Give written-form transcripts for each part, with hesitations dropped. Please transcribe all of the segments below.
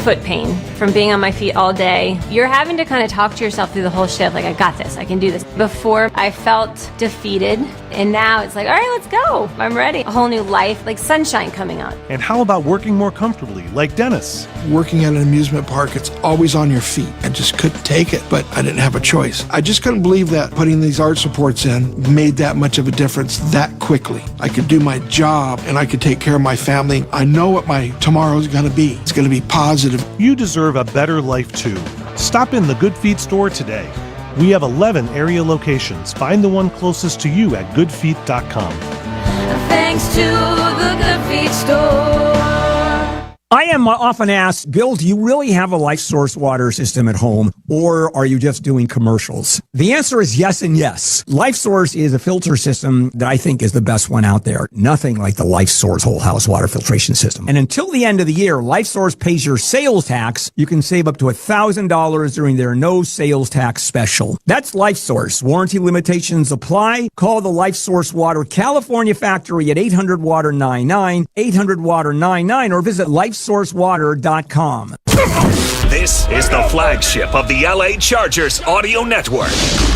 foot pain from being on my feet all day. You're having to kind of talk to yourself through the whole shift, like, I got this, I can do this. Before, I felt defeated, and now it's like, all right, let's go. I'm ready. A whole new life, like sunshine coming on. And how about working more comfortably, like Dennis? Working at an amusement park, it's always on your feet. I just couldn't take it, but I didn't have a choice. I just couldn't believe that putting these arch supports in made that much of a difference that quickly. I could do my job, and I could take care of my family. I know what my tomorrow's going to be. It's going to be positive. You deserve a better life too. Stop in the Good Feet store today. We have 11 area locations. Find the one closest to you at goodfeet.com. Thanks to the Good Feet store. I am often asked, Bill, do you really have a life source water system at home, or are you just doing commercials? The answer is yes and yes. Life Source is a filter system that I think is the best one out there. Nothing like the Life Source whole house water filtration system. And until the end of the year, Life Source pays your sales tax. You can save up to $1,000 during their no sales tax special. That's Life Source. Warranty limitations apply. Call the Life Source Water California factory at 800-WATER-99, 800-WATER-99, or visit LifeSourceWater.com. This is the flagship of the LA Chargers audio network.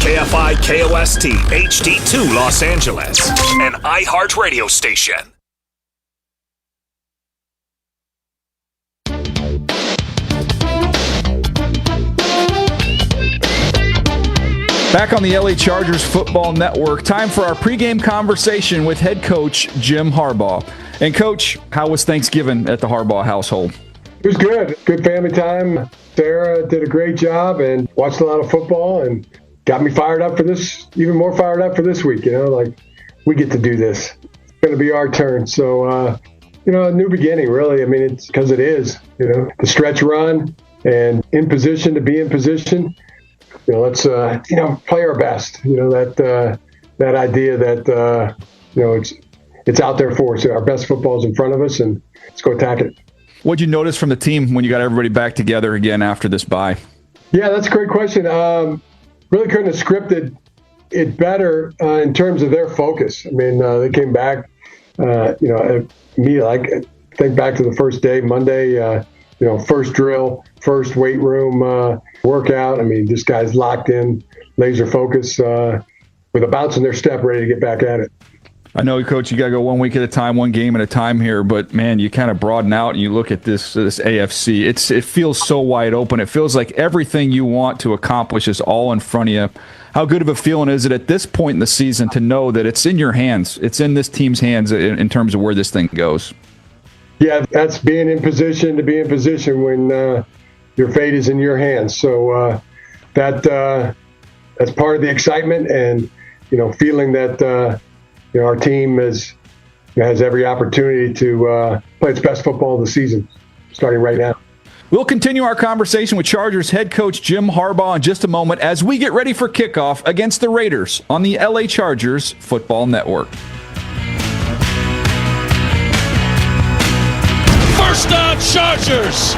KFI KOST HD2 Los Angeles, an iHeartRadio station. Back on the LA Chargers football network, time for our pregame conversation with head coach Jim Harbaugh. And Coach, how was Thanksgiving at the Harbaugh household? It was good. Good family time. Sarah did a great job and watched a lot of football and got me fired up for this, even more fired up for this week. You know, like, we get to do this. It's going to be our turn. So, a new beginning, really. I mean, it's because it is, the stretch run and in position to be in position. Let's, play our best. That idea that, it's out there for us. Our best football is in front of us, and let's go attack it. What'd you notice from the team when you got everybody back together again after this bye? Yeah, that's a great question. Really couldn't have scripted it better in terms of their focus. I mean, they came back, immediately. I think back to the first day, Monday, first drill, first weight room workout. I mean, this guy's locked in, laser focus, with a bounce in their step, ready to get back at it. I know, Coach, you got to go 1 week at a time, one game at a time here, but, man, you kind of broaden out and you look at this AFC. It feels so wide open. It feels like everything you want to accomplish is all in front of you. How good of a feeling is it at this point in the season to know that it's in your hands, it's in this team's hands in terms of where this thing goes? Yeah, that's being in position to be in position when your fate is in your hands. So that's part of the excitement and, feeling that our team has every opportunity to play its best football of the season, starting right now. We'll continue our conversation with Chargers head coach Jim Harbaugh in just a moment as we get ready for kickoff against the Raiders on the LA Chargers Football Network. First down, Chargers!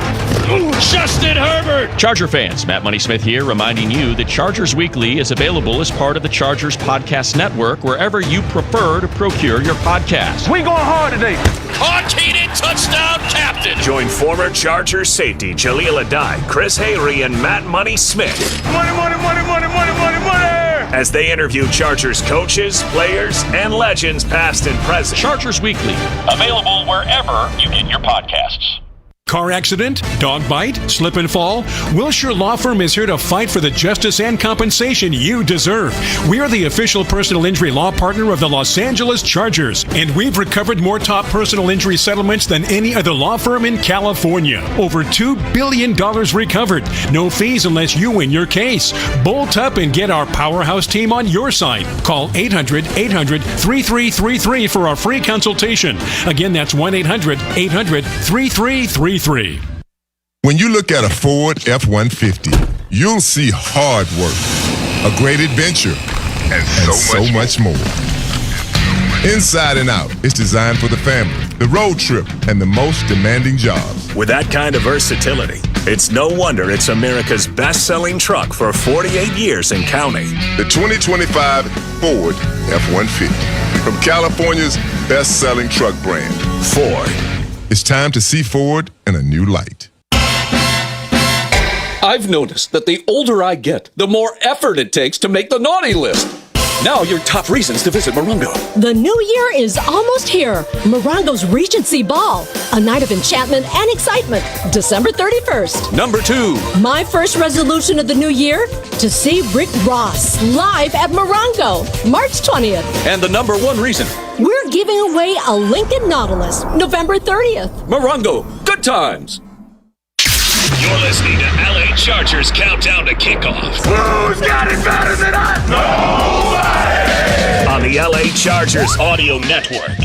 Justin Herbert! Charger fans, Matt Money Smith here, reminding you that Chargers Weekly is available as part of the Chargers Podcast Network wherever you prefer to procure your podcast. We going hard today. Caught Keenan, touchdown, captain. Join former Chargers safety Jaleel Adai, Chris Hayrie, and Matt Money Smith. Money, money, money, money, money, money, money! As they interview Chargers coaches, players, and legends past and present. Chargers Weekly, available wherever you get your podcasts. Car accident? Dog bite? Slip and fall? Wilshire Law Firm is here to fight for the justice and compensation you deserve. We are the official personal injury law partner of the Los Angeles Chargers, and we've recovered more top personal injury settlements than any other law firm in California. Over $2 billion recovered. No fees unless you win your case. Bolt up and get our powerhouse team on your side. Call 800-800-3333 for our free consultation. Again, that's 1-800-800-3333. When you look at a Ford F-150, you'll see hard work, a great adventure, and so much more. Inside and out, it's designed for the family, the road trip, and the most demanding jobs. With that kind of versatility, it's no wonder it's America's best-selling truck for 48 years and counting. The 2025 Ford F-150, from California's best-selling truck brand, Ford. It's time to see Ford in a new light. I've noticed that the older I get, the more effort it takes to make the naughty list. Now your top reasons to visit Morongo. The new year is almost here. Morongo's Regency Ball, a night of enchantment and excitement, December 31st. Number 2. My first resolution of the new year, to see Rick Ross live at Morongo, March 20th. And the number 1 reason. We're giving away a Lincoln Nautilus, November 30th. Morongo, good times. You're listening to LA Chargers Countdown to Kickoff. Who's got it better than us? Nobody! On the LA Chargers Audio Network.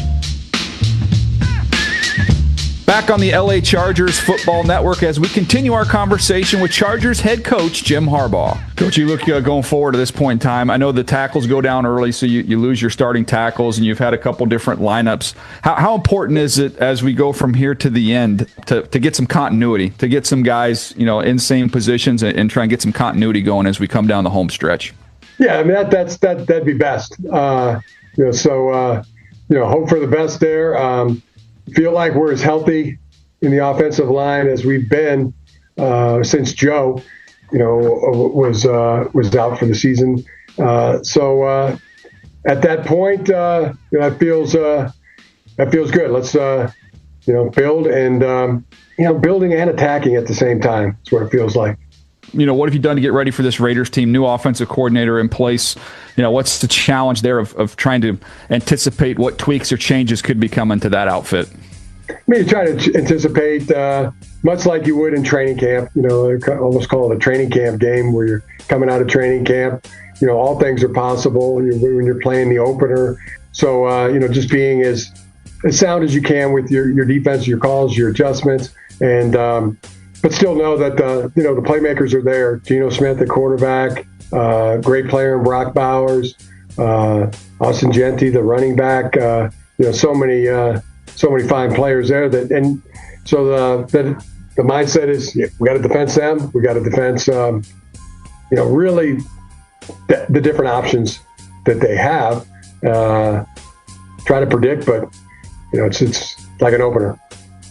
Back on the LA Chargers Football Network as we continue our conversation with Chargers head coach Jim Harbaugh. Coach, you look going forward to this point in time. I know the tackles go down early, so you lose your starting tackles, and you've had a couple different lineups. How important is it as we go from here to the end to get some continuity, to get some guys in same positions and try and get some continuity going as we come down the home stretch? Yeah, I mean that'd be best. Hope for the best there. Feel like we're as healthy in the offensive line as we've been since Joe, was out for the season. So at that point, that feels good. Let's build and building and attacking at the same time. That's what it feels like. What have you done to get ready for this Raiders team? New offensive coordinator in place. What's the challenge there of trying to anticipate what tweaks or changes could be coming to that outfit? I mean, you try to anticipate, much like you would in training camp, almost call it a training camp game where you're coming out of training camp. All things are possible when you're playing the opener. So, just being as sound as you can with your defense, your calls, your adjustments, and but still know that the playmakers are there. Geno Smith, the quarterback, great player in Brock Bowers, Austin Gentry, the running back. So many fine players there. The mindset is we got to defense them. We got to defense, really the different options that they have. Try to predict, but it's like an opener.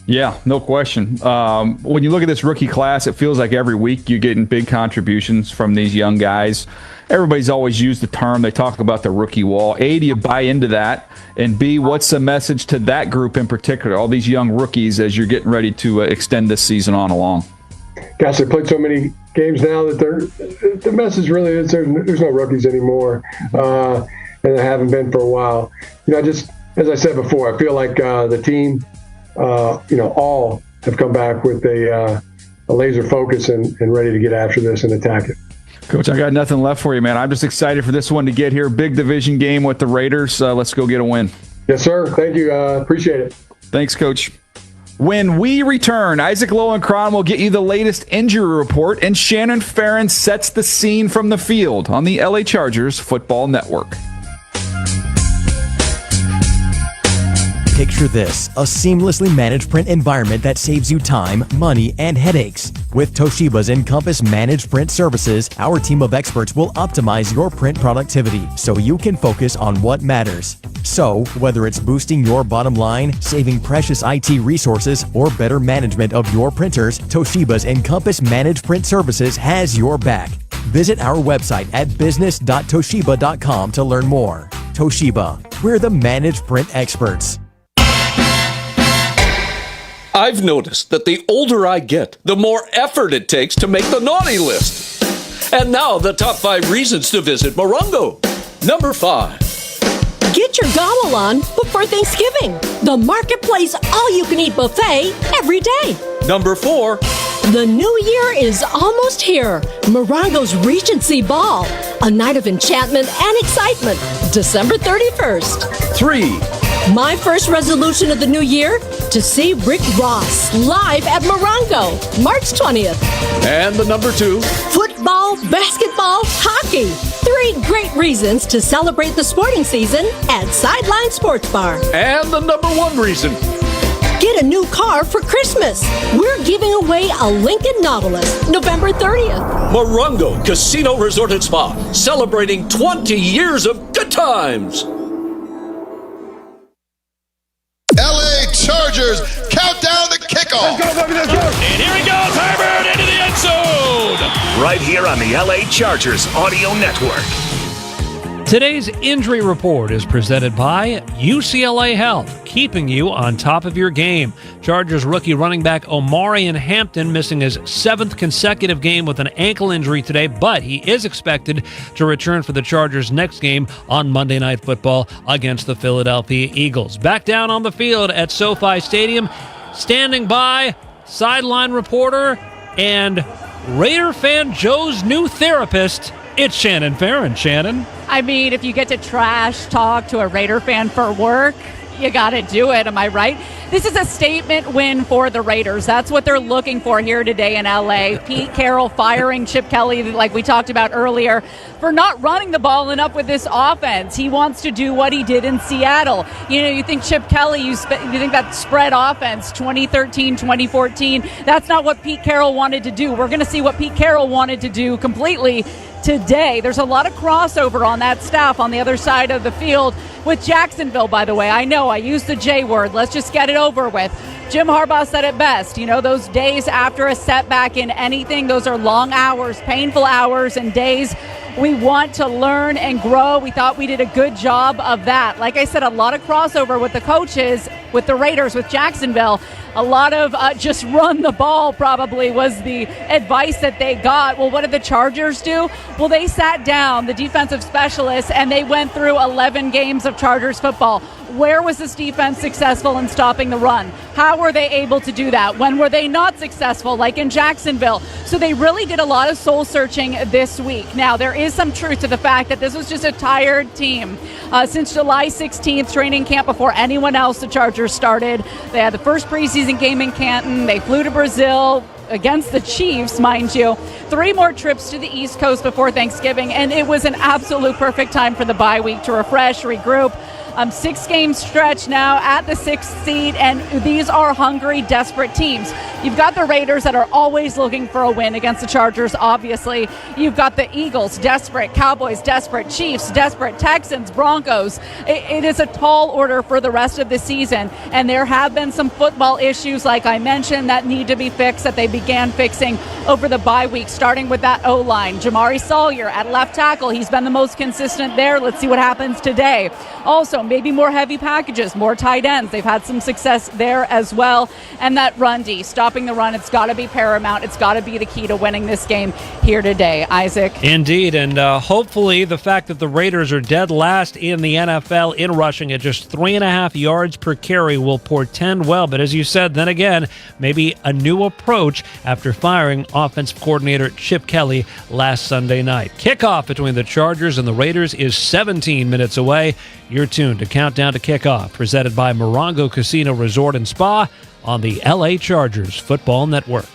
Yeah, no question. When you look at this rookie class, it feels like every week you're getting big contributions from these young guys. Everybody's always used the term, they talk about the rookie wall. A, do you buy into that? And B, what's the message to that group in particular, all these young rookies, as you're getting ready to extend this season on along? Gosh, they played so many games now that the message really is there's no rookies anymore, and there haven't been for a while. Just as I said before, I feel like the team, all have come back with a laser focus and ready to get after this and attack it. Coach, I got nothing left for you, man. I'm just excited for this one to get here. Big division game with the Raiders. Let's go get a win. Yes, sir. Thank you. Appreciate it. Thanks, Coach. When we return, Isaac Lowenkron will get you the latest injury report, and Shannon Farron sets the scene from the field on the LA Chargers Football Network. Picture this, a seamlessly managed print environment that saves you time, money, and headaches. With Toshiba's Encompass Managed Print Services, our team of experts will optimize your print productivity so you can focus on what matters. So, whether it's boosting your bottom line, saving precious IT resources, or better management of your printers, Toshiba's Encompass Managed Print Services has your back. Visit our website at business.toshiba.com to learn more. Toshiba, we're the managed print experts. I've noticed that the older I get, the more effort it takes to make the naughty list. And now the top 5 reasons to visit Morongo. Number 5. Get your gobble on before Thanksgiving. The Marketplace all-you-can-eat buffet every day. Number 4. The new year is almost here. Morongo's Regency Ball, a night of enchantment and excitement, December 31st. 3. My first resolution of the new year, to see Rick Ross live at Morongo, March 20th. And the number 2. Football, basketball, hockey. 3 great reasons to celebrate the sporting season at Sideline Sports Bar. And the number 1 reason. Get a new car for Christmas. We're giving away a Lincoln Nautilus, November 30th. Morongo Casino Resort and Spa, celebrating 20 years of good times. LA Chargers countdown to kickoff. Let's go. And here he goes, Herbert into the end zone. right here on the LA Chargers Audio Network. Today's injury report is presented by UCLA Health, keeping you on top of your game. Chargers rookie running back Omarion Hampton missing his 7th consecutive game with an ankle injury today, but he is expected to return for the Chargers' next game on Monday Night Football against the Philadelphia Eagles. Back down on the field at SoFi Stadium, standing by, sideline reporter and Raider fan Joe's new therapist, it's Shannon Farron. Shannon? I mean, if you get to trash talk to a Raider fan for work, you got to do it. Am I right? This is a statement win for the Raiders. That's what they're looking for here today in L.A. Pete Carroll firing Chip Kelly, like we talked about earlier, for not running the ball enough with this offense. He wants to do what he did in Seattle. You know, you think Chip Kelly, you think that spread offense, 2013, 2014, that's not what Pete Carroll wanted to do. We're going to see what Pete Carroll wanted to do completely today. There's a lot of crossover on that staff on the other side of the field with Jacksonville, by the way. I know I used the J word. Let's just get it over with. Jim Harbaugh said it best. You know, those days after a setback in anything, those are long hours, painful hours and days. We want to learn and grow. We thought we did a good job of that. Like I said, a lot of crossover with the coaches, with the Raiders, with Jacksonville. A lot of just run the ball probably was the advice that they got. Well, what did the Chargers do? Well, they sat down, the defensive specialists, and they went through 11 games of Chargers football. Where was this defense successful in stopping the run? How were they able to do that? When were they not successful, like in Jacksonville? So they really did a lot of soul searching this week. Now, there is some truth to the fact that this was just a tired team. Since July 16th, training camp before anyone else, the Chargers started. They had the first preseason game in Canton. They flew to Brazil against the Chiefs, mind you. 3 more trips to the East Coast before Thanksgiving, and it was an absolute perfect time for the bye week to refresh, regroup. 6-game stretch now at the 6th seed, and these are hungry, desperate teams. You've got the Raiders that are always looking for a win against the Chargers, obviously. You've got the Eagles, desperate, Cowboys, desperate, Chiefs, desperate, Texans, Broncos. It is a tall order for the rest of the season, and there have been some football issues, like I mentioned, that need to be fixed, that they began fixing over the bye week, starting with that O-line. Jamari Sawyer at left tackle, he's been the most consistent there. Let's see what happens today. Also, maybe more heavy packages, more tight ends. They've had some success there as well. And that run D, stopping the run, it's got to be paramount. It's got to be the key to winning this game here today. Isaac? Indeed, and hopefully the fact that the Raiders are dead last in the NFL in rushing at just 3.5 yards per carry will portend well. But as you said, then again, maybe a new approach after firing offensive coordinator Chip Kelly last Sunday night. Kickoff between the Chargers and the Raiders is 17 minutes away. You're tuned to Countdown to Kickoff, presented by Morongo Casino Resort and Spa on the LA Chargers Football Network.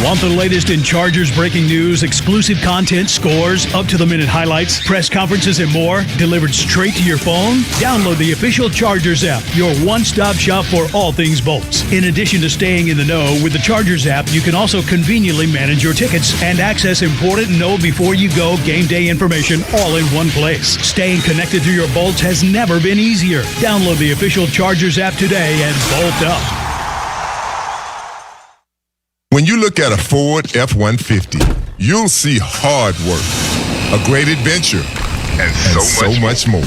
Want the latest in Chargers breaking news, exclusive content, scores, up-to-the-minute highlights, press conferences, and more delivered straight to your phone? Download the official Chargers app, your one-stop shop for all things Bolts. In addition to staying in the know with the Chargers app, you can also conveniently manage your tickets and access important know-before-you-go game day information all in one place. Staying connected to your Bolts has never been easier. Download the official Chargers app today and bolt up. When you look at a Ford F-150, you'll see hard work, a great adventure, and so much more.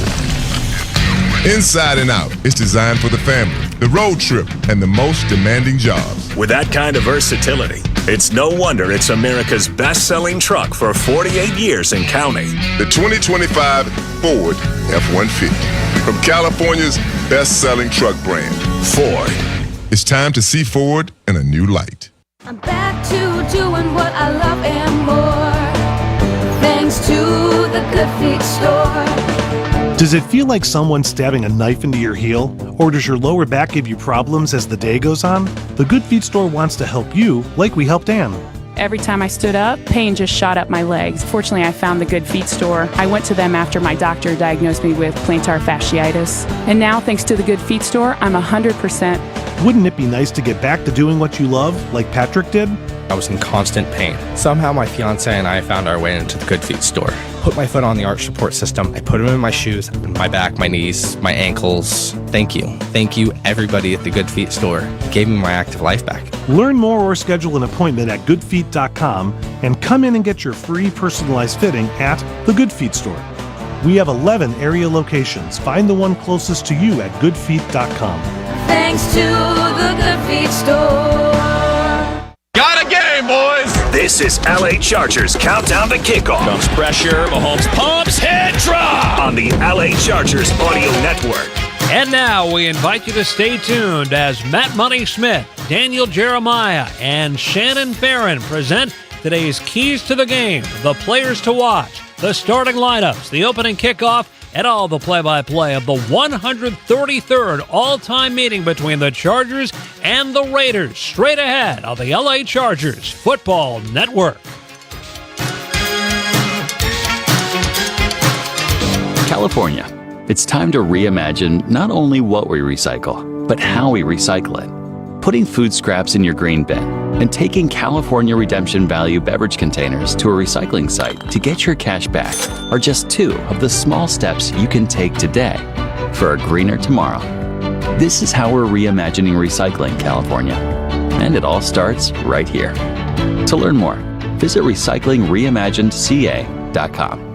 Inside and out, it's designed for the family, the road trip, and the most demanding jobs. With that kind of versatility, it's no wonder it's America's best-selling truck for 48 years and counting. The 2025 Ford F-150, from California's best-selling truck brand, Ford. It's time to see Ford in a new light. I'm back to doing what I love and more, thanks to the Good Feet store. Does it feel like someone's stabbing a knife into your heel? Or does your lower back give you problems as the day goes on? The Good Feet store wants to help you like we helped Ann. Every time I stood up, pain just shot up my legs. Fortunately, I found the Good Feet store. I went to them after my doctor diagnosed me with plantar fasciitis. And now, thanks to the Good Feet store, I'm 100%. Wouldn't it be nice to get back to doing what you love, like Patrick did? I was in constant pain. Somehow my fiance and I found our way into the Good Feet store. Put my foot on the arch support system. I put them in my shoes, my back, my knees, my ankles. Thank you. Thank you, everybody at the Good Feet store. It gave me my active life back. Learn more or schedule an appointment at goodfeet.com and come in and get your free personalized fitting at the Good Feet store. We have 11 area locations. Find the one closest to you at goodfeet.com. Thanks to the Good Feet store. Got a game, boys! This is LA Chargers Countdown to Kickoff. Comes pressure, Mahomes pumps, head drop! On the LA Chargers Audio Network. And now we invite you to stay tuned as Matt Money Smith, Daniel Jeremiah, and Shannon Farron present today's keys to the game, the players to watch, the starting lineups, the opening kickoff, and all the play-by-play of the 133rd all-time meeting between the Chargers and the Raiders, straight ahead on the LA Chargers Football Network. California. It's time to reimagine not only what we recycle, but how we recycle it. Putting food scraps in your green bin and taking California Redemption Value beverage containers to a recycling site to get your cash back are just two of the small steps you can take today for a greener tomorrow. This is how we're reimagining recycling California. And it all starts right here. To learn more, visit recyclingreimaginedca.com.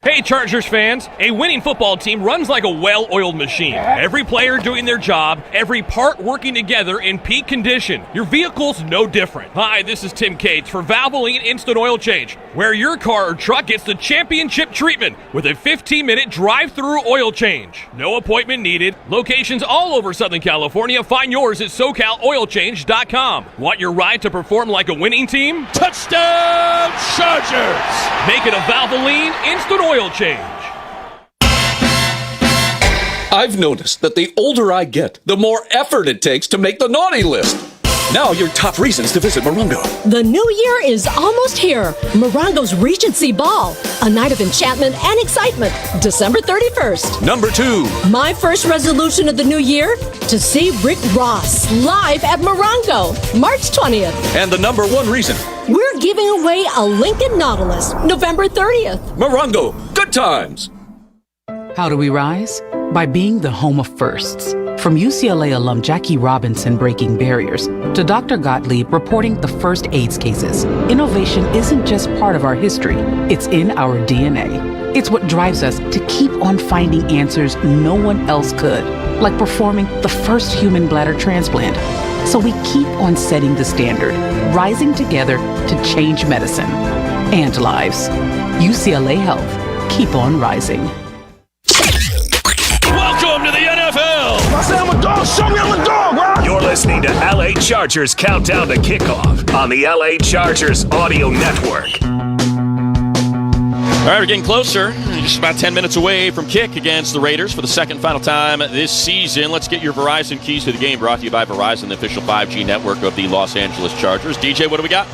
Hey Chargers fans, a winning football team runs like a well-oiled machine. Every player doing their job, every part working together in peak condition. Your vehicle's no different. Hi, this is Tim Cates for Valvoline Instant Oil Change, where your car or truck gets the championship treatment with a 15-minute drive-through oil change. No appointment needed. Locations all over Southern California. Find yours at SoCalOilChange.com. Want your ride to perform like a winning team? Touchdown Chargers! Make it a Valvoline Instant Oil Change. I've noticed that the older I get, the more effort it takes to make the naughty list. Now your top reasons to visit Morongo. The new year is almost here. Morongo's Regency Ball, a night of enchantment and excitement, December 31st. Number 2. My first resolution of the new year, to see Rick Ross live at Morongo, March 20th. And the number 1 reason. We're giving away a Lincoln Nautilus, November 30th. Morongo, good times. How do we rise? By being the home of firsts. From UCLA alum Jackie Robinson breaking barriers to Dr. Gottlieb reporting the first AIDS cases, innovation isn't just part of our history, it's in our DNA. It's what drives us to keep on finding answers no one else could, like performing the first human bladder transplant. So we keep on setting the standard, rising together to change medicine and lives. UCLA Health. Keep on rising. Welcome to the NFL! I said I'm a dog, show me I'm a dog, bro! You're listening to LA Chargers Countdown to Kickoff on the LA Chargers Audio Network. All right, we're getting closer. Just about 10 minutes away from kick against the Raiders for the second final time this season. Let's get your Verizon keys to the game, brought to you by Verizon, the official 5G network of the Los Angeles Chargers. DJ, what do we got?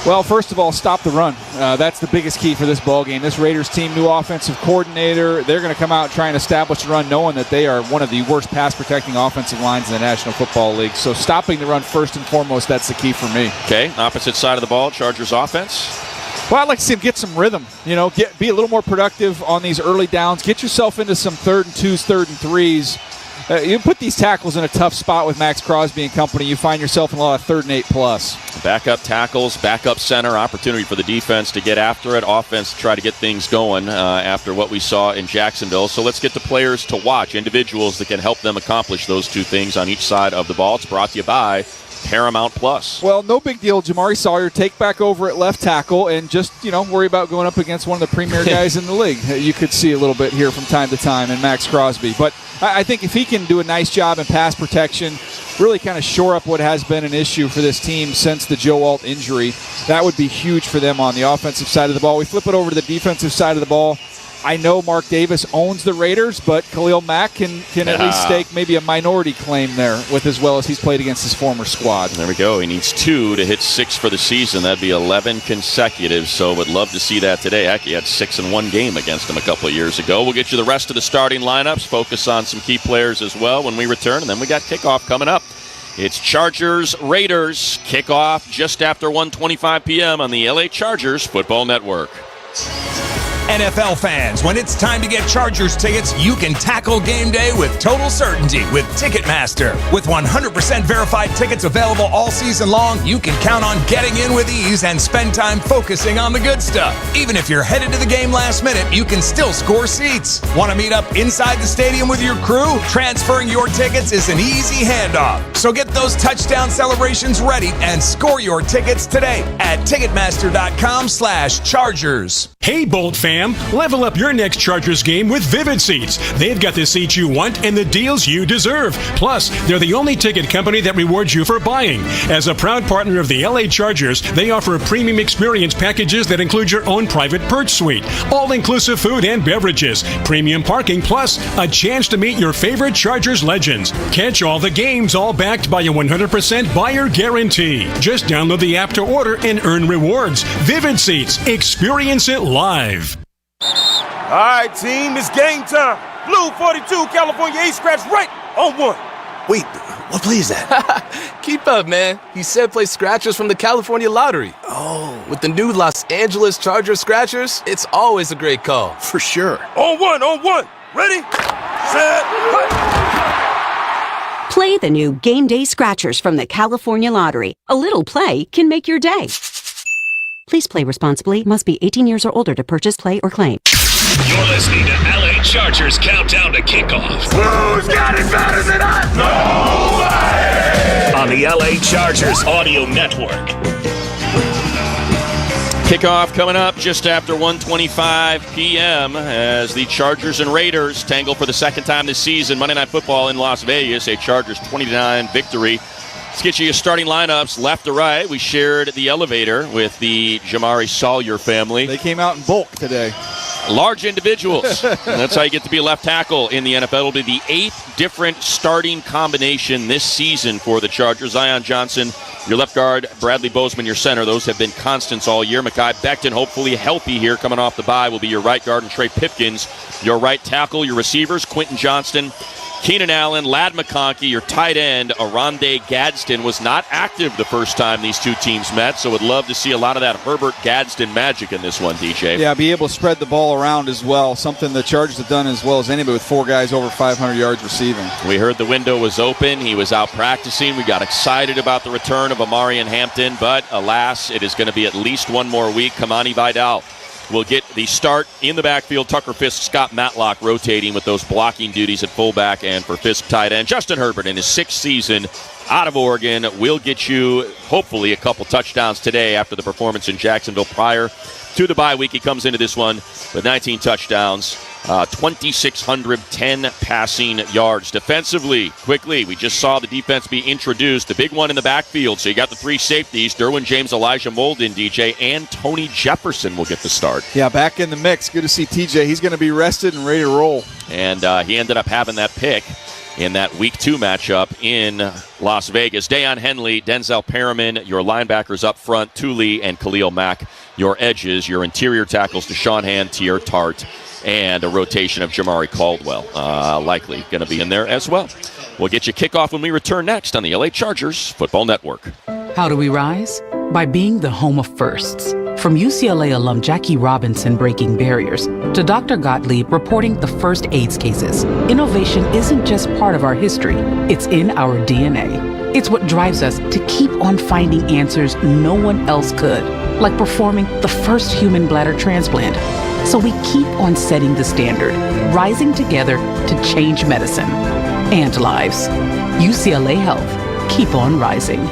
Well, first of all, stop the run. That's the biggest key for this ballgame. This Raiders team, new offensive coordinator, they're going to come out and try and establish the run knowing that they are one of the worst pass-protecting offensive lines in the National Football League. So stopping the run first and foremost, that's the key for me. Okay, opposite side of the ball, Chargers offense. Well, I'd like to see him get some rhythm. You know, be a little more productive on these early downs. Get yourself into some 3rd and 2s, 3rd and 3s. You put these tackles in a tough spot with Max Crosby and company. You find yourself in a lot of 3rd and 8 plus. Backup tackles, backup center, opportunity for the defense to get after it. Offense to try to get things going after what we saw in Jacksonville. So let's get the players to watch, individuals that can help them accomplish those two things on each side of the ball. It's brought to you by Paramount Plus. Well, no big deal. Jamari Sawyer, take back over at left tackle and just, worry about going up against one of the premier guys in the league. You could see a little bit here from time to time in Max Crosby. But I think if he can do a nice job in pass protection, really kind of shore up what has been an issue for this team since the Joe Alt injury, that would be huge for them on the offensive side of the ball. We flip it over to the defensive side of the ball. I know Mark Davis owns the Raiders, but Khalil Mack can at least stake maybe a minority claim there with as well as he's played against his former squad. There we go. He needs 2 to hit 6 for the season. That'd be 11 consecutive, so would love to see that today. Heck, he had 6 in one game against him a couple of years ago. We'll get you the rest of the starting lineups, focus on some key players as well when we return, and then we got kickoff coming up. It's Chargers-Raiders. Kickoff just after 1:25 p.m. on the LA Chargers Football Network. NFL fans, when it's time to get Chargers tickets, you can tackle game day with total certainty with Ticketmaster. With 100% verified tickets available all season long, you can count on getting in with ease and spend time focusing on the good stuff. Even if you're headed to the game last minute, you can still score seats. Want to meet up inside the stadium with your crew? Transferring your tickets is an easy handoff. So get those touchdown celebrations ready and score your tickets today at Ticketmaster.com/Chargers. Hey, Bolt fam, level up your next Chargers game with Vivid Seats. They've got the seats you want and the deals you deserve. Plus, they're the only ticket company that rewards you for buying. As a proud partner of the LA Chargers, they offer premium experience packages that include your own private perch suite, all-inclusive food and beverages, premium parking, plus a chance to meet your favorite Chargers legends. Catch all the games, all backed by a 100% buyer guarantee. Just download the app to order and earn rewards. Vivid Seats. Experience it live. All right, team, it's game time. Blue 42, California 8 scratch right on one. Wait, what play is that? Keep up, man. He said play scratchers from the California Lottery. Oh. With the new Los Angeles Chargers scratchers, it's always a great call. For sure. On one. Ready, set, play. Play the new Game Day Scratchers from the California Lottery. A little play can make your day. Please play responsibly. Must be 18 years or older to purchase, play, or claim. You're listening to LA Chargers Countdown to Kickoff. Who's got it better than us? Nobody! On the LA Chargers Audio Network. Kickoff coming up just after 1:25 p.m. as the Chargers and Raiders tangle for the second time this season. Monday Night Football in Las Vegas, a Chargers 20-9 victory. Let's get you your starting lineups left to right. We shared the elevator with the Jamari Sawyer family. They came out in bulk today. Large individuals. That's how you get to be a left tackle in the NFL. It'll be the 8th different starting combination this season for the Chargers. Zion Johnson, your left guard, Bradley Bozeman, your center. Those have been constants all year. Mekhi Becton, hopefully healthy here coming off the bye, will be your right guard, and Trey Pipkins, your right tackle. Your receivers, Quentin Johnston, Keenan Allen, Ladd McConkey, your tight end, Aronde Gadsden, was not active the first time these two teams met, so would love to see a lot of that Herbert Gadsden magic in this one, DJ. Yeah, be able to spread the ball around as well, something the Chargers have done as well as anybody with 4 guys over 500 yards receiving. We heard the window was open. He was out practicing. We got excited about the return of Omari and Hampton, but alas, it is going to be at least one more week. Kamani Vidal will get the start in the backfield. Tucker Fisk, Scott Matlock rotating with those blocking duties at fullback, and for Fisk tight end. Justin Herbert in his 6th season out of Oregon will get you hopefully a couple touchdowns today after the performance in Jacksonville prior to the bye week. He comes into this one with 19 touchdowns, 2,610 passing yards. Defensively, quickly, we just saw the defense be introduced. The big one in the backfield. So you got the 3 safeties, Derwin James, Elijah Molden, DJ, and Tony Jefferson will get the start. Yeah, back in the mix. Good to see TJ. He's going to be rested and ready to roll. And he ended up having that pick in that Week 2 matchup in Las Vegas. Deion Henley, Denzel Perriman, your linebackers up front, Thule and Khalil Mack, your edges, your interior tackles, Deshaun Hand, Tier Tart, and a rotation of Jamari Caldwell, likely going to be in there as well. We'll get you kickoff when we return next on the LA Chargers Football Network. How do we rise? By being the home of firsts. From UCLA alum Jackie Robinson breaking barriers to Dr. Gottlieb reporting the first AIDS cases, innovation isn't just part of our history, it's in our DNA. It's what drives us to keep on finding answers no one else could, like performing the first human bladder transplant. So we keep on setting the standard, rising together to change medicine and lives. UCLA Health. Keep on rising.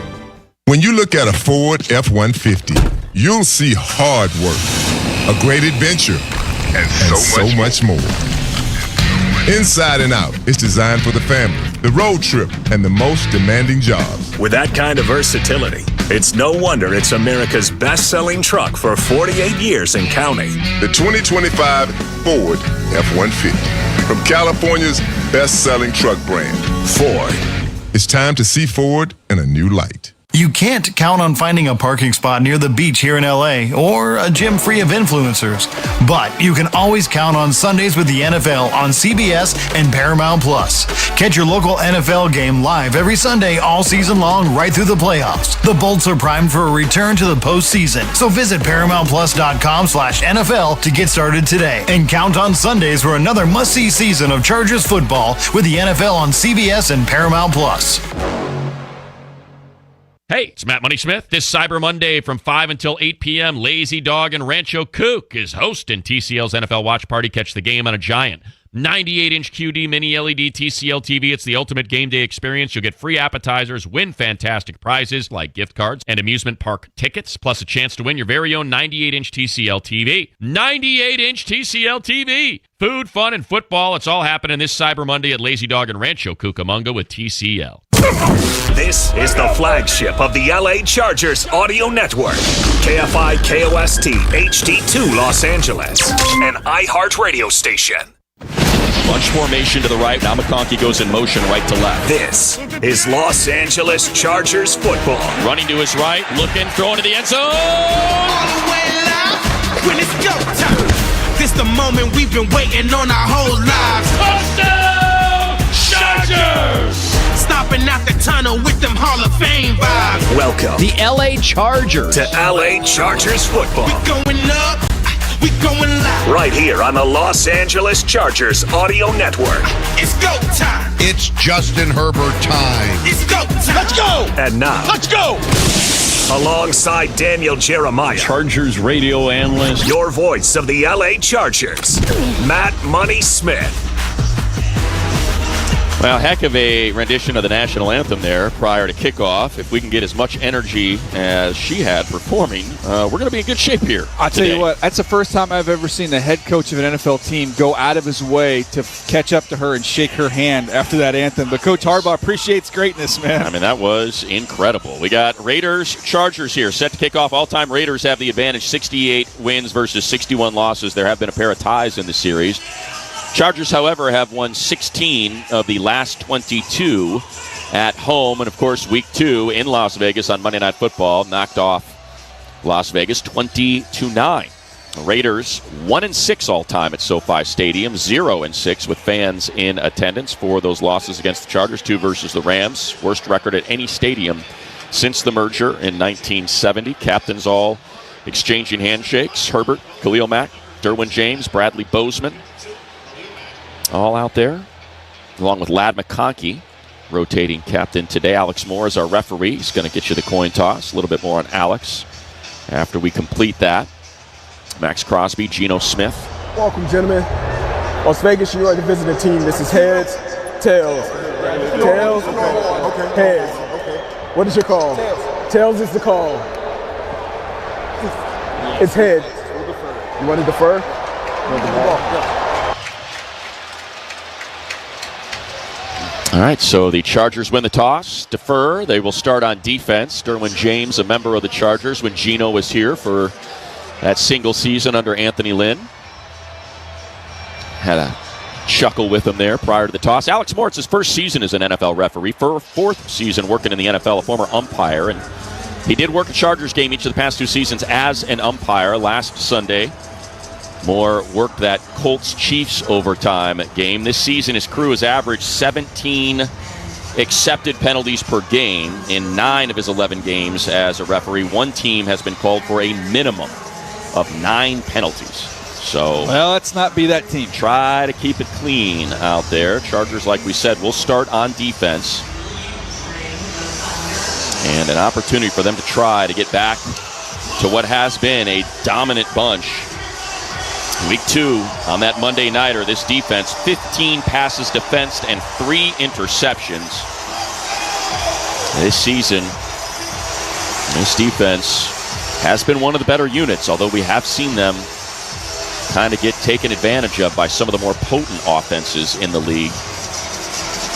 When you look at a Ford F-150, you'll see hard work, a great adventure, and so much more. Inside and out, it's designed for the family, the road trip, and the most demanding jobs. With that kind of versatility, it's no wonder it's America's best-selling truck for 48 years and counting. The 2025 Ford F-150, from California's best-selling truck brand, Ford. It's time to see Ford in a new light. You can't count on finding a parking spot near the beach here in LA or a gym free of influencers. But you can always count on Sundays with the NFL on CBS and Paramount Plus. Catch your local NFL game live every Sunday all season long right through the playoffs. The Bolts are primed for a return to the postseason. So visit ParamountPlus.com/NFL to get started today. And count on Sundays for another must-see season of Chargers football with the NFL on CBS and Paramount Plus. Hey, it's Matt Money Smith. This Cyber Monday from 5 until 8 p.m., Lazy Dog and Rancho Kook is hosting TCL's NFL Watch Party. Catch the game on a giant 98-inch QD mini LED TCL TV. It's the ultimate game day experience. You'll get free appetizers, win fantastic prizes like gift cards and amusement park tickets, plus a chance to win your very own 98-inch TCL TV. 98-inch TCL TV. Food, fun, and football. It's all happening this Cyber Monday at Lazy Dog and Rancho Cucamonga with TCL. This is the flagship of the LA Chargers audio network. KFI KOST HD2 Los Angeles, an iHeart radio station. Bunch formation to the right. Now McConkey goes in motion right to left. This is Los Angeles Chargers football. Running to his right, looking, throwing to the end zone. All the way live when it's go time. This the moment we've been waiting on our whole lives. Touchdown, Chargers! Stopping out the tunnel with them Hall of Fame vibes. Welcome, the LA Chargers, to LA Chargers football. We going up, we going live. Right here on the Los Angeles Chargers audio network. It's go time. It's Justin Herbert time. It's go time. Let's go. And now, let's go. Alongside Daniel Jeremiah, Chargers radio analyst, your voice of the LA Chargers, Matt Money Smith. Well, heck of a rendition of the national anthem there prior to kickoff. If we can get as much energy as she had performing, we're going to be in good shape here. I'll tell you what, that's the first time I've ever seen the head coach of an NFL team go out of his way to catch up to her and shake her hand after that anthem. But Coach Harbaugh appreciates greatness, man. I mean, that was incredible. We got Raiders, Chargers here, set to kick off. All-time Raiders have the advantage, 68 wins versus 61 losses. There have been a pair of ties in the series. Chargers, however, have won 16 of the last 22 at home. And, of course, Week 2 in Las Vegas on Monday Night Football knocked off Las Vegas 20-9. The Raiders 1-6 all-time at SoFi Stadium, 0-6 with fans in attendance for those losses against the Chargers, 2 versus the Rams. Worst record at any stadium since the merger in 1970. Captains all exchanging handshakes. Herbert, Khalil Mack, Derwin James, Bradley Bozeman. All out there, along with Ladd McConkey, rotating captain today. Alex Moore is our referee. He's going to get you the coin toss. A little bit more on Alex after we complete that. Max Crosby, Geno Smith. Welcome, gentlemen. Las Vegas, you are the visiting team. This is heads, tails. Tails? Okay. Heads. Okay. What is your call? Tails. Tails is the call. It's head. You want to defer? All right, so the Chargers win the toss, defer. They will start on defense. Derwin James, a member of the Chargers when Geno was here for that single season under Anthony Lynn. Had a chuckle with him there prior to the toss. Alex Moore, it's his first season as an NFL referee. For fourth season working in the NFL, a former umpire. And he did work a Chargers game each of the past 2 seasons as an umpire. Last Sunday, Moore worked that Colts-Chiefs overtime game. This season, his crew has averaged 17 accepted penalties per game in 9 of his 11 games as a referee. One team has been called for a minimum of 9 penalties. So, well, let's not be that team. Try to keep it clean out there. Chargers, like we said, will start on defense. And an opportunity for them to try to get back to what has been a dominant bunch. Week 2 on that Monday nighter, this defense, 15 passes defensed and 3 interceptions. This season, this defense has been one of the better units, although we have seen them kind of get taken advantage of by some of the more potent offenses in the league.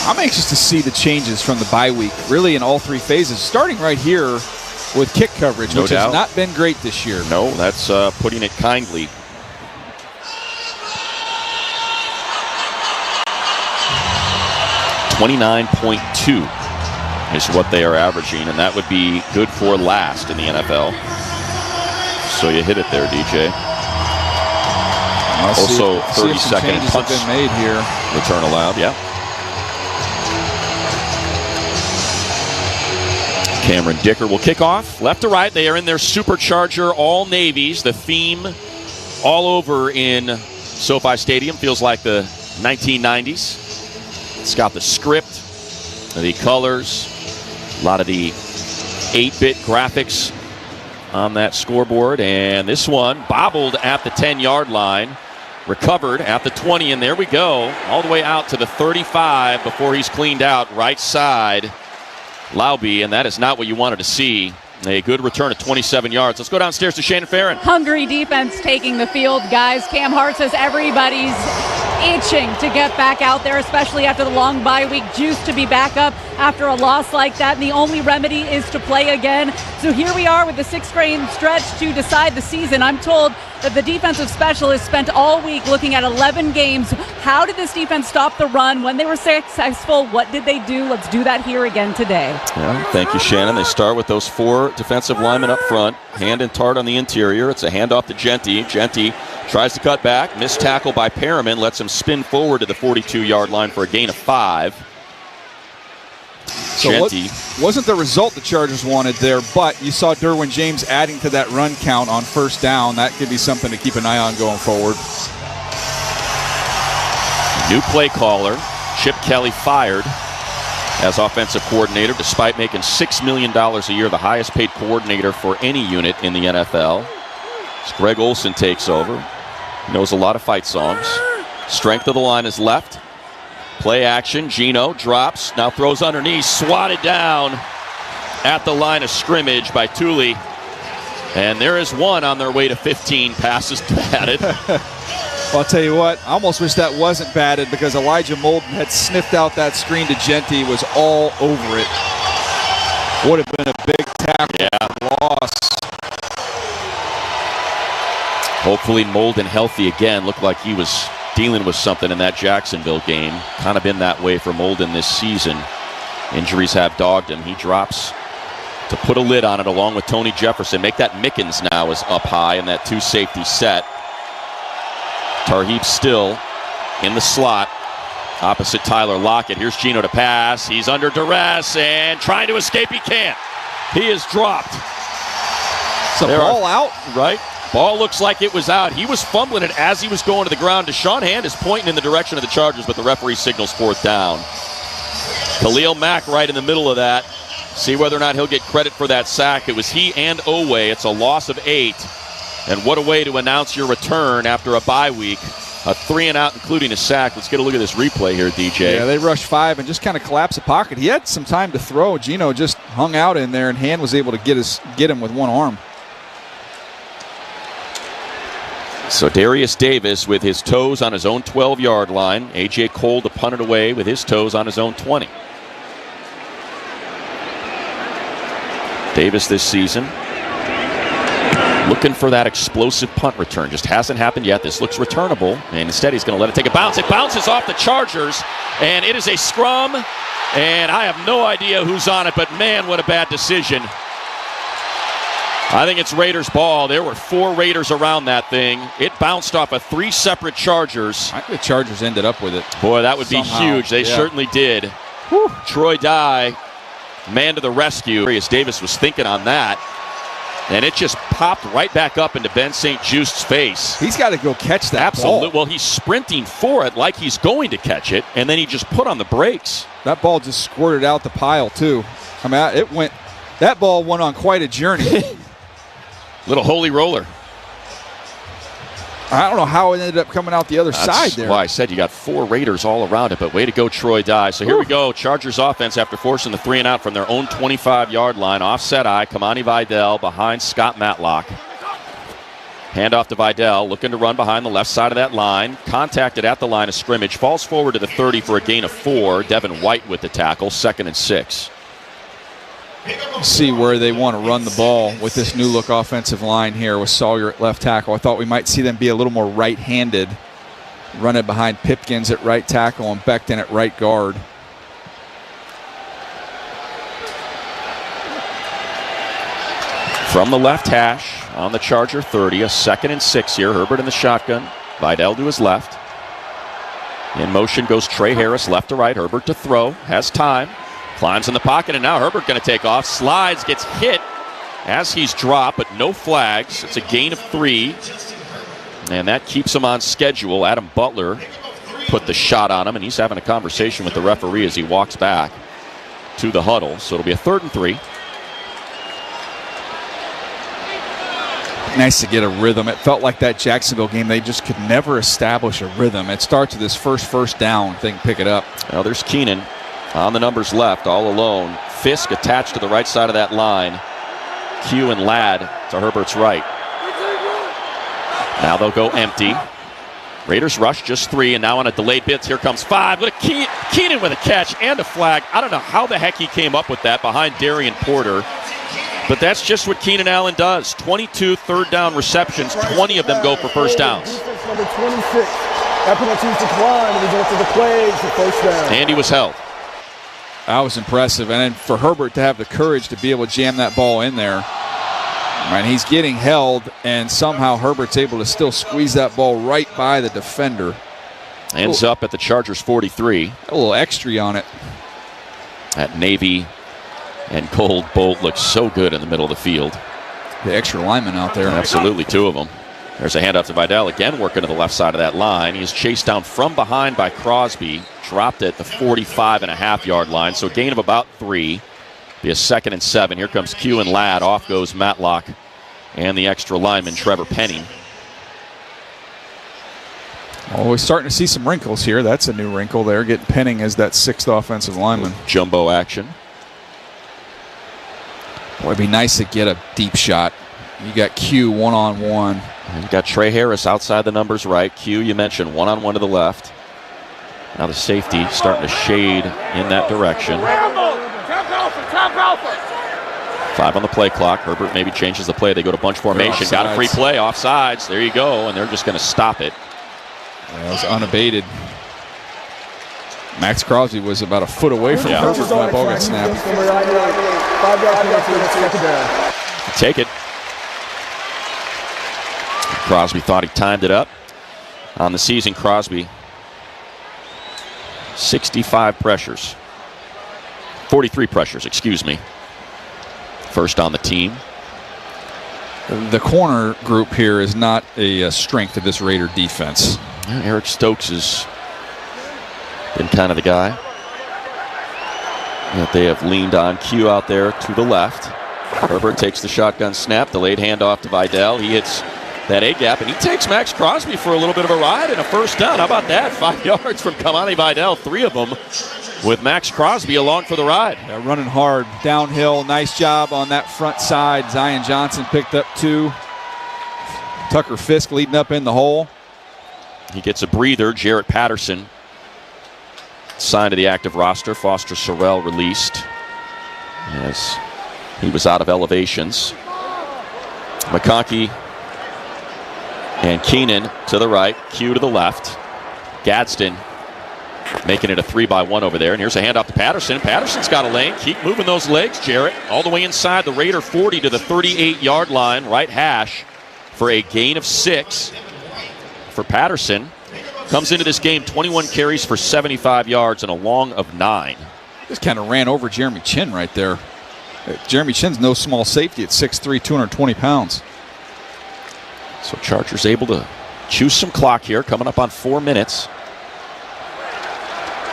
I'm anxious to see the changes from the bye week, really in all 3 phases, starting right here with kick coverage, which has not been great this year. No, that's putting it kindly. $29.2 is what they are averaging, and that would be good for last in the NFL. So you hit it there, DJ. Also, 30-second punts been made here. Return allowed, yeah. Cameron Dicker will kick off. Left to right, they are in their Supercharger all navies. The theme all over in SoFi Stadium feels like the 1990s. It's got the script, the colors, a lot of the 8-bit graphics on that scoreboard. And this one bobbled at the 10-yard line, recovered at the 20, and there we go, all the way out to the 35 before he's cleaned out right side. Lauby, and that is not what you wanted to see. A good return of 27 yards. Let's go downstairs to Shannon Farron. Hungry defense taking the field, guys. Cam Hart says everybody's itching to get back out there, especially after the long bye week. Juiced to be back up after a loss like that, and the only remedy is to play again. So here we are with the 6-game stretch to decide the season. I'm told that the defensive specialists spent all week looking at 11 games. How did this defense stop the run? When they were successful, what did they do? Let's do that here again today. Yeah, thank you, Shannon. They start with those 4 defensive linemen up front. Hand and Tart on the interior. It's a handoff to Genty. Genty tries to cut back. Missed tackle by Perriman. Lets him spin forward to the 42-yard line for a gain of 5. So wasn't the result the Chargers wanted there, but you saw Derwin James adding to that run count on first down. That could be something to keep an eye on going forward. New play caller, Chip Kelly, fired as offensive coordinator despite making $6 million a year, the highest paid coordinator for any unit in the NFL. As Greg Olson takes over, he knows a lot of fight songs. Strength of the line is left. Play action, Gino drops, now throws underneath, swatted down at the line of scrimmage by Thule. And there is one on their way to 15 passes batted. Well, I'll tell you what, I almost wish that wasn't batted because Elijah Molden had sniffed out that screen to Genty, was all over it. Would have been a big tackle loss. Hopefully Molden healthy again. Looked like he was dealing with something in that Jacksonville game. Kind of been that way for Molden this season. Injuries have dogged him. He drops to put a lid on it along with Tony Jefferson. Make that Mickens now is up high in that 2-safety set. Tarheeb still in the slot opposite Tyler Lockett. Here's Gino to pass. He's under duress and trying to escape. He can't. He is dropped. Is the ball out? Right. Ball looks like it was out. He was fumbling it as he was going to the ground. Deshaun Hand is pointing in the direction of the Chargers, but the referee signals 4th down. Khalil Mack right in the middle of that. See whether or not he'll get credit for that sack. It was he and Owe. It's a loss of 8. And what a way to announce your return after a bye week. A 3-and-out, including a sack. Let's get a look at this replay here, DJ. Yeah, they rushed 5 and just kind of collapsed the pocket. He had some time to throw. Gino just hung out in there, and Hand was able to get him with one arm. So Darius Davis with his toes on his own 12-yard line. A.J. Cole to punt it away with his toes on his own 20. Davis this season looking for that explosive punt return. Just hasn't happened yet. This looks returnable, and instead he's going to let it take a bounce. It bounces off the Chargers, and it is a scrum, and I have no idea who's on it, but man, what a bad decision. I think it's Raiders ball. There were 4 Raiders around that thing. It bounced off of 3 separate Chargers. I think the Chargers ended up with it. Boy, that would be huge. They certainly did. Whew. Troy Dye, man to the rescue. Darius Davis was thinking on that. And it just popped right back up into Ben St. Juste's face. He's got to go catch that ball. Well, he's sprinting for it like he's going to catch it, and then he just put on the brakes. That ball just squirted out the pile, too. I mean, that ball went on quite a journey. Little holy roller. I don't know how it ended up coming out the other side there. Well, I said you got 4 Raiders all around it, but way to go, Troy Dye. So here we go. Chargers offense after forcing the 3-and-out from their own 25-yard line. Offset eye, Kamani Vidal behind Scott Matlock. Handoff to Vidal, looking to run behind the left side of that line. Contacted at the line of scrimmage. Falls forward to the 30 for a gain of 4. Devin White with the tackle, 2nd and 6. See where they want to run the ball with this new look offensive line here with Sawyer at left tackle. I thought we might see them be a little more right-handed, run it behind Pipkins at right tackle and Becton at right guard. From the left hash on the Charger 30, a 2nd and 6 here. Herbert in the shotgun. Vidal to his left. In motion goes Trey Harris, left to right. Herbert to throw, has time. Climbs in the pocket, and now Herbert going to take off. Slides, gets hit as he's dropped, but no flags. It's a gain of 3, and that keeps him on schedule. Adam Butler put the shot on him, and he's having a conversation with the referee as he walks back to the huddle. So it'll be a 3rd and 3. Nice to get a rhythm. It felt like that Jacksonville game, they just could never establish a rhythm. It starts with this first down, they can pick it up. Now there's Keenan on the numbers left, all alone. Fisk attached to the right side of that line. Q and Ladd to Herbert's right. Now they'll go empty. Raiders rush just 3, and now on a delayed blitz, here comes 5. Look at Keenan with a catch and a flag. I don't know how the heck he came up with that behind Darian Porter. But that's just what Keenan Allen does. 22 third down receptions, 20 of them go for first downs. Number 26. That penalty declined and results of the plays for first down. And he was held. That was impressive. And then for Herbert to have the courage to be able to jam that ball in there. Right, he's getting held, and somehow Herbert's able to still squeeze that ball right by the defender. Ends up at the Chargers 43. A little extra on it. That navy and gold bolt looks so good in the middle of the field. The extra lineman out there. Absolutely, 2 of them. There's a handoff to Vidal, again working to the left side of that line. He is chased down from behind by Crosby. Dropped at the 45.5-yard line, so a gain of about 3. Be a 2nd and 7. Here comes Q and Ladd. Off goes Matlock and the extra lineman, Trevor Penning. Oh, we're starting to see some wrinkles here. That's a new wrinkle there, getting Penning as that 6th offensive lineman. Jumbo action. Boy, it'd be nice to get a deep shot. You got Q one-on-one. And you got Trey Harris outside the numbers right. Q, you mentioned, one-on-one to the left. Now the safety starting to shade in that direction. 5 on the play clock. Herbert maybe changes the play. They go to bunch formation. Got a free play. Offsides. There you go. And they're just going to stop it. It was unabated. Max Crosby was about a foot away from Herbert when that ball got snapped. Take it. Crosby thought he timed it up. On the season, Crosby, 65 pressures. 43 pressures, excuse me. First on the team. The corner group here is not a strength of this Raider defense. Eric Stokes has been kind of the guy that they have leaned on. Q out there to the left. Herbert takes the shotgun snap, delayed handoff to Vidal. He hits that A-gap, and he takes Max Crosby for a little bit of a ride and a first down. How about that? 5 yards from Kamani Vidal, 3 of them with Max Crosby along for the ride. Yeah, running hard, downhill. Nice job on that front side. Zion Johnson picked up 2. Tucker Fisk leading up in the hole. He gets a breather. Jarrett Patterson signed to the active roster. Foster Sorrell released as he was out of elevations. McConkey and Keenan to the right. Q to the left. Gadsden making it a 3-by-1 over there. And here's a handoff to Patterson. Patterson's got a lane. Keep moving those legs, Jarrett. All the way inside the Raider 40 to the 38-yard line. Right hash for a gain of 6 for Patterson. Comes into this game 21 carries for 75 yards and a long of 9. Just kind of ran over Jeremy Chin right there. Jeremy Chin's no small safety at 6'3", 220 pounds. So Chargers able to choose some clock here, coming up on 4 minutes.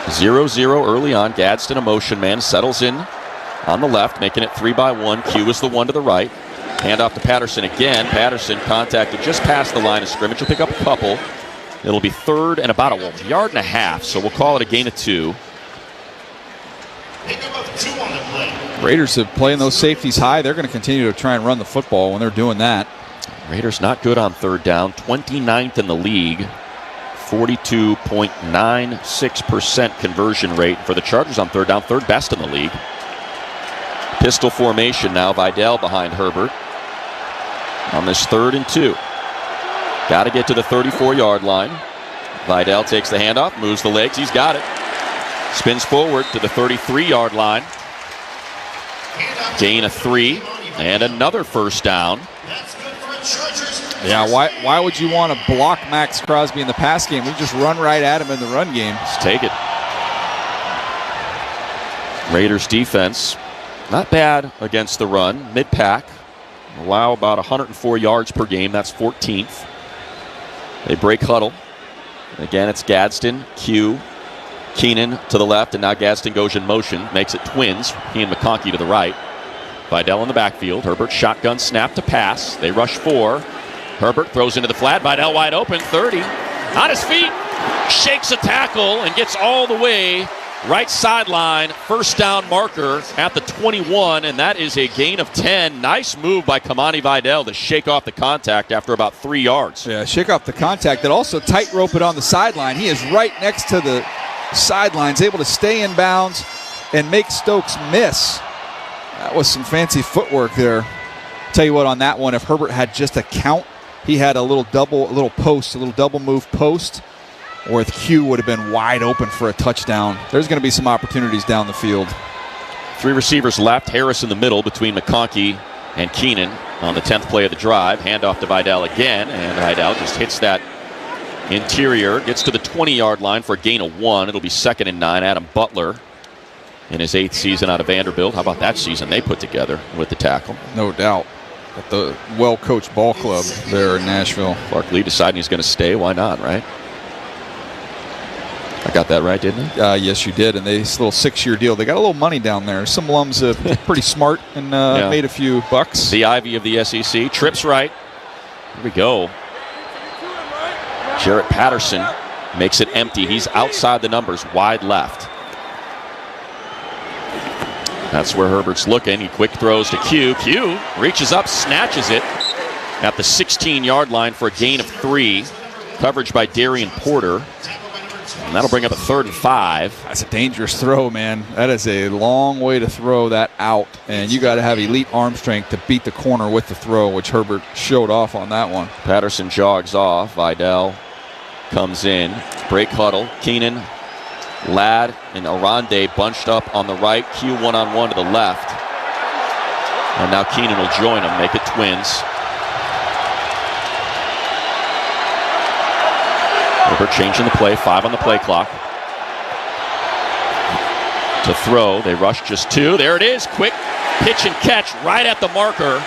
0-0 early on. Gadsden, a motion man, settles in on the left, making it 3-by-1. Q is the one to the right. Hand off to Patterson again. Patterson contacted just past the line of scrimmage. He'll pick up a couple. It'll be 3rd and about a yard and a half, so we'll call it a gain of 2. Raiders have playing those safeties high. They're going to continue to try and run the football when they're doing that. Raiders not good on 3rd down. 29th in the league. 42.96% conversion rate for the Chargers on 3rd down. 3rd best in the league. Pistol formation now. Vidal behind Herbert on this 3rd and 2. Got to get to the 34-yard line. Vidal takes the handoff, moves the legs. He's got it. Spins forward to the 33-yard line. Gain of 3 and another first down. Yeah, why would you want to block Max Crosby in the pass game? We just run right at him in the run game. Let's take it. Raiders defense, not bad against the run. Mid-pack, allow about 104 yards per game. That's 14th. They break huddle. Again, it's Gadsden, Q, Keenan to the left, and now Gadsden goes in motion, makes it twins. He and McConkey to the right. Vidal in the backfield. Herbert shotgun snap to pass. They rush 4. Herbert throws into the flat. Vidal wide open, 30. On his feet, shakes a tackle and gets all the way right sideline. First down marker at the 21, and that is a gain of 10. Nice move by Kamani Vidal to shake off the contact after about 3 yards. Yeah, shake off the contact, and also tightrope it on the sideline. He is right next to the sidelines, able to stay in bounds and make Stokes miss. That was some fancy footwork there. Tell you what, on that one, if Herbert had just a count, he had a little double move post, or if Q would have been wide open for a touchdown. There's going to be some opportunities down the field. 3 receivers left. Harris in the middle between McConkey and Keenan on the 10th play of the drive. Handoff to Vidal again, and Vidal just hits that interior. Gets to the 20-yard line for a gain of 1. It'll be 2nd and 9. Adam Butler in his 8th season out of Vanderbilt. How about that season they put together with the tackle? No doubt. At the well-coached ball club there in Nashville. Clark Lee deciding he's going to stay. Why not, right? I got that right, didn't I? Yes, you did. And this little 6-year deal, they got a little money down there. Some alums pretty smart and made a few bucks. The Ivy of the SEC. Trips right. Here we go. Jarrett Patterson makes it empty. He's outside the numbers, wide left. That's where Herbert's looking. He quick throws to Q. Q reaches up, snatches it at the 16-yard line for a gain of 3. Coverage by Darian Porter. And that'll bring up a 3rd and 5. That's a dangerous throw, man. That is a long way to throw that out. And you got to have elite arm strength to beat the corner with the throw, which Herbert showed off on that one. Patterson jogs off. Vidal comes in. Break huddle. Keenan, Ladd, and Arande bunched up on the right. Q one-on-one to the left. And now Keenan will join them, make it twins. Herbert changing the play, 5 on the play clock. To throw, they rush just 2. There it is, quick pitch and catch right at the marker.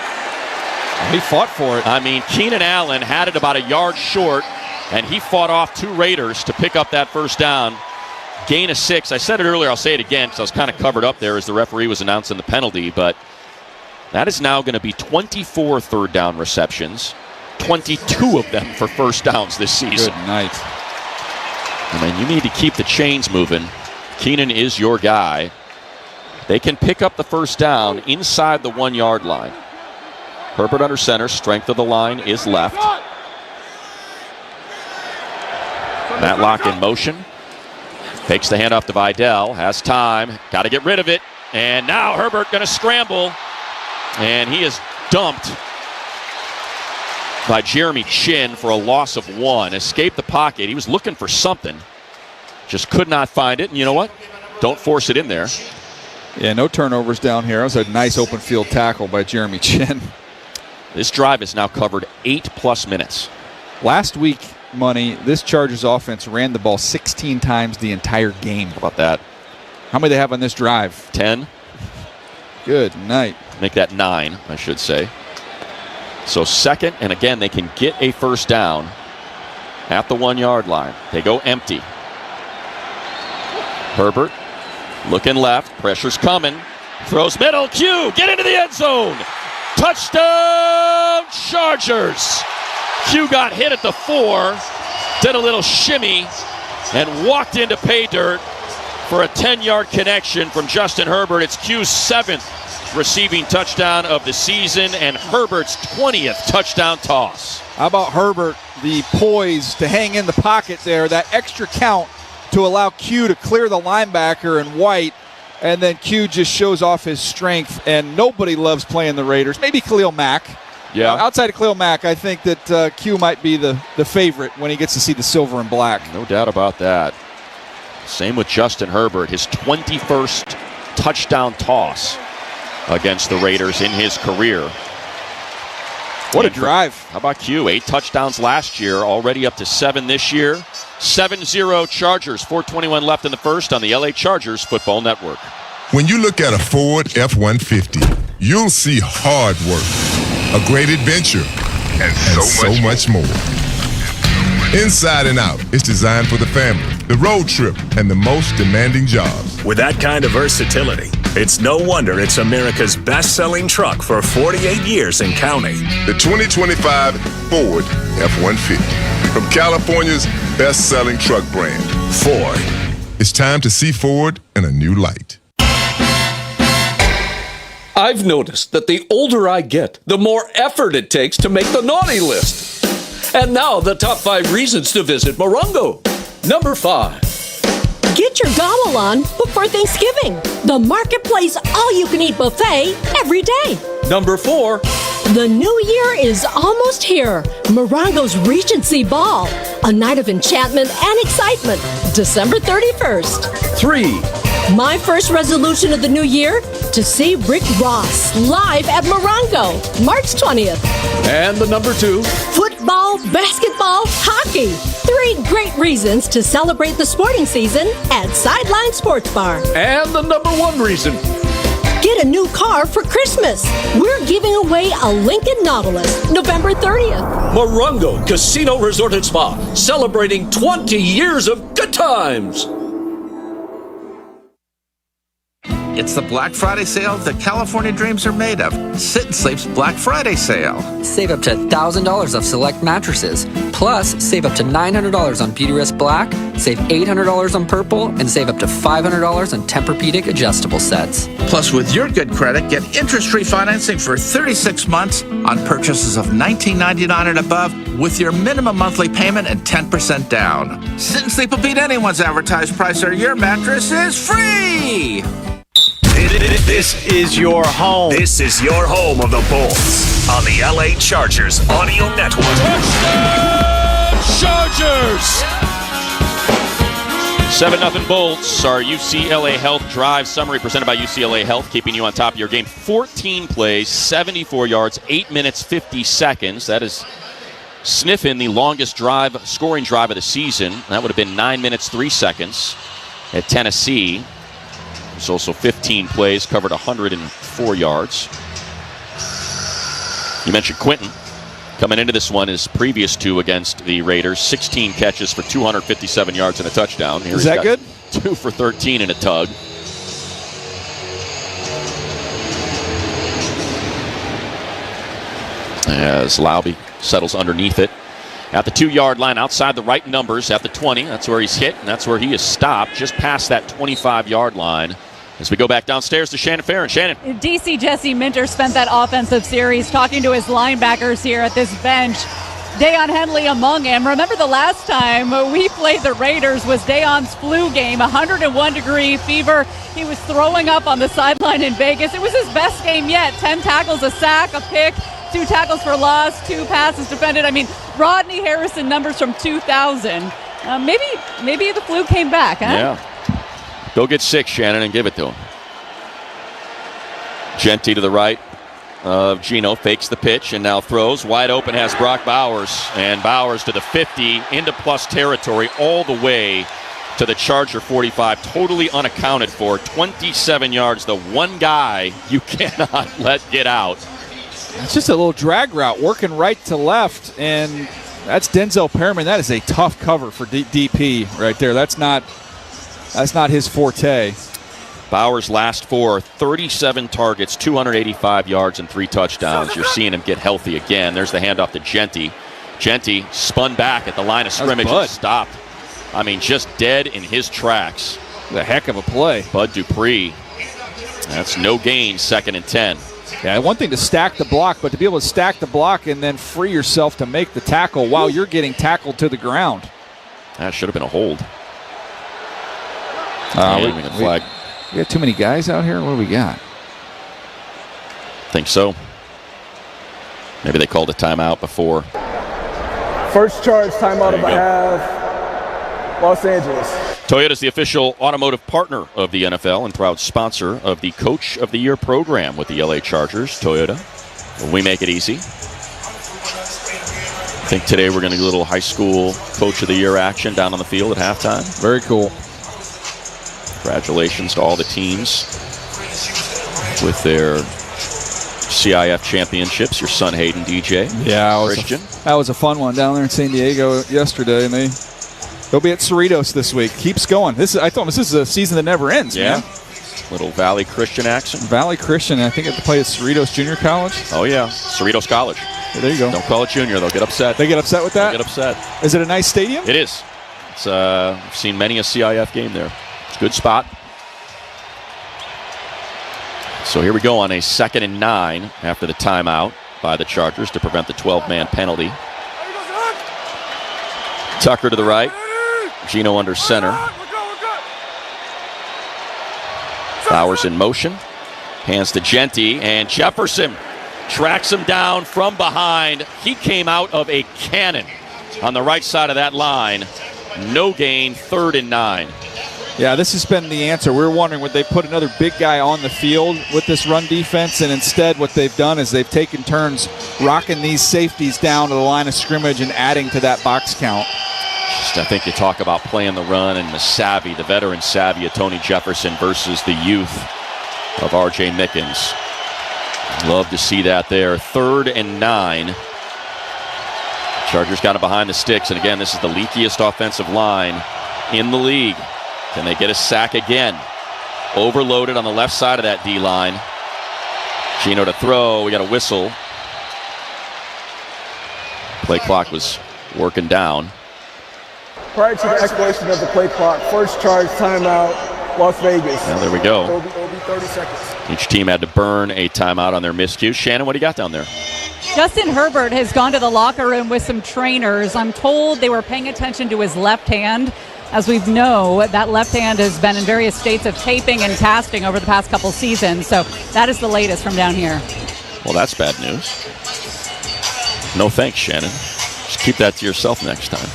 He fought for it. I mean, Keenan Allen had it about a yard short, and he fought off 2 Raiders to pick up that first down. Gain of 6. I said it earlier, I'll say it again because I was kind of covered up there as the referee was announcing the penalty, but that is now going to be 24 third down receptions. 22 of them for first downs this season. Good night. I mean, you need to keep the chains moving. Keenan is your guy. They can pick up the first down inside the 1-yard line. Herbert under center. Strength of the line is left. Matlock in motion. Takes the handoff to Vidal. Has time. Got to get rid of it. And now Herbert going to scramble. And he is dumped by Jeremy Chin for a loss of 1. Escaped the pocket. He was looking for something. Just could not find it. And you know what? Don't force it in there. Yeah, no turnovers down here. That was a nice open field tackle by Jeremy Chin. This drive has now covered 8+ minutes. Last week, Money, this Chargers offense ran the ball 16 times the entire game. How about that? How many do they have on this drive? 10. Good night. Make that 9, I should say. So 2nd, and again, they can get a first down at the 1-yard line. They go empty. Herbert looking left. Pressure's coming. Throws middle. Q, get into the end zone. Touchdown, Chargers. Q got hit at the 4, did a little shimmy, and walked into pay dirt for a 10-yard connection from Justin Herbert. It's Q's 7th receiving touchdown of the season and Herbert's 20th touchdown toss. How about Herbert, the poise to hang in the pocket there, that extra count to allow Q to clear the linebacker and White, and then Q just shows off his strength, and nobody loves playing the Raiders. Maybe Khalil Mack. Yeah. Outside of Khalil Mack, I think that Q might be the favorite when he gets to see the silver and black. No doubt about that. Same with Justin Herbert, his 21st touchdown toss against the Raiders in his career. What a drive. How about Q? 8 touchdowns last year, already up to 7 this year. 7-0 Chargers, 4:21 left in the first on the LA Chargers Football Network. When you look at a Ford F-150, you'll see hard work, a great adventure, and so much more. Inside and out, it's designed for the family, the road trip, and the most demanding jobs. With that kind of versatility, it's no wonder it's America's best-selling truck for 48 years and counting. The 2025 Ford F-150, from California's best-selling truck brand, Ford. It's time to see Ford in a new light. I've noticed that the older I get, the more effort it takes to make the naughty list. And now the top 5 reasons to visit Morongo. Number 5. Get your gobble on before Thanksgiving. The Marketplace all-you-can-eat buffet every day. Number 4. The new year is almost here. Morongo's Regency Ball, a night of enchantment and excitement, December 31st. 3. My first resolution of the new year, to see Rick Ross live at Morongo, March 20th. And the number 2. Football, basketball, hockey. 3 great reasons to celebrate the sporting season at Sideline Sports Bar. And the number 1 reason. Get a new car for Christmas. We're giving away a Lincoln Nautilus, November 30th. Morongo Casino Resort and Spa, celebrating 20 years of good times. It's the Black Friday sale that California dreams are made of. Sit and Sleep's Black Friday sale. Save up to $1,000 off select mattresses. Plus, save up to $900 on Beautyrest Black, save $800 on Purple, and save up to $500 on Tempur-Pedic adjustable sets. Plus, with your good credit, get interest-free financing for 36 months on purchases of $19.99 and above with your minimum monthly payment and 10% down. Sit and Sleep will beat anyone's advertised price, or your mattress is free! This is your home. This is your home of the Bulls on the LA Chargers Audio Network. Touchdown Chargers! 7-0 Bolts. Our UCLA Health Drive summary presented by UCLA Health, keeping you on top of your game. 14 plays, 74 yards, 8 minutes, 50 seconds. That is sniffing the longest scoring drive of the season. That would have been 9 minutes, 3 seconds at Tennessee. There's also 15 plays, covered 104 yards. You mentioned Quentin. Coming into this one, his previous 2 against the Raiders, 16 catches for 257 yards and a touchdown. Here is that good? 2 for 13 in a tug. As Laube settles underneath it. At the 2-yard line, outside the right numbers, at the 20. That's where he's hit, and that's where he is stopped, just past that 25-yard line. As we go back downstairs to Shannon Farron. Shannon. DC Jesse Minter spent that offensive series talking to his linebackers here at this bench. Dayon Henley among them. Remember the last time we played the Raiders was Dayon's flu game, 101-degree fever. He was throwing up on the sideline in Vegas. It was his best game yet. 10 tackles, a sack, a pick, 2 tackles for loss, 2 passes defended. I mean, Rodney Harrison numbers from 2000. Maybe the flu came back, huh? Yeah. Go get 6, Shannon, and give it to him. Genty to the right of Gino, fakes the pitch and now throws. Wide open has Brock Bowers, and Bowers to the 50, into plus territory, all the way to the Charger 45, totally unaccounted for. 27 yards, the one guy you cannot let get out. It's just a little drag route, working right to left, and that's Denzel Perriman. That is a tough cover for DP right there. That's not his forte. Bowers' last 4, 37 targets, 285 yards, and 3 touchdowns. You're seeing him get healthy again. There's the handoff to Genty. Genty spun back at the line of scrimmage and stopped. I mean, just dead in his tracks. The heck of a play. Bud Dupree. That's no gain, 2nd and 10. Yeah, one thing to stack the block, but to be able to stack the block and then free yourself to make the tackle while you're getting tackled to the ground. That should have been a hold. We got too many guys out here? What do we got? Think so. Maybe they called a timeout before. First charge, timeout of a half. Los Angeles. Toyota is the official automotive partner of the NFL and proud sponsor of the Coach of the Year program with the LA Chargers. Toyota, we make it easy. I think today we're going to do a little high school Coach of the Year action down on the field at halftime. Very cool. Congratulations to all the teams with their CIF championships. Your son Hayden, DJ, Christian. That was a fun one down there in San Diego yesterday, and they'll be at Cerritos this week. Keeps going. I told them this is a season that never ends, man. Little Valley Christian action. Valley Christian, I think they play at Cerritos Junior College. Oh, yeah. Cerritos College. Yeah, there you go. Don't call it junior. They'll get upset. They get upset with that? They'll get upset. Is it a nice stadium? It is. It's I've seen many a CIF game there. It's a good spot. So here we go on a 2nd and 9 after the timeout by the Chargers to prevent the 12-man penalty. Tucker to the right. Gino under center. Bowers in motion. Hands to Genty, and Jefferson tracks him down from behind. He came out of a cannon on the right side of that line. No gain, 3rd and 9. Yeah, this has been the answer. We were wondering, would they put another big guy on the field with this run defense? And instead what they've done is they've taken turns rocking these safeties down to the line of scrimmage and adding to that box count. I think you talk about playing the run and the veteran savvy of Tony Jefferson versus the youth of R.J. Mickens. Love to see that there. 3rd and 9. Chargers got it behind the sticks. And again, this is the leakiest offensive line in the league. Can they get a sack again? Overloaded on the left side of that D-line. Gino to throw. We got a whistle. Play clock was working down. Prior to the expiration of the play clock, first charge, timeout, Las Vegas. Now there we go. It'll be 30 seconds. Each team had to burn a timeout on their miscues. Shannon, what do you got down there? Justin Herbert has gone to the locker room with some trainers. I'm told they were paying attention to his left hand. As we know, that left hand has been in various states of taping and casting over the past couple seasons. So that is the latest from down here. Well, that's bad news. No thanks, Shannon. Just keep that to yourself next time.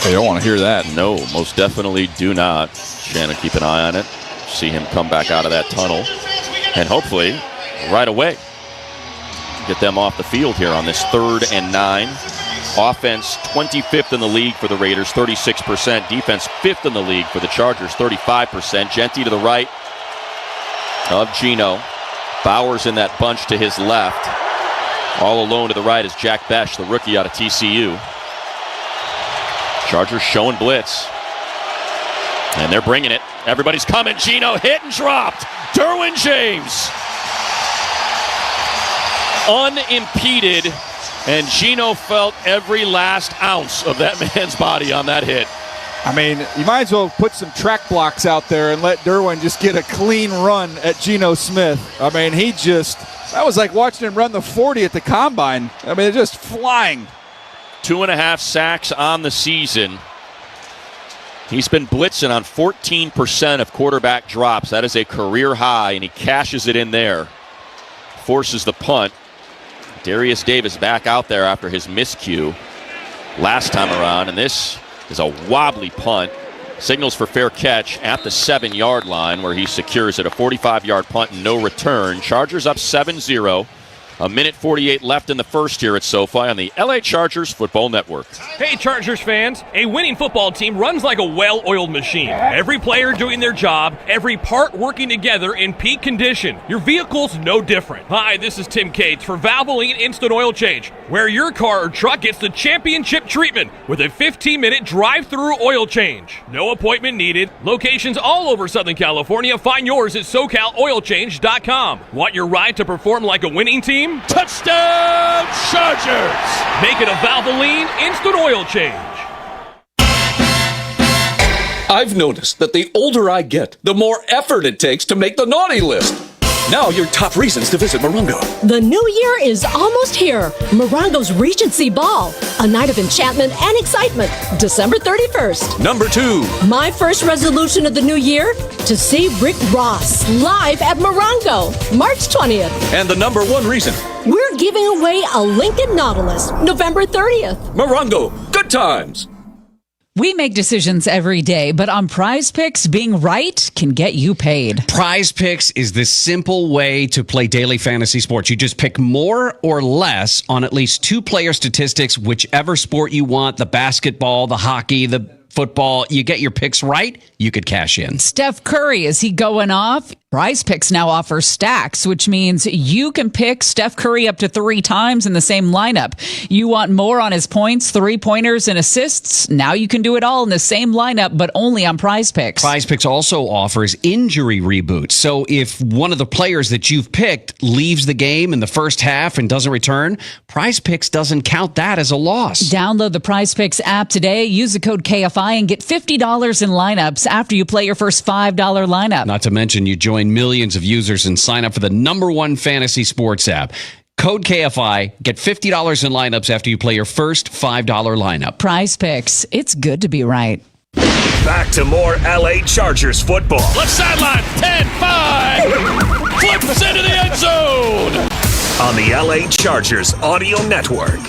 They don't want to hear that. No, most definitely do not. Shannon, keep an eye on it. See him come back out of that tunnel. And hopefully, right away, get them off the field here on this 3rd and 9. Offense 25th in the league for the Raiders, 36%. Defense 5th in the league for the Chargers, 35%. Genty to the right of Gino. Bowers in that bunch to his left. All alone to the right is Jack Besh, the rookie out of TCU. Chargers showing blitz. And they're bringing it. Everybody's coming. Gino hit and dropped. Derwin James. Unimpeded. And Gino felt every last ounce of that man's body on that hit. I mean, you might as well put some track blocks out there and let Derwin just get a clean run at Geno Smith. I mean, that was like watching him run the 40 at the combine. I mean, just flying. 2.5 sacks on the season. He's been blitzing on 14% of quarterback drops. That is a career high, and he cashes it in there. Forces the punt. Darius Davis back out there after his miscue last time around, and this is a wobbly punt. Signals for fair catch at the 7-yard line where he secures it. A 45-yard punt and no return. Chargers up 7-0. A minute 48 left in the first here at SoFi on the LA Chargers Football Network. Hey Chargers fans, a winning football team runs like a well-oiled machine. Every player doing their job, every part working together in peak condition. Your vehicle's no different. Hi, this is Tim Cates for Valvoline Instant Oil Change, where your car or truck gets the championship treatment with a 15-minute drive-through oil change. No appointment needed. Locations all over Southern California. Find yours at SoCalOilChange.com. Want your ride to perform like a winning team? Touchdown Chargers! Make it a Valvoline Instant Oil Change. I've noticed that the older I get, the more effort it takes to make the naughty list. Now your top reasons to visit Morongo. The new year is almost here. Morongo's Regency Ball, a night of enchantment and excitement, December 31st. Number 2. My first resolution of the new year, to see Rick Ross live at Morongo, March 20th. And the number 1 reason. We're giving away a Lincoln Nautilus, November 30th. Morongo, good times. We make decisions every day, but on Prize Picks, being right can get you paid. Prize Picks is the simple way to play daily fantasy sports. You just pick more or less on at least 2 player statistics, whichever sport you want, the basketball, the hockey, the football. You get your picks right, you could cash in. Steph Curry, is he going off? Prize Picks now offers stacks, which means you can pick Steph Curry up to 3 times in the same lineup. You want more on his points, 3-pointers, and assists? Now you can do it all in the same lineup, but only on Prize Picks. Prize Picks also offers injury reboots. So if one of the players that you've picked leaves the game in the first half and doesn't return, Prize Picks doesn't count that as a loss. Download the Prize Picks app today, use the code KFI, and get $50 in lineups after you play your first $5 lineup. Not to mention, you join millions of users and sign up for the #1 fantasy sports app. Code KFI, get $50 in lineups after you play your first $5 lineup. Prize Picks, it's good to be right. Back to more LA Chargers football. Left sideline, 10-5. Flips into the end zone. On the LA Chargers Audio Network.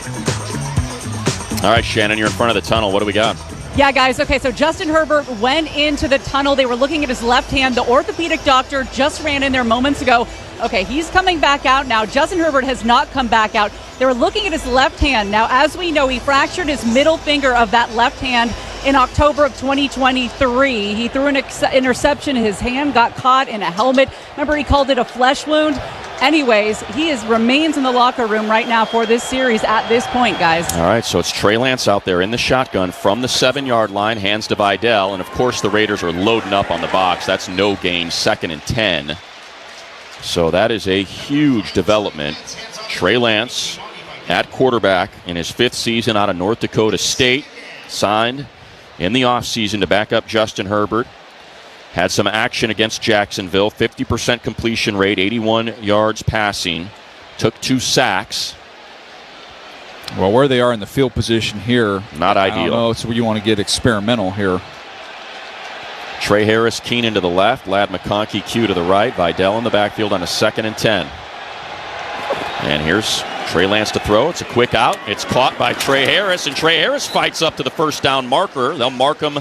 All right, Shannon, you're in front of the tunnel. What do we got? Yeah, guys. Okay, so Justin Herbert went into the tunnel. They were looking at his left hand. The orthopedic doctor just ran in there moments ago. Okay, he's coming back out now. Justin Herbert has not come back out. They were looking at his left hand. Now, as we know, he fractured his middle finger of that left hand in October of 2023. He threw an interception. His hand got caught in a helmet. Remember, he called it a flesh wound. Anyways, he remains in the locker room right now for this series at this point, guys. All right, so it's Trey Lance out there in the shotgun from the 7-yard line, hands to Vidal, and of course the Raiders are loading up on the box. That's no gain, 2nd and 10. So that is a huge development. Trey Lance at quarterback in his 5th season out of North Dakota State, signed in the offseason to back up Justin Herbert. Had some action against Jacksonville, 50% completion rate, 81 yards passing, took 2 sacks. Well, where they are in the field position here, not ideal. I don't know, it's where you want to get experimental here. Trey Harris, Keenan to the left, Ladd McConkey, Q to the right, Vidal in the backfield on a 2nd and 10. And here's Trey Lance to throw. It's a quick out. It's caught by Trey Harris, and Trey Harris fights up to the first down marker. They'll mark him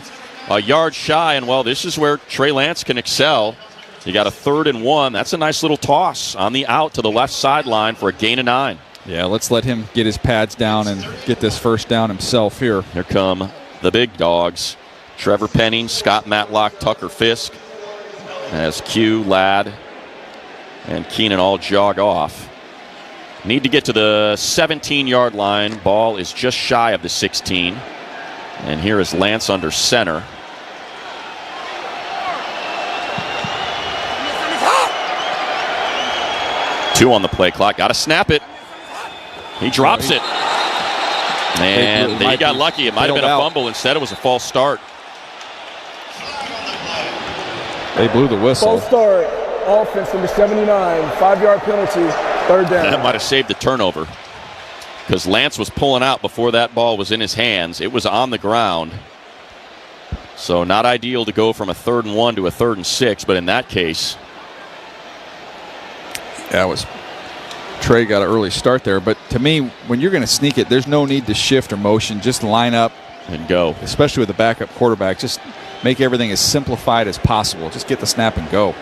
a yard shy, and well, this is where Trey Lance can excel. You got a 3rd and 1. That's a nice little toss on the out to the left sideline for a gain of 9. Yeah, let's let him get his pads down and get this first down himself here. Here come the big dogs. Trevor Penning, Scott Matlock, Tucker Fisk, as Q, Ladd, and Keenan all jog off. Need to get to the 17-yard line. Ball is just shy of the 16. And here is Lance under center. Two on the play clock. Got to snap it. He drops it. And he got lucky. It might have been a fumble. Instead, it was a false start. They blew the whistle. False start. Offense number 79. 5-yard penalty. 3rd down. That might have saved the turnover, because Lance was pulling out before that ball was in his hands. It was on the ground. So not ideal to go from a 3rd and 1 to a 3rd and 6, but in that case. Yeah, Trey got an early start there, but to me, when you're going to sneak it, there's no need to shift or motion. Just line up and go. Especially with the backup quarterback, just make everything as simplified as possible. Just get the snap and go.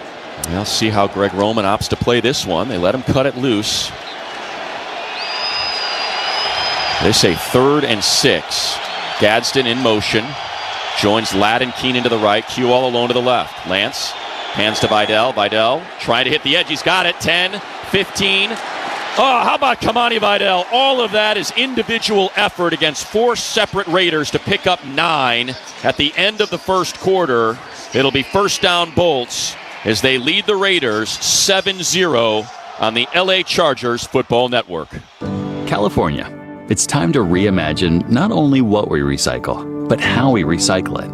We'll see how Greg Roman opts to play this one. They let him cut it loose. They say 3rd and 6. Gadsden in motion. Joins Ladd and Keenan to the right. Q all alone to the left. Lance hands to Vidal. Vidal trying to hit the edge. He's got it. 10, 15. Oh, how about Kamani Vidal? All of that is individual effort against 4 separate Raiders to pick up 9 at the end of the first quarter. It'll be first down Bolts as they lead the Raiders 7-0 on the LA Chargers Football Network. California, it's time to reimagine not only what we recycle, but how we recycle it.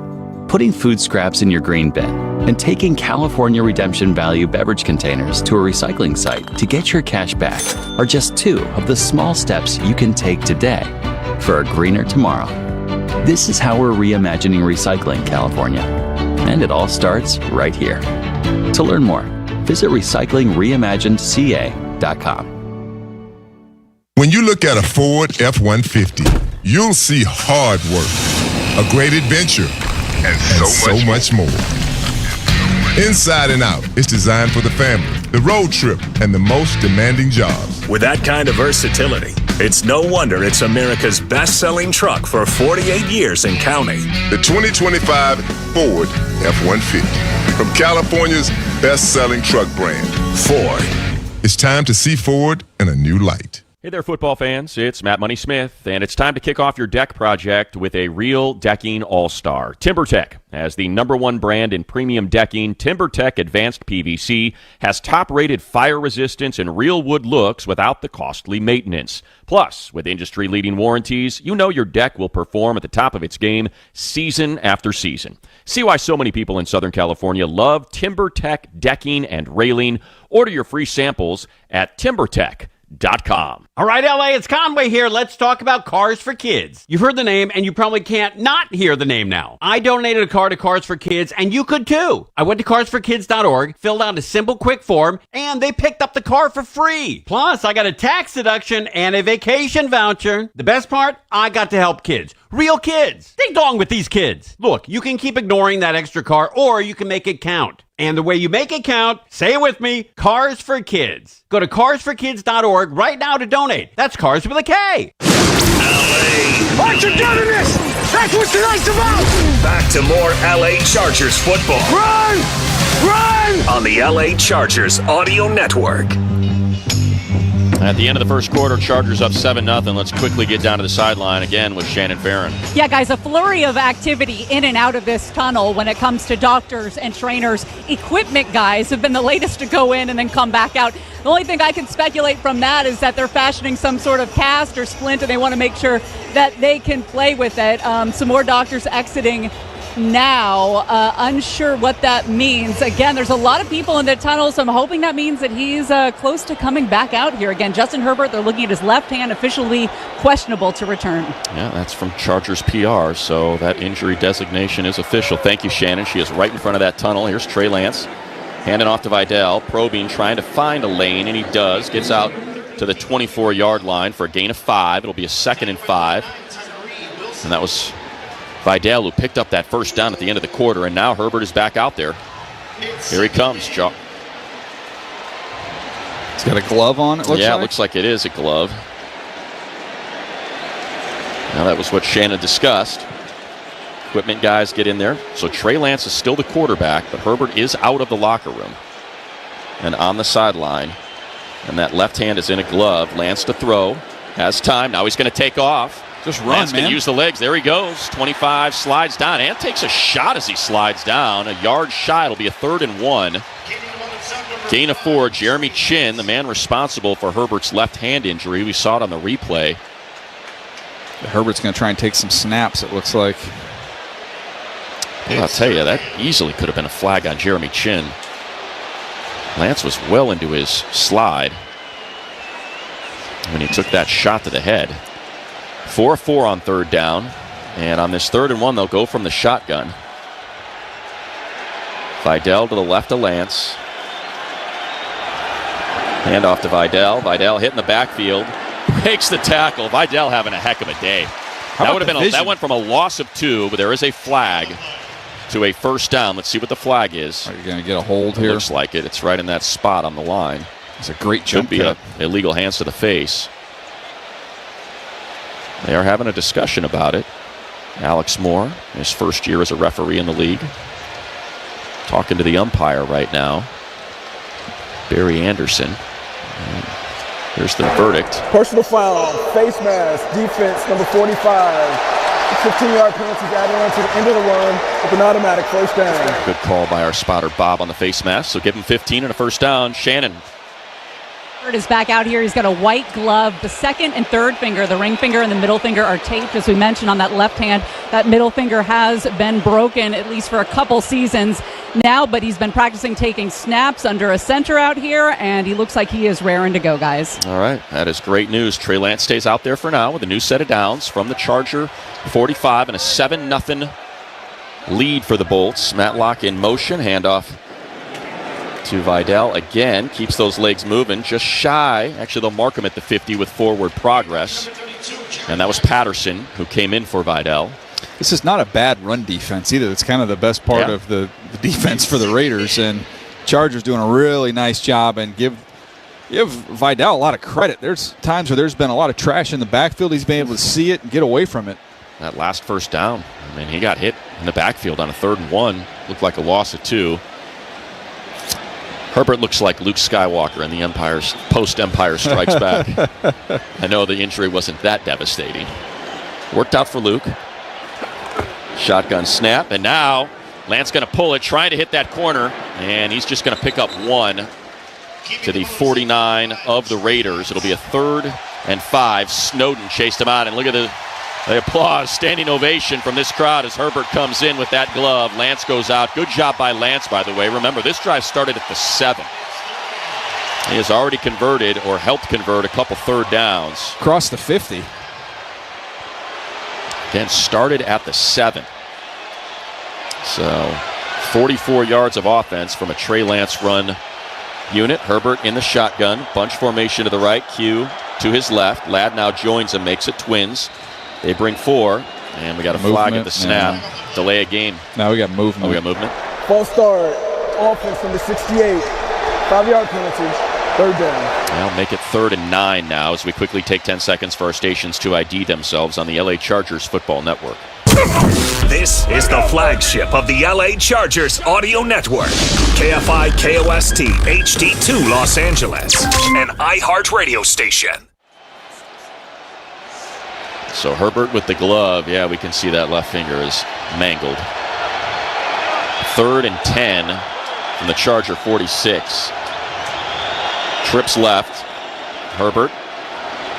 Putting food scraps in your green bin and taking California Redemption Value beverage containers to a recycling site to get your cash back are just 2 of the small steps you can take today for a greener tomorrow. This is how we're reimagining recycling, California. And it all starts right here. To learn more, visit recyclingreimaginedca.com. When you look at a Ford F-150, you'll see hard work. a great adventure, and so much more. Inside and Out is designed for the family, the road trip, and the most demanding jobs. With that kind of versatility, it's no wonder it's America's best-selling truck for 48 years and counting. The 2025 Ford F-150, from California's best-selling truck brand, Ford. It's time to see Ford in a new light. Hey there, football fans. It's Matt Money Smith, and it's time to kick off your deck project with a real decking all-star. TimberTech, as the #1 brand in premium decking, TimberTech Advanced PVC has top-rated fire resistance and real wood looks without the costly maintenance. Plus, with industry-leading warranties, you know your deck will perform at the top of its game season after season. See why so many people in Southern California love TimberTech decking and railing. Order your free samples at TimberTech.com. All right, LA, it's Conway here. Let's talk about Cars for Kids. You've heard the name, and you probably can't not hear the name now. I donated a car to Cars for Kids, and you could too. I went to carsforkids.org, filled out a simple, quick form, and they picked up the car for free. Plus, I got a tax deduction and a vacation voucher. The best part, I got to help kids. Real kids. Ding dong with these kids. Look, you can keep ignoring that extra car, or you can make it count. And the way you make it count, say it with me, Cars for Kids. Go to carsforkids.org right now to donate. That's Cars with a K. LA. Aren't you done in this? That's what tonight's about! Back to more LA Chargers football. Run! Run! On the LA Chargers Audio Network. At the end of the first quarter, Chargers up 7-0. Let's quickly get down to the sideline again with Shannon Farron. Yeah, guys, a flurry of activity in and out of this tunnel when it comes to doctors and trainers. Equipment guys have been the latest to go in and then come back out. The only thing I can speculate from that is that they're fashioning some sort of cast or splint, and they want to make sure that they can play with it. Some more doctors exiting now. Unsure what that means. Again, there's a lot of people in the tunnel, so I'm hoping that means that he's close to coming back out here again. Justin Herbert, they're looking at his left hand, officially questionable to return. Yeah, that's from Chargers PR, so that injury designation is official. Thank you, Shannon. She is right in front of that tunnel. Here's Trey Lance handing off to Vidal, probing, trying to find a lane, and he does. Gets out to the 24-yard line for a gain of 5. It'll be a 2nd and 5. And that was Vidal, who picked up that first down at the end of the quarter, and now Herbert is back out there. Here he comes, Joe. He's got a glove on, it looks like? Yeah, it looks like it is a glove. Now, that was what Shannon discussed. Equipment guys get in there. So Trey Lance is still the quarterback, but Herbert is out of the locker room and on the sideline. And that left hand is in a glove. Lance to throw. Has time. Now he's going to take off. Just run, Lance man. can use the legs. There he goes. 25, slides down, and takes a shot as he slides down. A yard shy. It'll be a 3rd and 1. Gain of 4. Jeremy Chin, the man responsible for Herbert's left hand injury. We saw it on the replay. Herbert's going to try and take some snaps, it looks like. I'll tell you, that easily could have been a flag on Jeremy Chin. Lance was well into his slide when he took that shot to the head. 4-4 on 3rd down. And on this 3rd and 1, they'll go from the shotgun. Vidal to the left of Lance. Hand off to Vidal. Vidal hitting the backfield. Breaks the tackle. Vidal having a heck of a day. That would have been that went from a loss of 2, but there is a flag to a 1st down. Let's see what the flag is. Are you going to get a hold here? Looks like it. It's right in that spot on the line. It's a great jump. Could be a illegal hands to the face. They are having a discussion about it. Alex Moore, his first year as a referee in the league, talking to the umpire right now. Barry Anderson. And here's the verdict. Personal foul, face mask, defense, number 45. 15-yard penalty added on to the end of the run with an automatic 1st down. Good call by our spotter, Bob, on the face mask. So give him 15 and a 1st down. Shannon. Is back out here. He's got a white glove. The 2nd and 3rd finger, the ring finger and the middle finger, are taped, as we mentioned, on that left hand. That middle finger has been broken, at least for a couple seasons now, but he's been practicing taking snaps under a center out here, and he looks like he is raring to go, guys. All right, that is great news. Trey Lance stays out there for now with a new set of downs from the Charger 45 and a 7-0 lead for the Bolts. Matlock in motion, handoff to Vidal again, keeps those legs moving, just shy. Actually, they'll mark him at the 50 with forward progress. And that was Patterson who came in for Vidal. This is not a bad run defense either. It's kind of the best part of the defense for the Raiders. And Chargers doing a really nice job, and give Vidal a lot of credit. There's times where there's been a lot of trash in the backfield. He's been able to see it and get away from it. That last first down, I mean, he got hit in the backfield on a 3rd and 1. Looked like a loss of 2. Herbert looks like Luke Skywalker in the post-Empire Strikes Back. I know the injury wasn't that devastating. Worked out for Luke. Shotgun snap, and now Lance going to pull it, trying to hit that corner, and he's just going to pick up 1 to the 49 of the Raiders. It'll be a 3rd and 5. Snowden chased him out, and look at the applause, standing ovation from this crowd as Herbert comes in with that glove. Lance goes out. Good job by Lance, by the way. Remember, this drive started at the 7. He has already converted or helped convert a couple 3rd downs. Across the 50. Again, started at the 7. So 44 yards of offense from a Trey Lance run unit. Herbert in the shotgun. Bunch formation to the right. Q to his left. Ladd now joins him, makes it twins. They bring 4, and we got a flag at the snap. Yeah. Delay a game. Now we got movement. Oh, we got movement. False start. Offense number 68. 5-yard penalty. 3rd down. Well, make it 3rd and 9 now as we quickly take 10 seconds for our stations to ID themselves on the LA Chargers Football Network. This is the flagship of the LA Chargers Audio Network. KFI KOST HD2 Los Angeles, an iHeart radio station. So Herbert with the glove. Yeah, we can see that left finger is mangled. 3rd and 10 from the Charger 46. Trips left. Herbert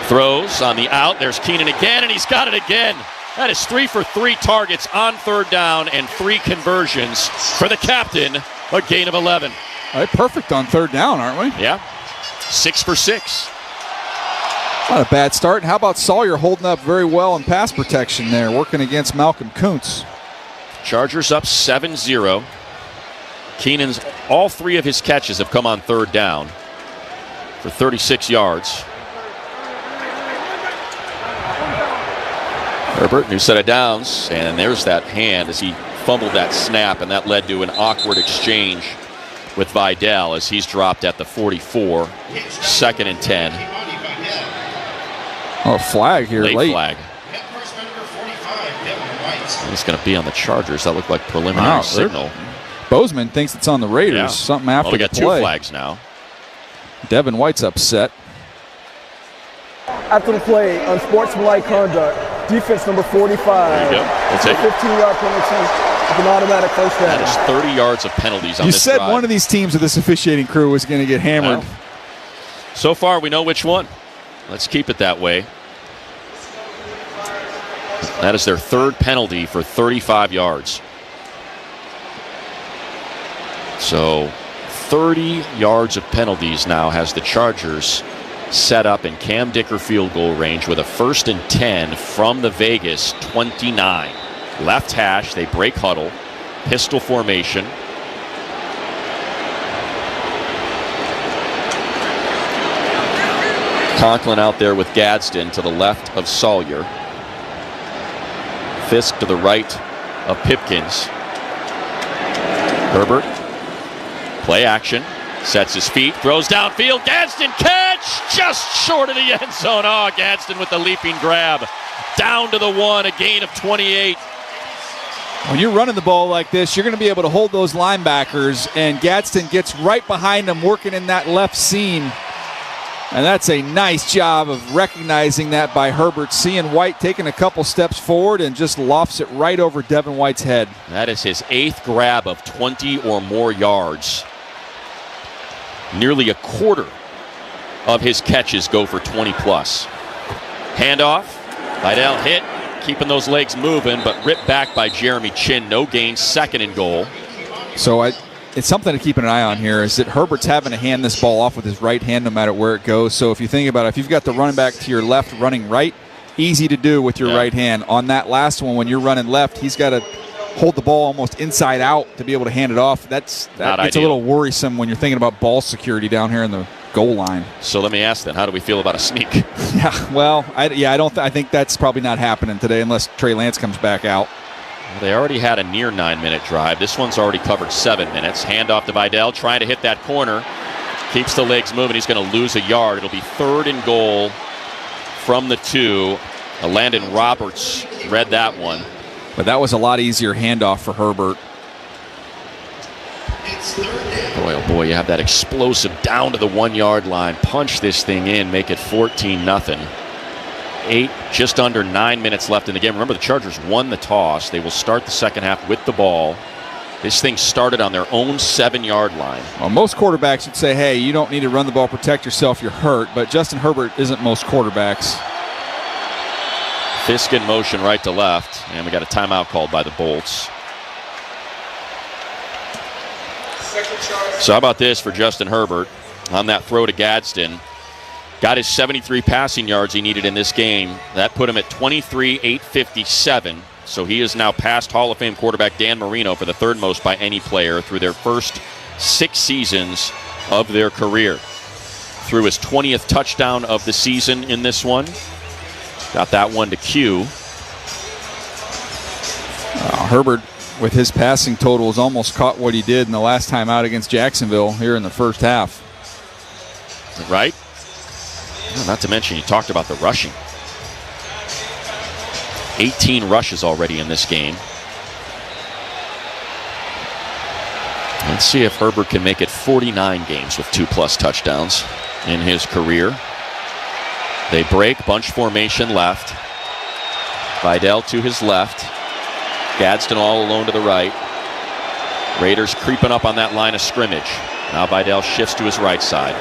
throws on the out. There's Keenan again, and he's got it again. That is 3 for 3 targets on 3rd down and 3 conversions for the captain. A gain of 11. All right, perfect on 3rd down, aren't we? Yeah. 6 for 6. Not a bad start. And how about Sawyer holding up very well in pass protection there, working against Malcolm Kuntz. Chargers up 7-0. Keenan's, all 3 of his catches have come on 3rd down for 36 yards. Herbert, new set of downs, and there's that hand as he fumbled that snap, and that led to an awkward exchange with Vidal as he's dropped at the 44. 2nd and 10. Oh, flag here late. Flag. It's going to be on the Chargers. That looked like preliminary signal. Bozeman thinks it's on the Raiders. Yeah. Something after we got the play. 2 flags now. Devin White's upset. After the play, unsportsmanlike conduct, defense number 45. There you go. That's it. 15-yard penalty with an automatic first down. That is 30 yards of penalties on this drive. You said one of these teams with this officiating crew was going to get hammered. Well, so far, we know which one. Let's keep it that way. That is their 3rd penalty for 35 yards. So 30 yards of penalties now has the Chargers set up in Cam Dicker field goal range with a 1st and 10 from the Vegas 29. Left hash, they break huddle, pistol formation. Conklin out there with Gadsden to the left of Sawyer. Fisk to the right of Pipkins. Herbert, play action, sets his feet, throws downfield. Gadsden catch just short of the end zone. Oh, Gadsden with the leaping grab. Down to the 1, a gain of 28. When you're running the ball like this, you're going to be able to hold those linebackers, and Gadsden gets right behind them, working in that left seam. And that's a nice job of recognizing that by Herbert, seeing White taking a couple steps forward and just lofts it right over Devin White's head. That is his 8th grab of 20 or more yards. Nearly a quarter of his catches go for 20-plus. Handoff. Vidal hit, keeping those legs moving, but ripped back by Jeremy Chin. No gain, 2nd and goal. So it's something to keep an eye on here, is that Herbert's having to hand this ball off with his right hand no matter where it goes. So if you think about it, if you've got the running back to your left running right, easy to do with your right hand. On that last one, when you're running left, he's got to hold the ball almost inside out to be able to hand it off. It's a little worrisome when you're thinking about ball security down here in the goal line. So let me ask then, how do we feel about a sneak? Yeah, well, I think that's probably not happening today unless Trey Lance comes back out. They already had a near 9-minute drive. This one's already covered 7 minutes. Handoff to Vidal, trying to hit that corner. Keeps the legs moving. He's going to lose a yard. It'll be 3rd and goal from the 2. Landon Roberts read that one. But that was a lot easier handoff for Herbert. Boy, oh boy, you have that explosive down to the 1-yard line. Punch this thing in, make it 14-0. Just under 9 minutes left in the game. Remember, the Chargers won the toss. They will start the second half with the ball. This thing started on their own 7-yard line. Well, most quarterbacks would say, hey, you don't need to run the ball, protect yourself, you're hurt. But Justin Herbert isn't most quarterbacks. Fisk in motion right to left. And we got a timeout called by the Bolts. So how about this for Justin Herbert on that throw to Gadsden? Got his 73 passing yards he needed in this game. That put him at 23,857. So he is now past Hall of Fame quarterback Dan Marino for the 3rd most by any player through their first 6 seasons of their career. Threw his 20th touchdown of the season in this one. Got that one to Q. Herbert, with his passing totals, almost caught what he did in the last time out against Jacksonville here in the first half. Right? Well, not to mention, you talked about the rushing. 18 rushes already in this game. Let's see if Herbert can make it 49 games with 2+ touchdowns in his career. They break, bunch formation left. Vidal to his left. Gadsden all alone to the right. Raiders creeping up on that line of scrimmage. Now Vidal shifts to his right side.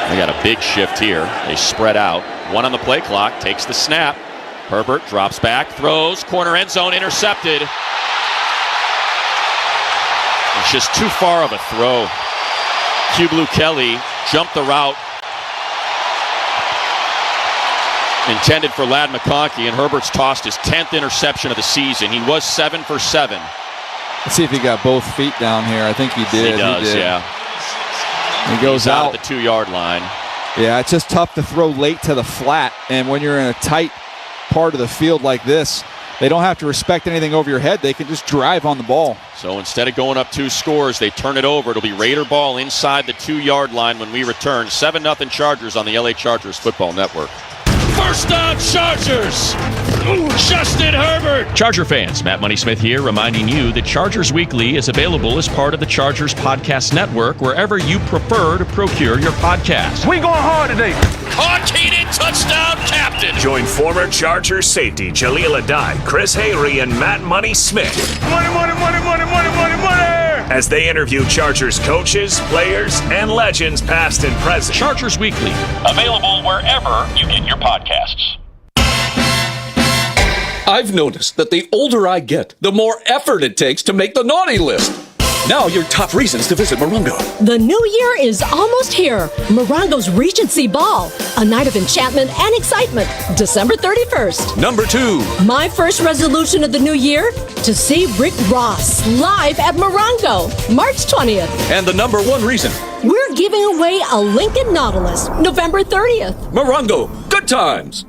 They got a big shift here. They spread out. 1 on the play clock, takes the snap. Herbert drops back, throws, corner end zone, intercepted. It's just too far of a throw. Q-Blue Kelly jumped the route. Intended for Ladd McConkey, and Herbert's tossed his 10th interception of the season. He was 7 for 7. Let's see if he got both feet down here. I think he did. He does, yeah. He goes out at the 2-yard line. Yeah, it's just tough to throw late to the flat, and when you're in a tight part of the field like this, they don't have to respect anything over your head. They can just drive on the ball. So instead of going up 2 scores, they turn it over. It'll be Raider ball inside the 2-yard line when we return. 7-0 Chargers on the LA Chargers Football Network. First down, Chargers! Justin Herbert! Charger fans, Matt Money Smith here, reminding you that Chargers Weekly is available as part of the Chargers Podcast Network wherever you prefer to procure your podcast. We going hard today. Caught Keenan, touchdown, captain! Join former Chargers safety Jaleel Adai, Chris Hayrie, and Matt Money Smith. Money, money, money, money, money, money, money! As they interview Chargers coaches, players, and legends past and present. Chargers Weekly, available wherever you get your podcasts. I've noticed that the older I get, the more effort it takes to make the naughty list. Now your top reasons to visit Morongo. The new year is almost here. Morongo's Regency Ball, a night of enchantment and excitement, December 31st. Number 2. My first resolution of the new year, to see Rick Ross live at Morongo, March 20th. And the number 1 reason. We're giving away a Lincoln Nautilus, November 30th. Morongo, good times.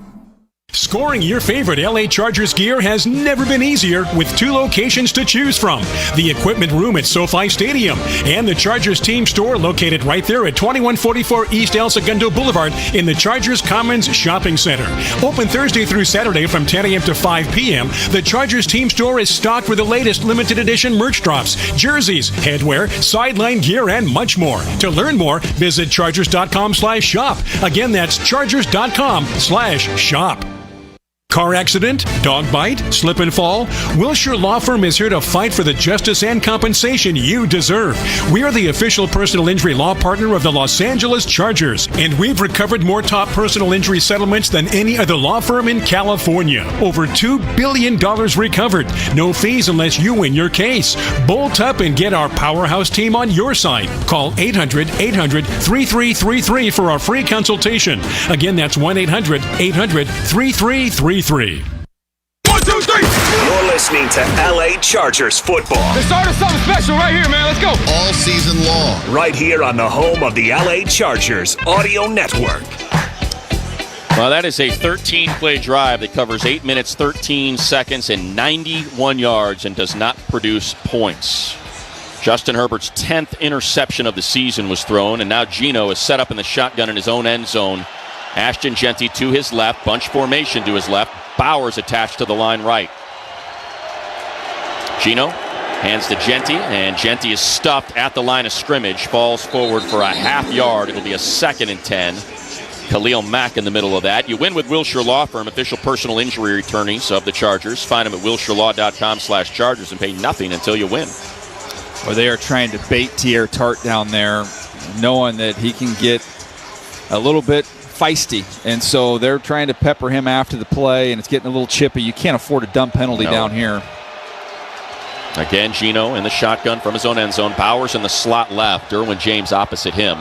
Scoring your favorite LA Chargers gear has never been easier with 2 locations to choose from. The Equipment Room at SoFi Stadium and the Chargers Team Store located right there at 2144 East El Segundo Boulevard in the Chargers Commons Shopping Center. Open Thursday through Saturday from 10 a.m. to 5 p.m., the Chargers Team Store is stocked with the latest limited edition merch drops, jerseys, headwear, sideline gear, and much more. To learn more, visit chargers.com/shop. Again, that's chargers.com/shop. Car accident? Dog bite? Slip and fall? Wilshire Law Firm is here to fight for the justice and compensation you deserve. We are the official personal injury law partner of the Los Angeles Chargers, and we've recovered more top personal injury settlements than any other law firm in California. Over $2 billion recovered. No fees unless you win your case. Bolt up and get our powerhouse team on your side. Call 800-800-3333 for our free consultation. Again, that's 1-800-800-3333. 1, 2, 3. You're listening to LA Chargers football. They started something special right here, man. Let's go. All season long. Right here on the home of the LA Chargers Audio Network. Well, that is a 13-play drive that covers 8 minutes, 13 seconds, and 91 yards and does not produce points. Justin Herbert's 10th interception of the season was thrown, and now Geno is set up in the shotgun in his own end zone. Ashton Jeanty to his left, bunch formation to his left. Bowers attached to the line right. Geno hands to Jeanty, and Jeanty is stuffed at the line of scrimmage, falls forward for a half yard. It'll be a 2nd and 10. Khalil Mack in the middle of that. You win with Wilshire Law Firm, official personal injury attorneys of the Chargers. Find them at wilshirelaw.com/Chargers and pay nothing until you win. Well, they are trying to bait Teair Tart down there, knowing that he can get a little bit feisty. And so they're trying to pepper him after the play, and it's getting a little chippy. You can't afford a dumb penalty down here. Again, Geno in the shotgun from his own end zone. Bowers in the slot left. Derwin James opposite him.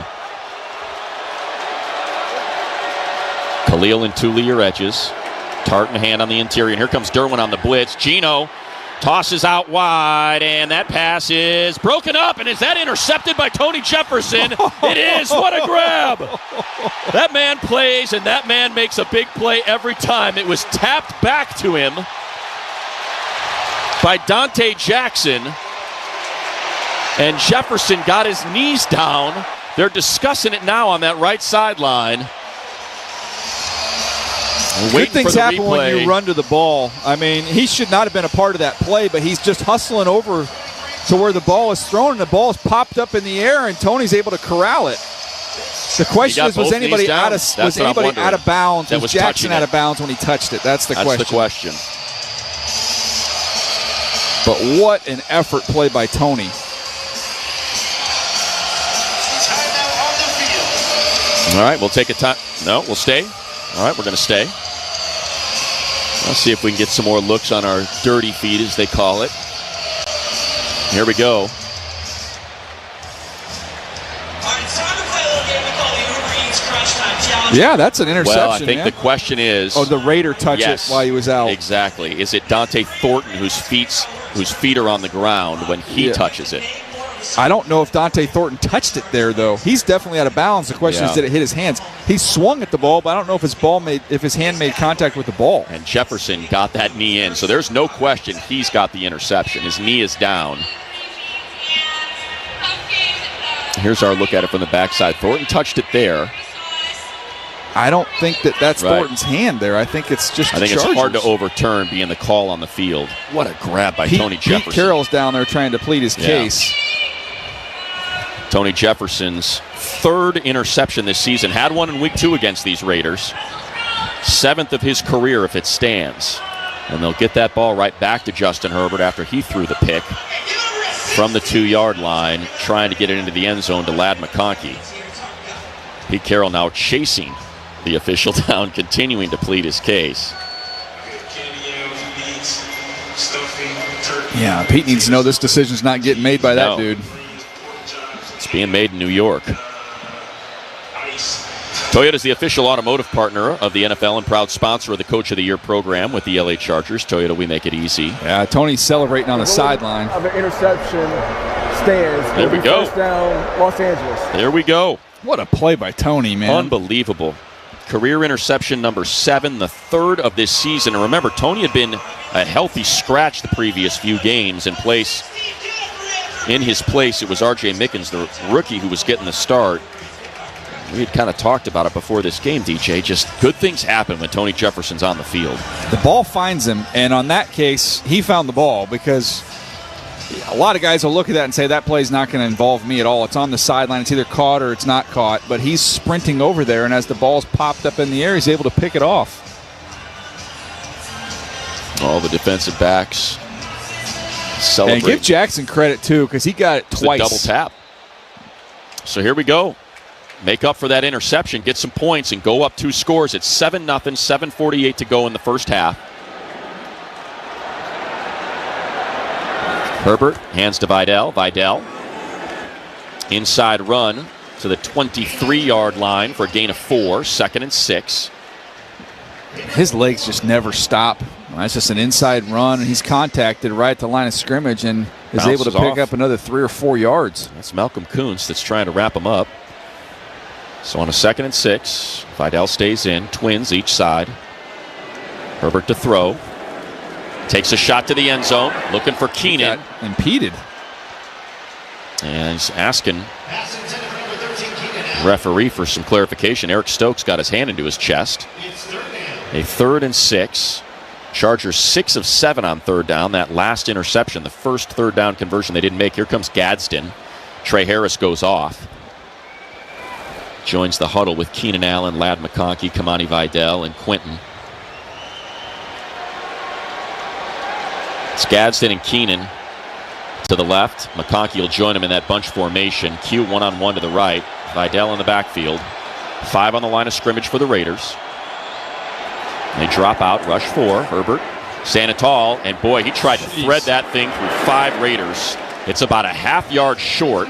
Khalil and Tuli your edges. Tart in hand on the interior. And here comes Derwin on the blitz. Geno tosses out wide, and that pass is broken up. And is that intercepted by Tony Jefferson? It is. What a grab. That man plays, and that man makes a big play every time. It was tapped back to him by Dante Jackson, and Jefferson got his knees down. They're discussing it now on that right sideline. Good things happen when you run to the ball. I mean, he should not have been a part of that play, but he's just hustling over to where the ball is thrown, and the ball is popped up in the air, and Tony's able to corral it. The question is, was anybody out of bounds? Was Jackson out of bounds when he touched it? That's the question. But what an effort play by Tony. All right, we'll take a time. No, we'll stay. All right, we're going to stay. Let's see if we can get some more looks on our dirty feed, as they call it. Here we go. Yeah, that's an interception. Well, I think the question is... Oh, the Raider touched it while he was out. Exactly. Is it Dante Thornton whose feet are on the ground when he touches it? I don't know if Dante Thornton touched it there, though. He's definitely out of bounds. The question is, did it hit his hands? He swung at the ball, but I don't know if his hand made contact with the ball. And Jefferson got that knee in, so there's no question he's got the interception. His knee is down. Here's our look at it from the backside. Thornton touched it there. I don't think that's Thornton's hand there. I think it's just I think it's hard to overturn being the call on the field. What a grab by Tony Jefferson. Pete Carroll's down there trying to plead his case. Tony Jefferson's 3rd interception this season. Had one in week 2 against these Raiders. 7th of his career if it stands. And they'll get that ball right back to Justin Herbert after he threw the pick from the 2-yard line, trying to get it into the end zone to Ladd McConkey. Pete Carroll now chasing the official down, continuing to plead his case. Yeah, Pete needs to know this decision's not getting made by that dude. It's being made in New York. Toyota is the official automotive partner of the NFL and proud sponsor of the Coach of the Year program with the LA Chargers. Toyota, we make it easy. Yeah, Tony's celebrating on the sideline. Of an interception stands. There we go. First down, Los Angeles. There we go. What a play by Tony, man. Unbelievable. Career interception number 7, the 3rd of this season. And remember, Tony had been a healthy scratch the previous few games. In his place, it was R.J. Mickens, the rookie, who was getting the start. We had kind of talked about it before this game, DJ. Just good things happen when Tony Jefferson's on the field. The ball finds him, and on that case, he found the ball because a lot of guys will look at that and say that play's not going to involve me at all. It's on the sideline. It's either caught or it's not caught. But he's sprinting over there, and as the ball's popped up in the air, he's able to pick it off. All the defensive backs celebrate. And give Jackson credit, too, because he got it twice. Double tap. So here we go. Make up for that interception, get some points, and go up 2 scores. It's 7-0, 7:48 to go in the first half. Herbert hands to Vidal. Vidal, inside run to the 23-yard line for a gain of 4, 2nd and 6. His legs just never stop. That's just an inside run, and he's contacted right at the line of scrimmage and is able to pick up another 3 or 4 yards. That's Malcolm Kuntz that's trying to wrap him up. So on a 2nd and 6, Vidal stays in. Twins each side. Herbert to throw. Takes a shot to the end zone. Looking for Keenan. Impeded. And he's asking referee for some clarification. Eric Stokes got his hand into his chest. A 3rd and 6. Chargers 6 of 7 on 3rd down. That last interception, the first 3rd down conversion they didn't make. Here comes Gadsden. Trey Harris goes off. Joins the huddle with Keenan Allen, Ladd McConkey, Kamani Vidal, and Quentin. It's Gadsden and Keenan to the left. McConkey will join him in that bunch formation. Q one-on-one to the right. Vidal in the backfield. 5 on the line of scrimmage for the Raiders. They drop out, rush 4. Herbert standing tall, and boy, he tried to thread that thing through 5 Raiders. It's about a half-yard short.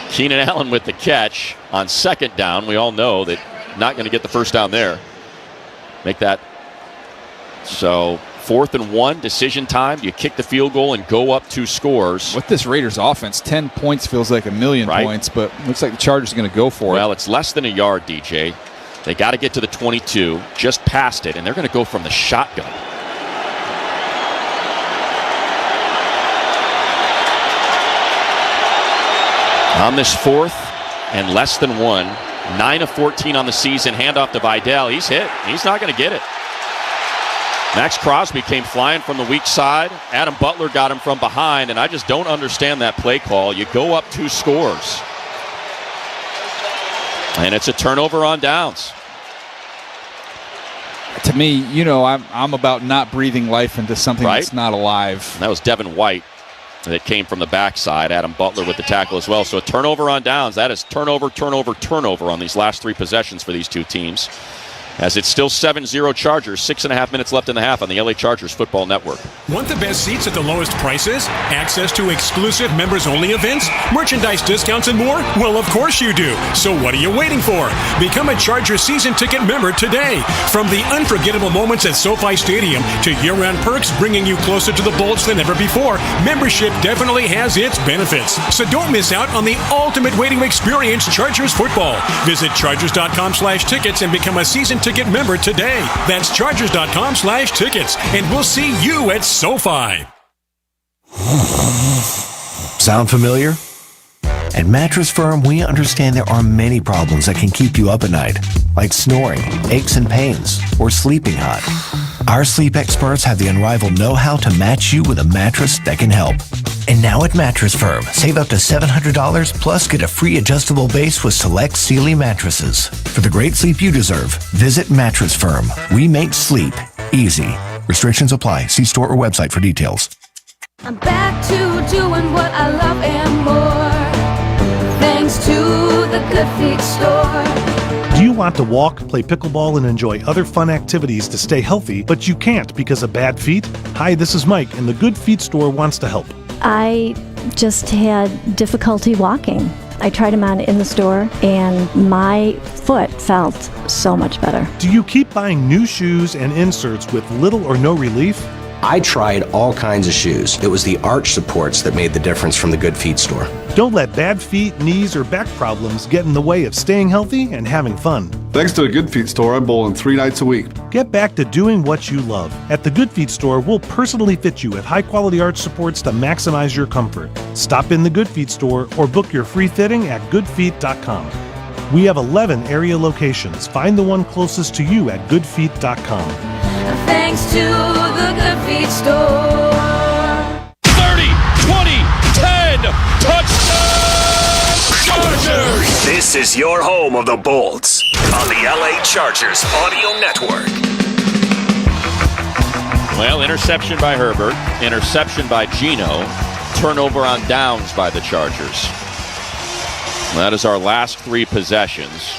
Keenan Allen with the catch on 2nd down. We all know that not going to get the first down there. Make that so 4th and 1, decision time. You kick the field goal and go up 2 scores. With this Raiders offense, 10 points feels like a million points, but looks like the Chargers are going to go for it. Well, it's less than a yard, DJ. They got to get to the 22, just past it, and they're going to go from the shotgun. On this 4th and less than 1, 9 of 14 on the season, handoff to Vidal. He's hit. He's not going to get it. Max Crosby came flying from the weak side. Adam Butler got him from behind, and I just don't understand that play call. You go up 2 scores. And it's a turnover on downs. To me, I'm about not breathing life into something that's not alive. And that was Devin White that came from the backside. Adam Butler with the tackle as well. So a turnover on downs. That is turnover on these last 3 possessions for these 2 teams. As it's still 7-0 Chargers, 6.5 minutes left in the half on the LA Chargers Football Network. Want the best seats at the lowest prices? Access to exclusive members-only events, merchandise discounts, and more? Well, of course you do. So what are you waiting for? Become a Chargers season ticket member today. From the unforgettable moments at SoFi Stadium to year-round perks bringing you closer to the Bolts than ever before, membership definitely has its benefits. So don't miss out on the ultimate way to experience Chargers football. Visit Chargers.com/tickets and become a season ticket member today. That's Chargers.com/tickets, and we'll see you at SoFi. Sound familiar? At Mattress Firm, we understand there are many problems that can keep you up at night, like snoring, aches and pains, or sleeping hot. Our sleep experts have the unrivaled know-how to match you with a mattress that can help. And now at Mattress Firm, save up to $700 plus get a free adjustable base with select Sealy mattresses. For the great sleep you deserve, visit Mattress Firm. We make sleep easy. Restrictions apply. See store or website for details. I'm back to doing what I love and more, thanks to the Good Feet store. Do you want to walk, play pickleball, and enjoy other fun activities to stay healthy, but you can't because of bad feet? Hi, this is Mike, and the Good Feet store wants to help. I just had difficulty walking. I tried them on in the store, and my foot felt so much better. Do you keep buying new shoes and inserts with little or no relief? I tried all kinds of shoes. It was the arch supports that made the difference from the Good Feet store. Don't let bad feet, knees, or back problems get in the way of staying healthy and having fun. Thanks to the Good Feet store, I'm bowling 3 nights a week. Get back to doing what you love. At the Good Feet store, we'll personally fit you with high-quality arch supports to maximize your comfort. Stop in the Good Feet store or book your free fitting at goodfeet.com. We have 11 area locations. Find the one closest to you at goodfeet.com. Thanks to the Good Feet store. 30, 20, 10, touchdown Chargers! This is your home of the Bolts on the LA Chargers Audio Network. Well, interception by Herbert, interception by Geno, turnover on downs by the Chargers. That is our last 3 possessions.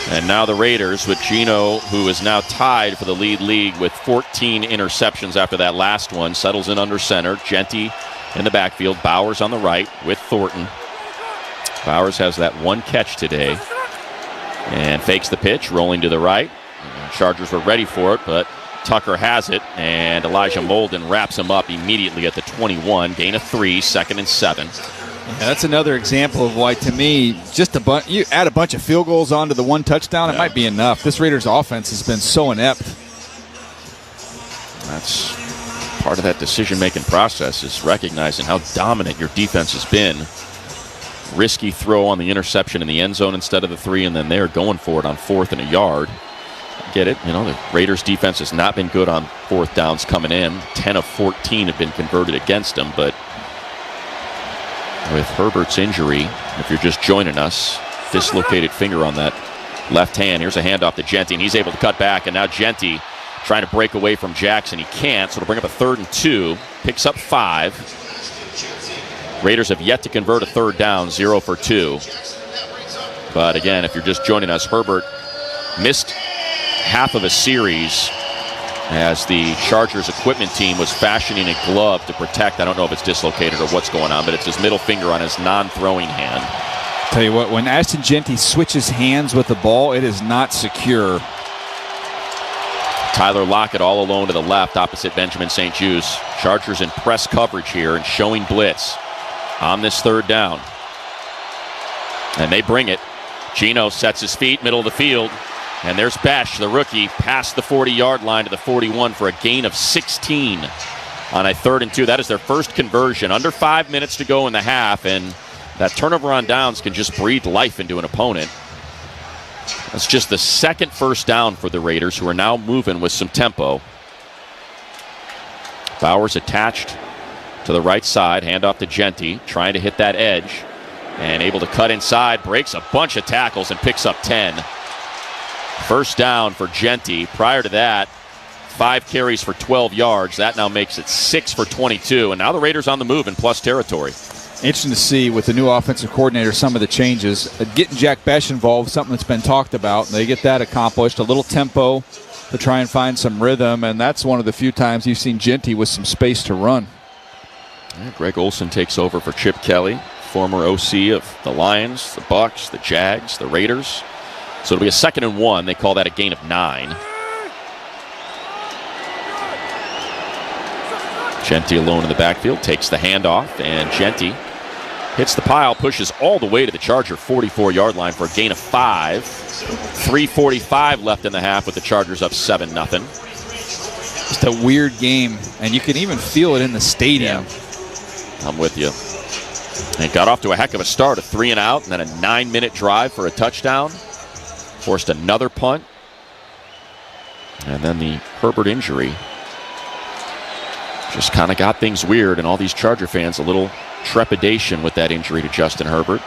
And now the Raiders with Geno, who is now tied for the league with 14 interceptions after that last one, settles in under center. Genty in the backfield. Bowers on the right with Thornton. Bowers has that 1 catch today and fakes the pitch, rolling to the right. Chargers were ready for it, but Tucker has it, and Elijah Molden wraps him up immediately at the 21. Gain of 3, 2nd and 7. Yeah, that's another example of why, to me, just you add a bunch of field goals onto the one touchdown, it might be enough. This Raiders offense has been so inept. That's part of that decision-making process, is recognizing how dominant your defense has been. Risky throw on the interception in the end zone instead of the 3, and then they're going for it on 4th and a yard. Get it? The Raiders defense has not been good on 4th downs coming in. 10 of 14 have been converted against them, but with Herbert's injury, if you're just joining us, dislocated finger on that left hand. Here's a handoff to Genty, and he's able to cut back, and now Genty trying to break away from Jackson. He can't, so it'll bring up a 3rd and 2. Picks up 5. Raiders have yet to convert a 3rd down, 0 for 2. But again, if you're just joining us, Herbert missed half of a series as the Chargers equipment team was fashioning a glove to protect. I don't know if it's dislocated or what's going on, but it's his middle finger on his non-throwing hand. Tell you what, when Ashton Genty switches hands with the ball, it is not secure. Tyler Lockett all alone to the left opposite Benjamin St. Juice. Chargers in press coverage here and showing blitz on this 3rd down. And they bring it. Geno sets his feet, middle of the field. And there's Besh, the rookie, past the 40-yard line to the 41 for a gain of 16 on a 3rd and 2. That is their first conversion. Under 5 minutes to go in the half, and that turnover on downs can just breathe life into an opponent. That's just the 2nd first down for the Raiders, who are now moving with some tempo. Bowers attached to the right side, handoff to Genty, trying to hit that edge, and able to cut inside, breaks a bunch of tackles and picks up 10. First down for Genty. Prior to that, 5 carries for 12 yards. That now makes it 6 for 22, and now the Raiders on the move in plus territory. Interesting to see with the new offensive coordinator some of the changes. Getting Jack Besh involved, something that's been talked about. They get that accomplished. A little tempo to try and find some rhythm, and that's one of the few times you've seen Genty with some space to run. Yeah, Greg Olson takes over for Chip Kelly, former OC of the Lions, the Bucks, the Jags, the Raiders. So it'll be a 2nd and 1. They call that a gain of 9. Genty alone in the backfield, takes the handoff, and Genty hits the pile, pushes all the way to the Charger 44-yard line for a gain of 5. 3:45 left in the half with the Chargers up 7-0. Just a weird game, and you can even feel it in the stadium. Yeah. I'm with you. And got off to a heck of a start, a 3 and out, and then a 9-minute drive for a touchdown. Forced another punt. And then the Herbert injury just kind of got things weird, and all these Charger fans a little trepidation with that injury to Justin Herbert.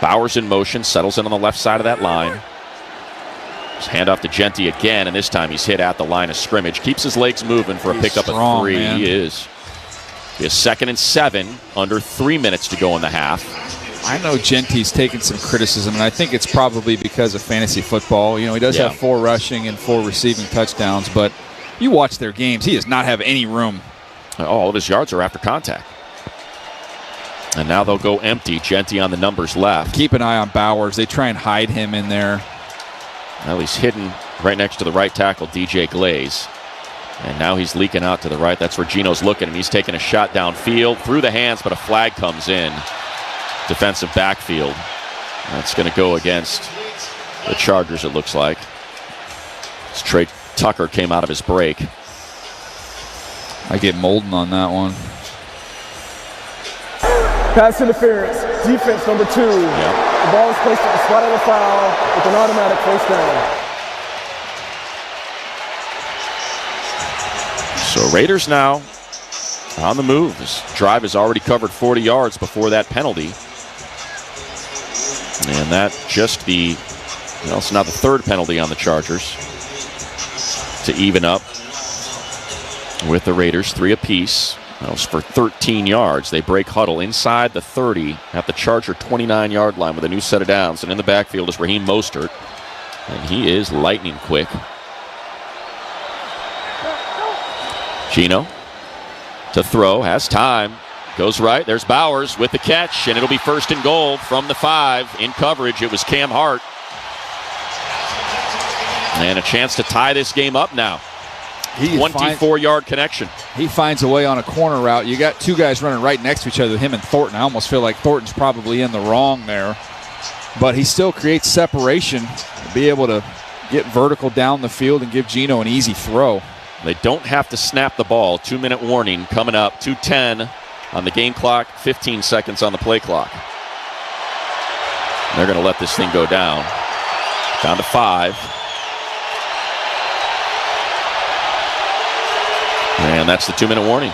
Bowers in motion, settles in on the left side of that line. Just hand off to Genty again, and this time he's hit at the line of scrimmage. Keeps his legs moving for a pickup of 3. Man. He is. He is 2nd and 7, under 3 minutes to go in the half. I know Genty's taken some criticism, and I think it's probably because of fantasy football. He does have 4 rushing and 4 receiving touchdowns, but you watch their games, he does not have any room. All of his yards are after contact. And now they'll go empty. Genty on the numbers left. Keep an eye on Bowers. They try and hide him in there. Well, he's hidden right next to the right tackle, DJ Glaze. And now he's leaking out to the right. That's where Geno's looking, and he's taking a shot downfield through the hands, but a flag comes in. Defensive backfield. That's going to go against the Chargers, it looks like. As Trey Tucker came out of his break. I get Molden on that one. Pass interference, defense number 2. The ball is placed at the spot of the foul with an automatic first down. So Raiders now on the move. This drive has already covered 40 yards before that penalty. And that just it's now the 3rd penalty on the Chargers to even up with the Raiders, 3 apiece. That was for 13 yards. They break huddle inside the 30 at the Charger 29-yard line with a new set of downs. And in the backfield is Raheem Mostert. And he is lightning quick. Geno to throw, has time. Goes right, there's Bowers with the catch, and it'll be 1st and goal from the 5. In coverage, it was Cam Hart. And a chance to tie this game up now. 24-yard connection. He finds a way on a corner route. You got two guys running right next to each other, him and Thornton. I almost feel like Thornton's probably in the wrong there. But he still creates separation to be able to get vertical down the field and give Gino an easy throw. They don't have to snap the ball. 2-minute warning coming up. 2:10 on the game clock, 15 seconds on the play clock. They're going to let this thing go down. Down to 5. And that's the 2-minute warning.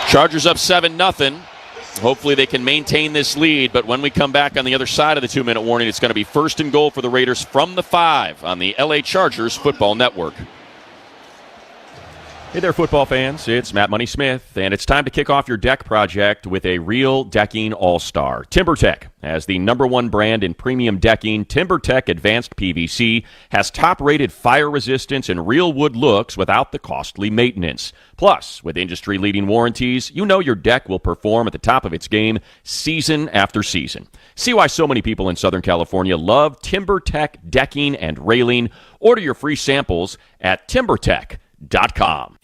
Chargers up 7-0. Hopefully they can maintain this lead, but when we come back on the other side of the 2-minute warning, it's going to be 1st and goal for the Raiders from the 5 on the LA Chargers Football Network. Hey there, football fans. It's Matt Money Smith, and it's time to kick off your deck project with a real decking all-star. TimberTech. As the #1 brand in premium decking, TimberTech Advanced PVC has top-rated fire resistance and real wood looks without the costly maintenance. Plus, with industry-leading warranties, you know your deck will perform at the top of its game season after season. See why so many people in Southern California love TimberTech decking and railing. Order your free samples at TimberTech.com.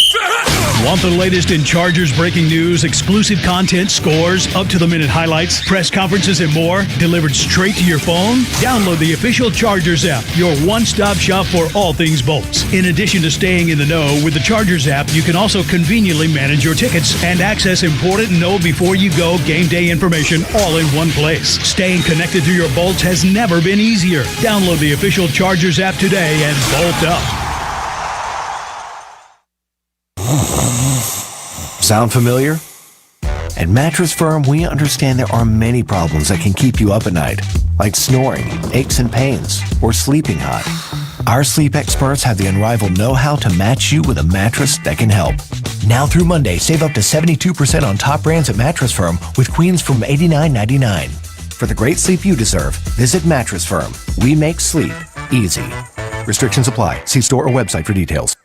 Want the latest in Chargers breaking news, exclusive content, scores, up-to-the-minute highlights, press conferences, and more delivered straight to your phone? Download the official Chargers app, your one-stop shop for all things Bolts. In addition to staying in the know with the Chargers app, you can also conveniently manage your tickets and access important know-before-you-go game day information all in one place. Staying connected to your Bolts has never been easier. Download the official Chargers app today and bolt up. Sound familiar? At Mattress Firm, we understand there are many problems that can keep you up at night, like snoring, aches and pains, or sleeping hot. Our sleep experts have the unrivaled know-how to match you with a mattress that can help. Now through Monday, save up to 72% on top brands at Mattress Firm with queens from $89.99. For the great sleep you deserve, visit Mattress Firm. We make sleep easy. Restrictions apply. See store or website for details.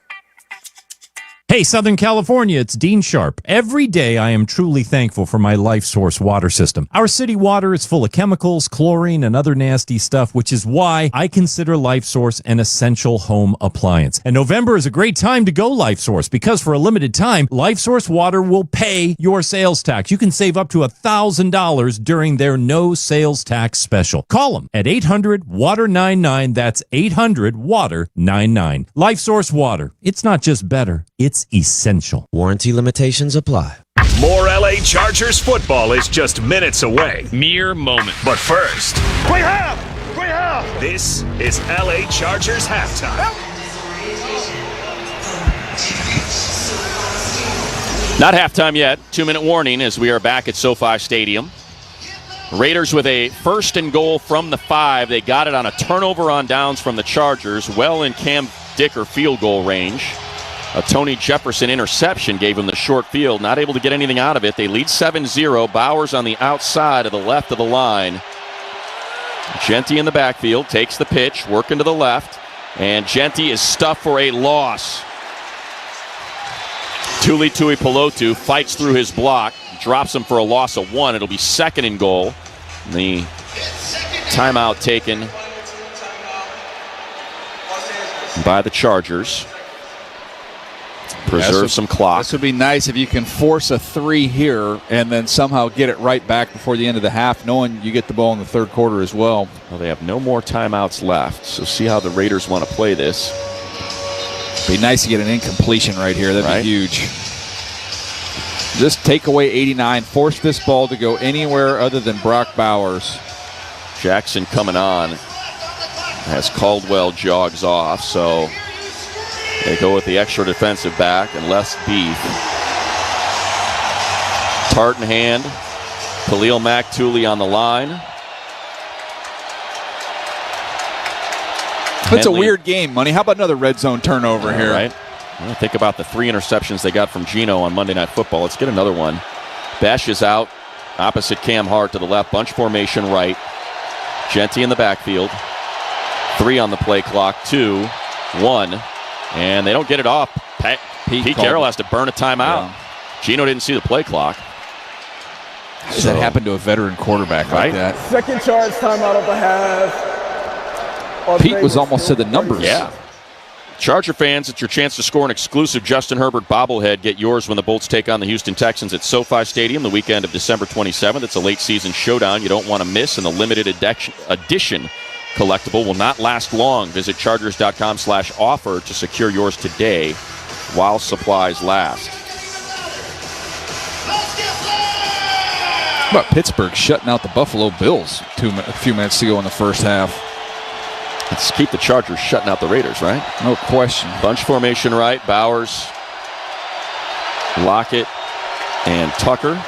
Hey, Southern California, it's Dean Sharp. Every day I am truly thankful for my Life Source water system. Our city water is full of chemicals, chlorine, and other nasty stuff, which is why I consider Life Source an essential home appliance. And November is a great time to go Life Source because for a limited time, Life Source water will pay your sales tax. You can save up to $1,000 during their no sales tax special. Call them at 800-WATER-99. That's 800-WATER-99. Life Source water. It's not just better. It's essential. Warranty limitations apply. More LA Chargers football is just minutes away. Mere moment. But first, Great half! Great half! this is LA Chargers halftime. Not halftime yet. 2-minute warning as we are back at SoFi Stadium. Raiders with a 1st and goal from the 5. They got it on a turnover on downs from the Chargers, well in Cam Dicker field goal range. A Tony Jefferson interception gave him the short field. Not able to get anything out of it. They lead 7-0. Bowers on the outside of the left of the line. Genti in the backfield takes the pitch, working to the left. And Genti is stuffed for a loss. Tuli Tuipulotu fights through his block, drops him for a loss of 1. It'll be 2nd and goal. The timeout taken by the Chargers. Preserve some clock. This would be nice if you can force a 3 here and then somehow get it right back before the end of the half, knowing you get the ball in the 3rd quarter as well. Well, they have no more timeouts left, so see how the Raiders want to play this. Be nice to get an incompletion right here. That'd be huge. Just take away 89. Force this ball to go anywhere other than Brock Bowers. Jackson coming on as Caldwell jogs off, so they go with the extra defensive back and less beef. Tartan hand. Khalil Mack, Tuli on the line. It's a weird game, Money. How about another red zone turnover here? Right. Well, think about the 3 interceptions they got from Gino on Monday Night Football. Let's get another one. Besh is out. Opposite Cam Hart to the left. Bunch formation right. Genti in the backfield. 3 on the play clock. 2, 1. And they don't get it off. Pete Carroll has to burn a timeout. Yeah. Gino didn't see the play clock. How does that happen to a veteran quarterback like that? 2nd charge timeout of the half. Pete was almost to the numbers. Yeah. Charger fans, it's your chance to score an exclusive Justin Herbert bobblehead. Get yours when the Bolts take on the Houston Texans at SoFi Stadium the weekend of December 27th. It's a late-season showdown you don't want to miss, and the limited edition collectible will not last long. Visit chargers.com/offer to secure yours today while supplies last. How about Pittsburgh shutting out the Buffalo Bills a few minutes ago in the first half? Let's keep the Chargers shutting out the Raiders, right? No question. Bunch formation right. Bowers, Lockett, and Tucker.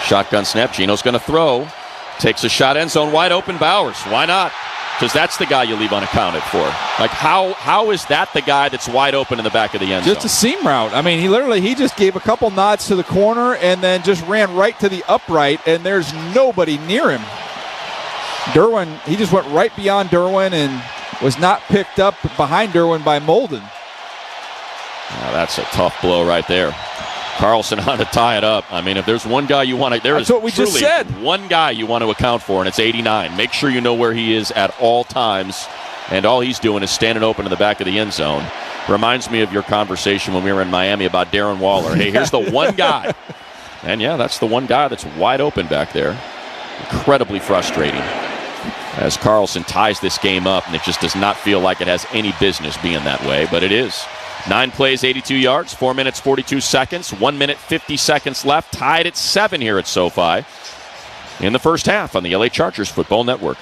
Shotgun snap. Geno's going to throw. Takes a shot, end zone, wide open. Bowers. Why not? Because that's the guy you leave unaccounted for. Like, how is that the guy that's wide open in the back of the end zone? Just a seam route. I mean, he just gave a couple nods to the corner and then just ran right to the upright, and there's nobody near him. Derwin, he just went right beyond Derwin and was not picked up behind Derwin by Molden. Now that's a tough blow right there. Carlson on to tie it up. I mean, if there's one guy you want to, there is what we just said. One guy you want to account for, and it's 89. Make sure you know where he is at all times, and all he's doing is standing open in the back of the end zone. Reminds me of your conversation when we were in Miami about Darren Waller. Hey, here's the one guy. And yeah, that's the one guy that's wide open back there. Incredibly frustrating as Carlson ties this game up, and it just does not feel like it has any business being that way, but it is. 9 plays, 82 yards, 4 minutes, 42 seconds, 1 minute, 50 seconds left, tied at 7 here at SoFi in the first half on the LA Chargers Football Network.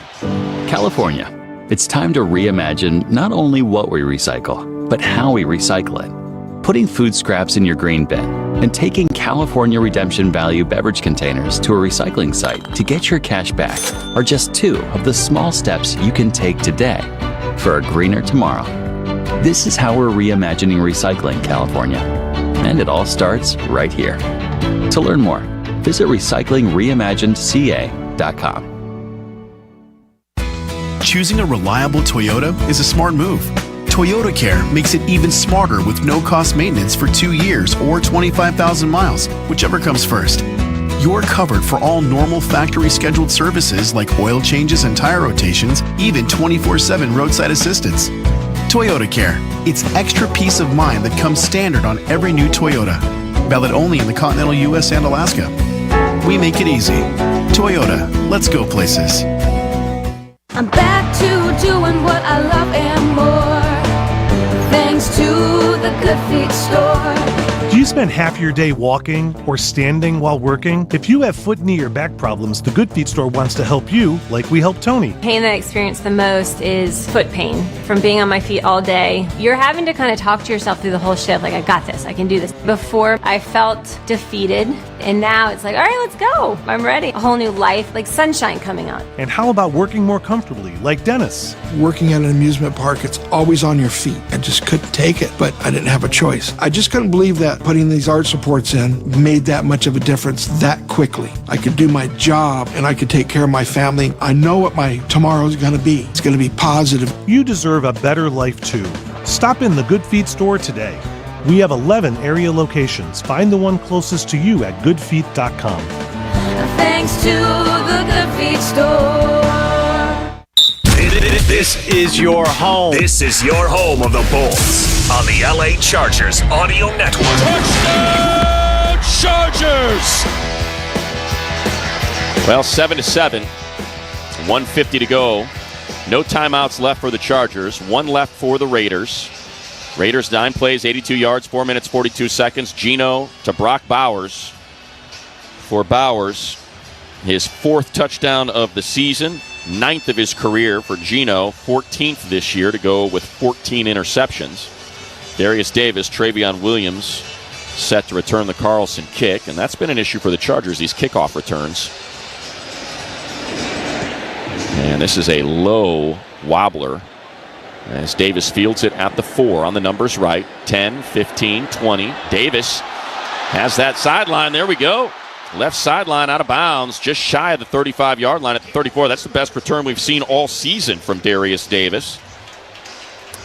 California, it's time to reimagine not only what we recycle, but how we recycle it. Putting food scraps in your green bin and taking California Redemption Value beverage containers to a recycling site to get your cash back are just 2 of the small steps you can take today for a greener tomorrow. This is how we're reimagining recycling, California. And it all starts right here. To learn more, visit recyclingreimaginedca.com. Choosing a reliable Toyota is a smart move. Toyota Care makes it even smarter with no-cost maintenance for 2 years or 25,000 miles, whichever comes first. You're covered for all normal factory scheduled services like oil changes and tire rotations, even 24/7 roadside assistance. Toyota Care. It's extra peace of mind that comes standard on every new Toyota. Valid only in the continental U.S. and Alaska. We make it easy. Toyota. Let's go places. I'm back to doing what I love and more. Thanks to the Good Feet store. Do you spend half your day walking or standing while working? If you have foot, knee, or back problems, the Good Feet store wants to help you like we help Tony. Pain that I experience the most is foot pain from being on my feet all day. You're having to kind of talk to yourself through the whole shift, like, I got this, I can do this. Before, I felt defeated, and now it's like, all right, let's go. I'm ready. A whole new life, like sunshine coming out. And how about working more comfortably, like Dennis? Working at an amusement park, it's always on your feet. I just couldn't take it, but I didn't have a choice. I just couldn't believe that putting these arch supports in made that much of a difference that quickly. I could do my job and I could take care of my family. I know what my tomorrow's going to be. It's going to be positive. You deserve a better life too. Stop in the Good Feet store today. We have 11 area locations. Find the one closest to you at goodfeet.com. Thanks to the Good Feet store. This is your home. This is your home of the Bolts on the LA Chargers Audio Network. Touchdown Chargers! Well, 7-7, 1:50 to go. No timeouts left for the Chargers. 1 left for the Raiders. Raiders 9 plays, 82 yards, 4 minutes, 42 seconds. Geno to Brock Bowers. For Bowers, his 4th touchdown of the season. 9th of his career for Geno, 14th this year to go with 14 interceptions. Darius Davis, Travion Williams set to return the Carlson kick, and that's been an issue for the Chargers, these kickoff returns. And this is a low wobbler as Davis fields it at the 4 on the numbers right. 10, 15, 20. Davis has that sideline. There we go. Left sideline out of bounds, just shy of the 35-yard line at the 34. That's the best return we've seen all season from Darius Davis.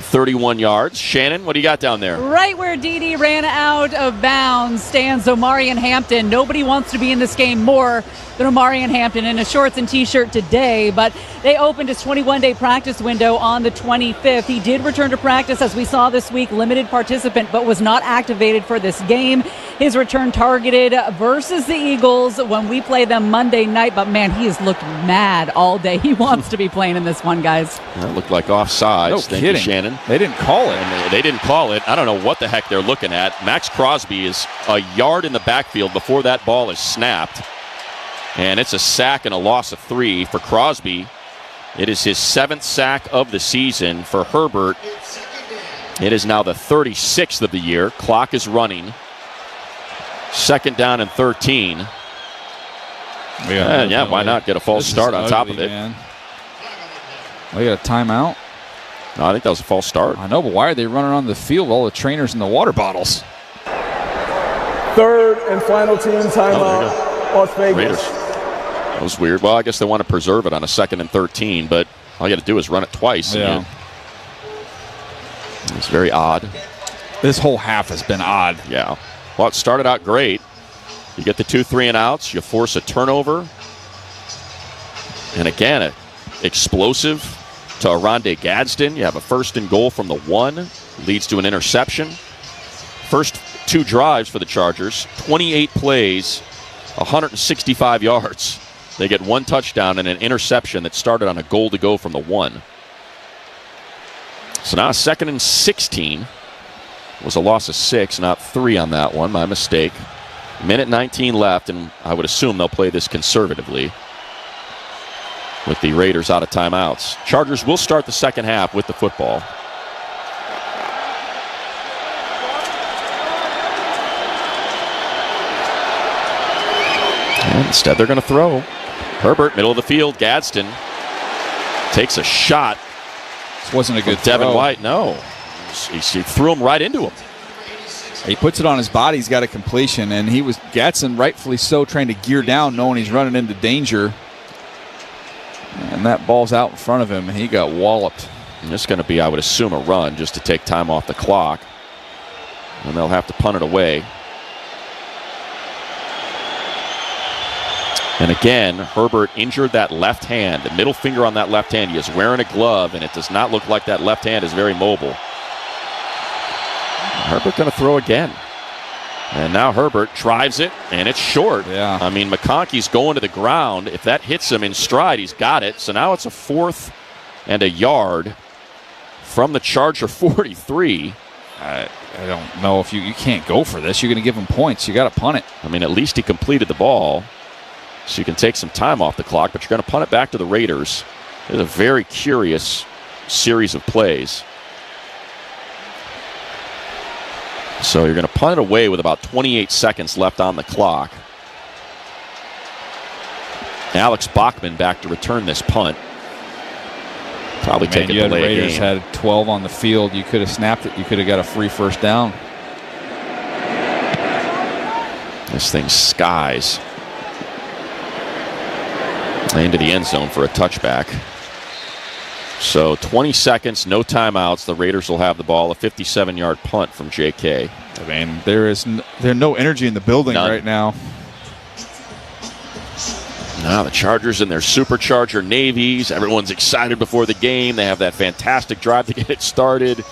31 yards. Shannon, what do you got down there? Right where Dede ran out of bounds stands Omarion Hampton. Nobody wants to be in this game more than Omarion Hampton in a shorts and T-shirt today, but they opened his 21-day practice window on the 25th. He did return to practice, as we saw this week, limited participant, but was not activated for this game. His return targeted versus the Eagles when we play them Monday night, but man, he has looked mad all day. He wants to be playing in this one, guys. That looked like offsides. No Thank kidding. you, Shannon. They didn't call it. And they didn't call it. I don't know what the heck they're looking at. Max Crosby is a yard in the backfield before that ball is snapped. And it's a sack and a loss of 3 for Crosby. It is his 7th sack of the season. For Herbert, it is now the 36th of the year. Clock is running. 2nd down and 13. Yeah, why not get a false start on top of it? Man. They got a timeout? No, I think that was a false start. I know, but why are they running on the field with all the trainers and the water bottles? 3rd and final team timeout. Las Vegas. Raiders. That was weird. Well, I guess they want to preserve it on a 2nd and 13, but all you got to do is run it twice. Yeah. It's very odd. This whole half has been odd. Yeah. Well, it started out great. You get the 2 3-and-outs. You force a turnover. And again, explosive to Aronde Gadsden. You have a 1st and goal from the 1. Leads to an interception. First 2 drives for the Chargers. 28 plays, 165 yards. They get 1 touchdown and an interception that started on a goal to go from the 1. So now 2nd and 16. Was a loss of 6, not 3 on that one. My mistake. Minute 19 left, and I would assume they'll play this conservatively with the Raiders out of timeouts. Chargers will start the second half with the football. And instead, they're going to throw. Herbert, middle of the field. Gadsden takes a shot. This wasn't a good throw. Devin White, no. He threw him right into him. He puts it on his body. He's got a completion, and Gadsden, rightfully so, trying to gear down, knowing he's running into danger. And that ball's out in front of him, and he got walloped. And this is going to be, I would assume, a run just to take time off the clock. And they'll have to punt it away. And again, Herbert injured that left hand, the middle finger on that left hand. He is wearing a glove, and it does not look like that left hand is very mobile. Herbert going to throw again. And now Herbert drives it, and it's short. Yeah. I mean, McConkey's going to the ground. If that hits him in stride, he's got it. So now it's a 4th and a yard from the Charger 43. I don't know if you can't go for this. You're going to give him points. You got to punt it. I mean, at least he completed the ball. So you can take some time off the clock, but you're going to punt it back to the Raiders. It's a very curious series of plays. So you're going to punt it away with about 28 seconds left on the clock. Alex Bachman back to return this punt. Probably take a delay the Raiders game. had 12 on the field. You could have snapped it. You could have got a free 1st down. This thing skies into the end zone for a touchback. So 20 seconds, no timeouts. The Raiders will have the ball. A 57-yard punt from J.K. I mean, there's no energy in the building right now. Now the Chargers in their supercharger navies. Everyone's excited before the game. They have that fantastic drive to get it started.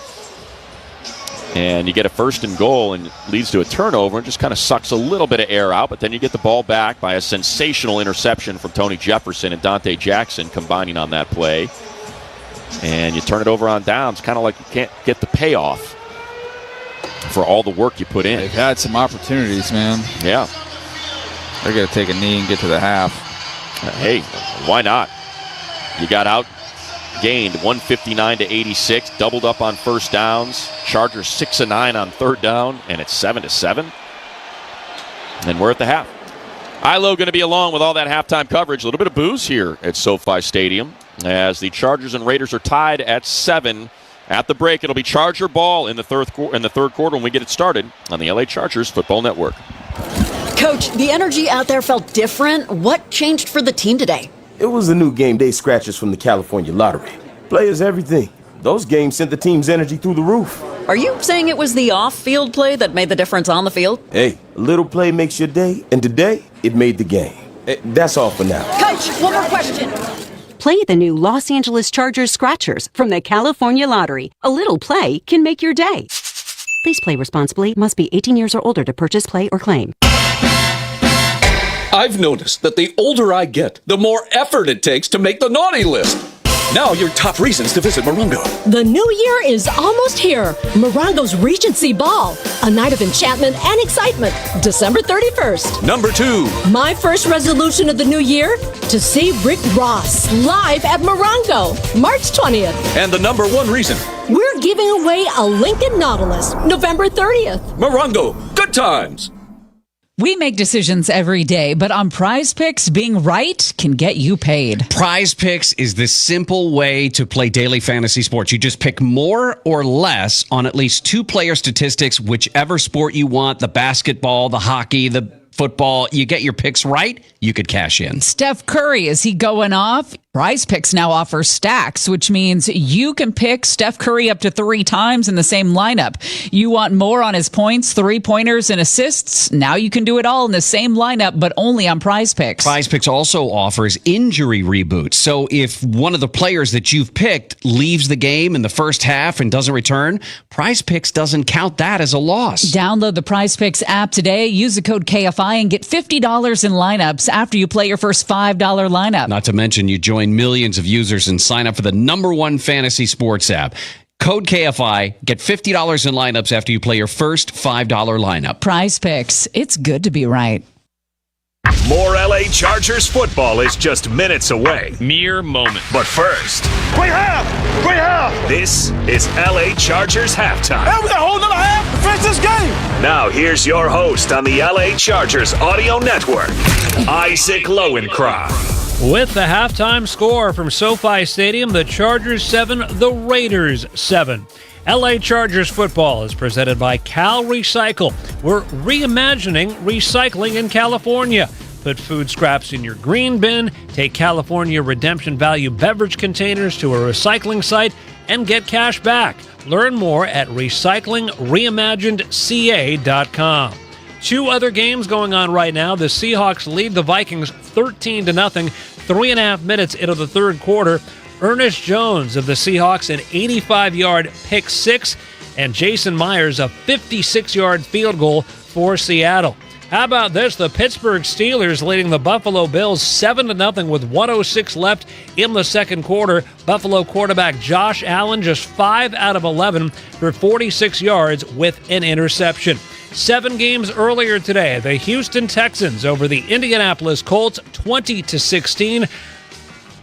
And you get a 1st and goal, and it leads to a turnover and just kind of sucks a little bit of air out. But then you get the ball back by a sensational interception from Tony Jefferson and Dante Jackson combining on that play. And you turn it over on downs, kind of like you can't get the payoff for all the work you put in. They've had some opportunities, man. Yeah. They're going to take a knee and get to the half. Hey, why not? You got outgained 159-86, doubled up on 1st downs. Chargers 6 of 9 on 3rd down, and it's 7-7. And we're at the half. ILO going to be along with all that halftime coverage. A little bit of booze here at SoFi Stadium as the Chargers and Raiders are tied at 7. At the break, it'll be Charger ball in the third quarter when we get it started on the LA Chargers Football Network. Coach, the energy out there felt different. What changed for the team today? It was the new game day scratchers from the California Lottery. Players everything. Those games sent the team's energy through the roof. Are you saying it was the off-field play that made the difference on the field? Hey, a little play makes your day, and today, it made the game. That's all for now. Coach, one more question. Play the new Los Angeles Chargers Scratchers from the California Lottery. A little play can make your day. Please play responsibly. Must be 18 years or older to purchase, play, or claim. I've noticed that the older I get, the more effort it takes to make the naughty list. Now your top reasons to visit Morongo. The new year is almost here. Morongo's Regency Ball, a night of enchantment and excitement, December 31st. Number 2. My first resolution of the new year, to see Rick Ross live at Morongo, March 20th. And the number 1 reason. We're giving away a Lincoln Nautilus, November 30th. Morongo, good times. We make decisions every day, but on Prize Picks, being right can get you paid. Prize Picks is the simple way to play daily fantasy sports. You just pick more or less on at least 2 player statistics, whichever sport you want, the basketball, the hockey, the football. You get your picks right, you could cash in. Steph Curry, is he going off? Prize Picks now offers stacks, which means you can pick Steph Curry up to 3 times in the same lineup. You want more on his points, 3-pointers, and assists? Now you can do it all in the same lineup, but only on Prize Picks. Prize Picks also offers injury reboots. So if one of the players that you've picked leaves the game in the first half and doesn't return, Prize Picks doesn't count that as a loss. Download the Prize Picks app today. Use the code KFI and get $50 in lineups after you play your first $5 lineup. Not to mention you join millions of users and sign up for the #1 fantasy sports app. Code KFI, get $50 in lineups after you play your first $5 lineup. Prize Picks, it's good to be right. More LA Chargers football is just minutes away. Mere moment. But first, Great half! Great half! this is LA Chargers halftime. Hey, we got a whole nother half to finish this game! Now here's your host on the LA Chargers audio network, Isaac Lowenkron. With the halftime score from SoFi Stadium, the Chargers 7, the Raiders 7. LA Chargers football is presented by Cal Recycle. We're reimagining recycling in California. Put food scraps in your green bin, take California Redemption Value beverage containers to a recycling site, and get cash back. Learn more at recyclingreimaginedca.com. 2 other games going on right now. The Seahawks lead the Vikings 13-0, 3.5 minutes into the third quarter. Ernest Jones of the Seahawks, an 85-yard pick 6, and Jason Myers, a 56-yard field goal for Seattle. How about this? The Pittsburgh Steelers leading the Buffalo Bills 7-0 with 1:06 left in the second quarter. Buffalo quarterback Josh Allen just 5 out of 11 for 46 yards with an interception. 7 games earlier today, the Houston Texans over the Indianapolis Colts 20-16.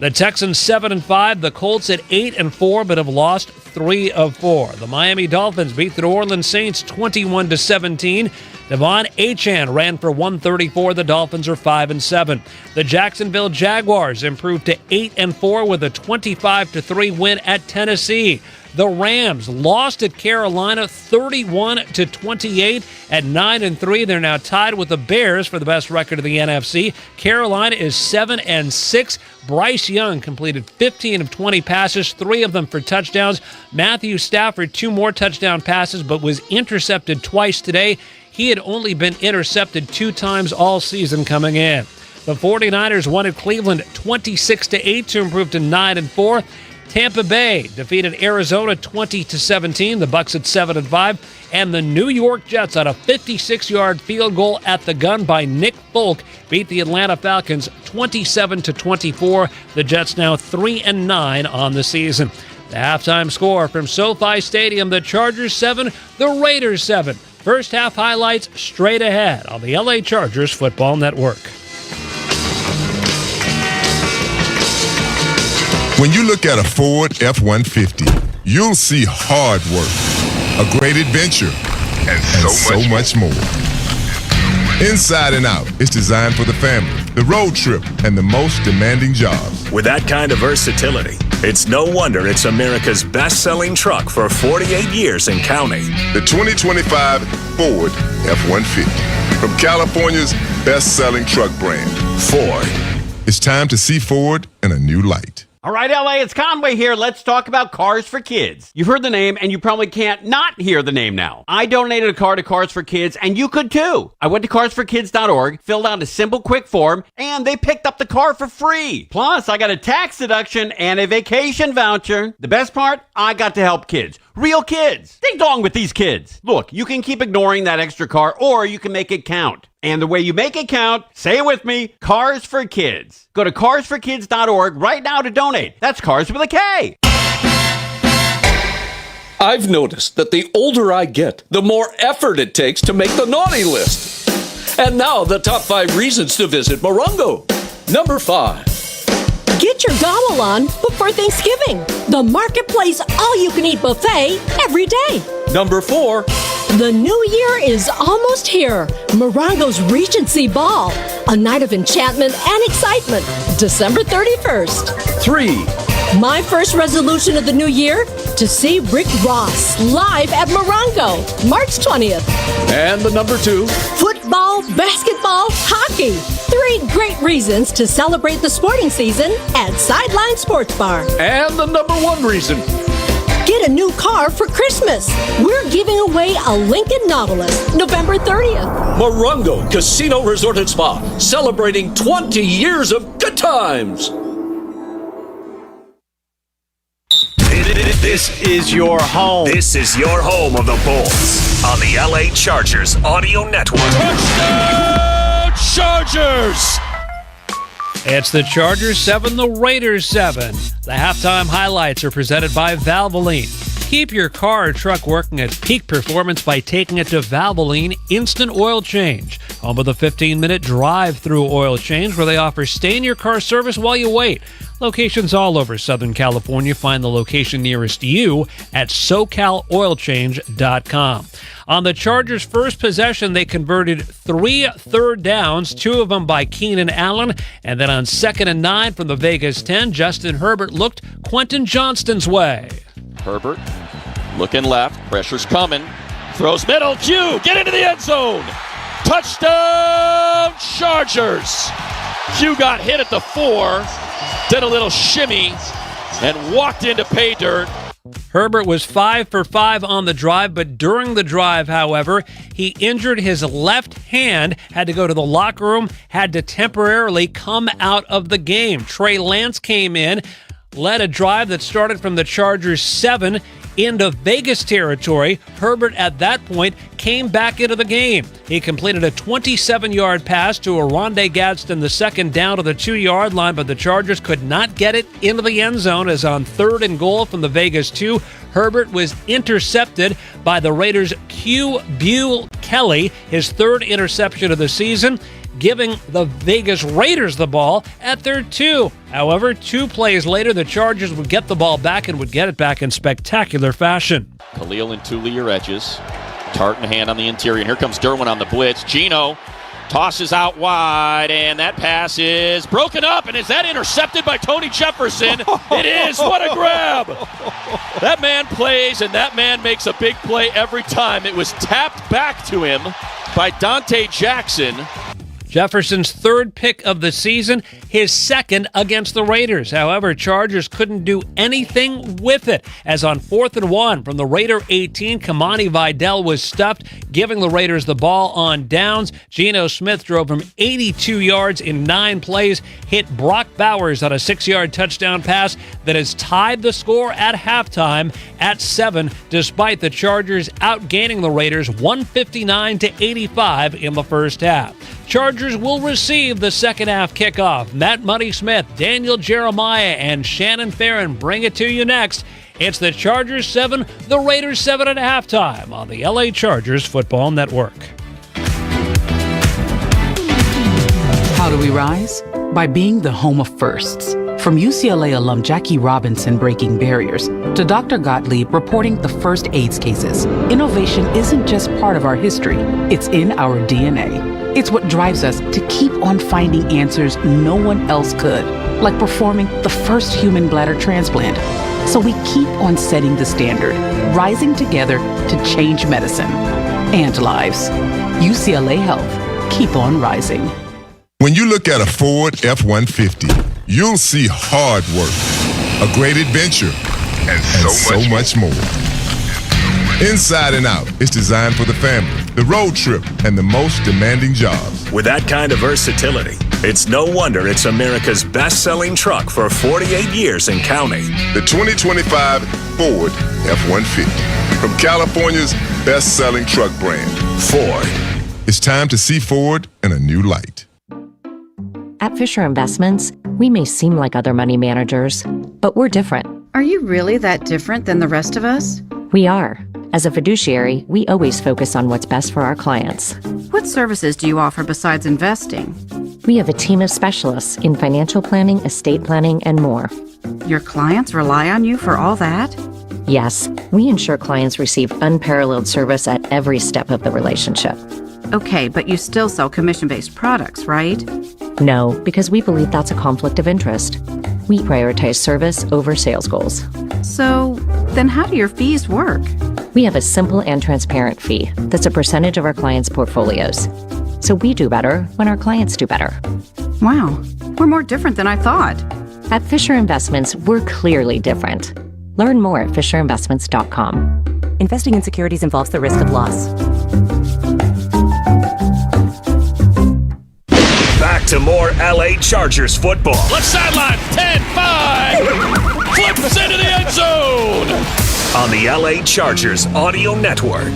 The Texans 7-5, the Colts at 8-4, but have lost 3 of 4. The Miami Dolphins beat the New Orleans Saints 21-17. Devon Achane ran for 134. The Dolphins are 5-7. The Jacksonville Jaguars improved to 8-4 with a 25-3 win at Tennessee. The Rams lost at Carolina 31-28 at 9-3. They're now tied with the Bears for the best record of the NFC. Carolina is 7-6. Bryce Young completed 15 of 20 passes, 3 of them for touchdowns. Matthew Stafford, 2 more touchdown passes, but was intercepted twice today. He had only been intercepted 2 times all season coming in. The 49ers won at Cleveland 26-8 to improve to 9-4. Tampa Bay defeated Arizona 20-17. The Bucs at 7-5. And the New York Jets on a 56-yard field goal at the gun by Nick Folk beat the Atlanta Falcons 27-24. The Jets now 3-9 on the season. The halftime score from SoFi Stadium, the Chargers 7, the Raiders 7. First half highlights straight ahead on the LA Chargers Football Network. When you look at a Ford F-150, you'll see hard work, a great adventure, and so much more. Inside and out, it's designed for the family, the road trip, and the most demanding jobs. With that kind of versatility, it's no wonder it's America's best-selling truck for 48 years and counting. The 2025 Ford F-150, from California's best-selling truck brand, Ford. It's time to see Ford in a new light. All right, LA, it's Conway here. Let's talk about Cars for Kids. You've heard the name, and you probably can't not hear the name now. I donated a car to Cars for Kids, and you could too. I went to carsforkids.org, filled out a simple, quick form, and they picked up the car for free. Plus, I got a tax deduction and a vacation voucher. The best part, I got to help kids. Real kids. Ding dong with these kids. Look, you can keep ignoring that extra car, or you can make it count. And the way you make it count, say it with me, Cars for Kids. Go to carsforkids.org right now to donate. That's Cars with a K. I've noticed that the older I get, the more effort it takes to make the naughty list. And now the top 5 reasons to visit Morongo. Number 5. Get your gobble on before Thanksgiving. The Marketplace all-you-can-eat buffet every day. Number 4. The new year is almost here. Morongo's Regency Ball, a night of enchantment and excitement, December 31st. 3. My first resolution of the new year, to see Rick Ross live at Morongo, March 20th. And the number 2. Football, basketball, hockey. 3 great reasons to celebrate the sporting season at Sideline Sports Bar. And the number 1 reason. Get a new car for Christmas. We're giving away a Lincoln Nautilus November 30th. Morongo Casino Resort and Spa, celebrating 20 years of good times. This is your home. This is your home of the Bulls on the LA Chargers Audio Network. Touchdown, Chargers! It's the Chargers 7, the Raiders 7. The halftime highlights are presented by Valvoline. Keep your car or truck working at peak performance by taking it to Valvoline Instant Oil Change. Home of the 15-minute drive-through oil change where they offer stay-in-your-car service while you wait. Locations all over Southern California. Find the location nearest you at SoCalOilChange.com. On the Chargers' first possession, they converted 3 third downs, 2 of them by Keenan Allen. And then on 2nd and 9 from the Vegas 10, Justin Herbert looked Quentin Johnston's way. Herbert looking left. Pressure's coming. Throws middle. Q. Get into the end zone. Touchdown, Chargers. Q got hit at the 4. Did a little shimmy and walked into pay dirt. Herbert was 5 for 5 on the drive, but during the drive, however, he injured his left hand, had to go to the locker room, had to temporarily come out of the game. Trey Lance came in, led a drive that started from the Chargers 7 into Vegas territory. Herbert, at that point, came back into the game. He completed a 27-yard pass to Oronde Gadsden, the second down to the 2-yard line, but the Chargers could not get it into the end zone as on 3rd and goal from the Vegas 2, Herbert was intercepted by the Raiders' Q. Buell Kelly, his 3rd interception of the season, giving the Vegas Raiders the ball at their 2. However, 2 plays later, the Chargers would get the ball back and would get it back in spectacular fashion. Khalil and Thule your edges. Tartan hand on the interior, and here comes Derwin on the blitz. Gino tosses out wide, and that pass is broken up, and is that intercepted by Tony Jefferson? It is. What a grab. That man plays, and that man makes a big play every time. It was tapped back to him by Dante Jackson. Jefferson's 3rd pick of the season, his 2nd against the Raiders. However, Chargers couldn't do anything with it, as on 4th and 1 from the Raider 18, Kamani Vidal was stuffed, giving the Raiders the ball on downs. Geno Smith drove from 82 yards in 9 plays, hit Brock Bowers on a 6-yard touchdown pass that has tied the score at halftime at 7, despite the Chargers outgaining the Raiders 159-85 in the first half. Chargers will receive the second half kickoff. Matt Money Smith, Daniel Jeremiah, and Shannon Farron bring it to you next. It's the Chargers 7, the Raiders 7 at halftime on the LA Chargers Football Network. How do we rise? By being the home of firsts. From UCLA alum Jackie Robinson breaking barriers to Dr. Gottlieb reporting the first AIDS cases, innovation isn't just part of our history, it's in our DNA. It's what drives us to keep on finding answers no one else could, like performing the first human bladder transplant. So we keep on setting the standard, rising together to change medicine and lives. UCLA Health. Keep on rising. When you look at a Ford F-150, you'll see hard work. a great adventure, and so much more. Inside and Out is designed for the family, the road trip, and the most demanding jobs. With that kind of versatility, it's no wonder it's America's best-selling truck for 48 years and counting. The 2025 Ford F-150, from California's best-selling truck brand, Ford. It's time to see Ford in a new light. At Fisher Investments, we may seem like other money managers, but we're different. Are you really that different than the rest of us? We are. As a fiduciary, we always focus on what's best for our clients. What services do you offer besides investing? We have a team of specialists in financial planning, estate planning, and more. Your clients rely on you for all that? Yes, we ensure clients receive unparalleled service at every step of the relationship. Okay, but you still sell commission-based products, right? No, because we believe that's a conflict of interest. We prioritize service over sales goals. So, then how do your fees work? We have a simple and transparent fee that's a percentage of our clients' portfolios. So we do better when our clients do better. Wow, we're more different than I thought. At Fisher Investments, we're clearly different. Learn more at FisherInvestments.com. Investing in securities involves the risk of loss. Back to more LA Chargers football. Left sideline, 10-5. Flips into the end zone. On the LA Chargers Audio Network.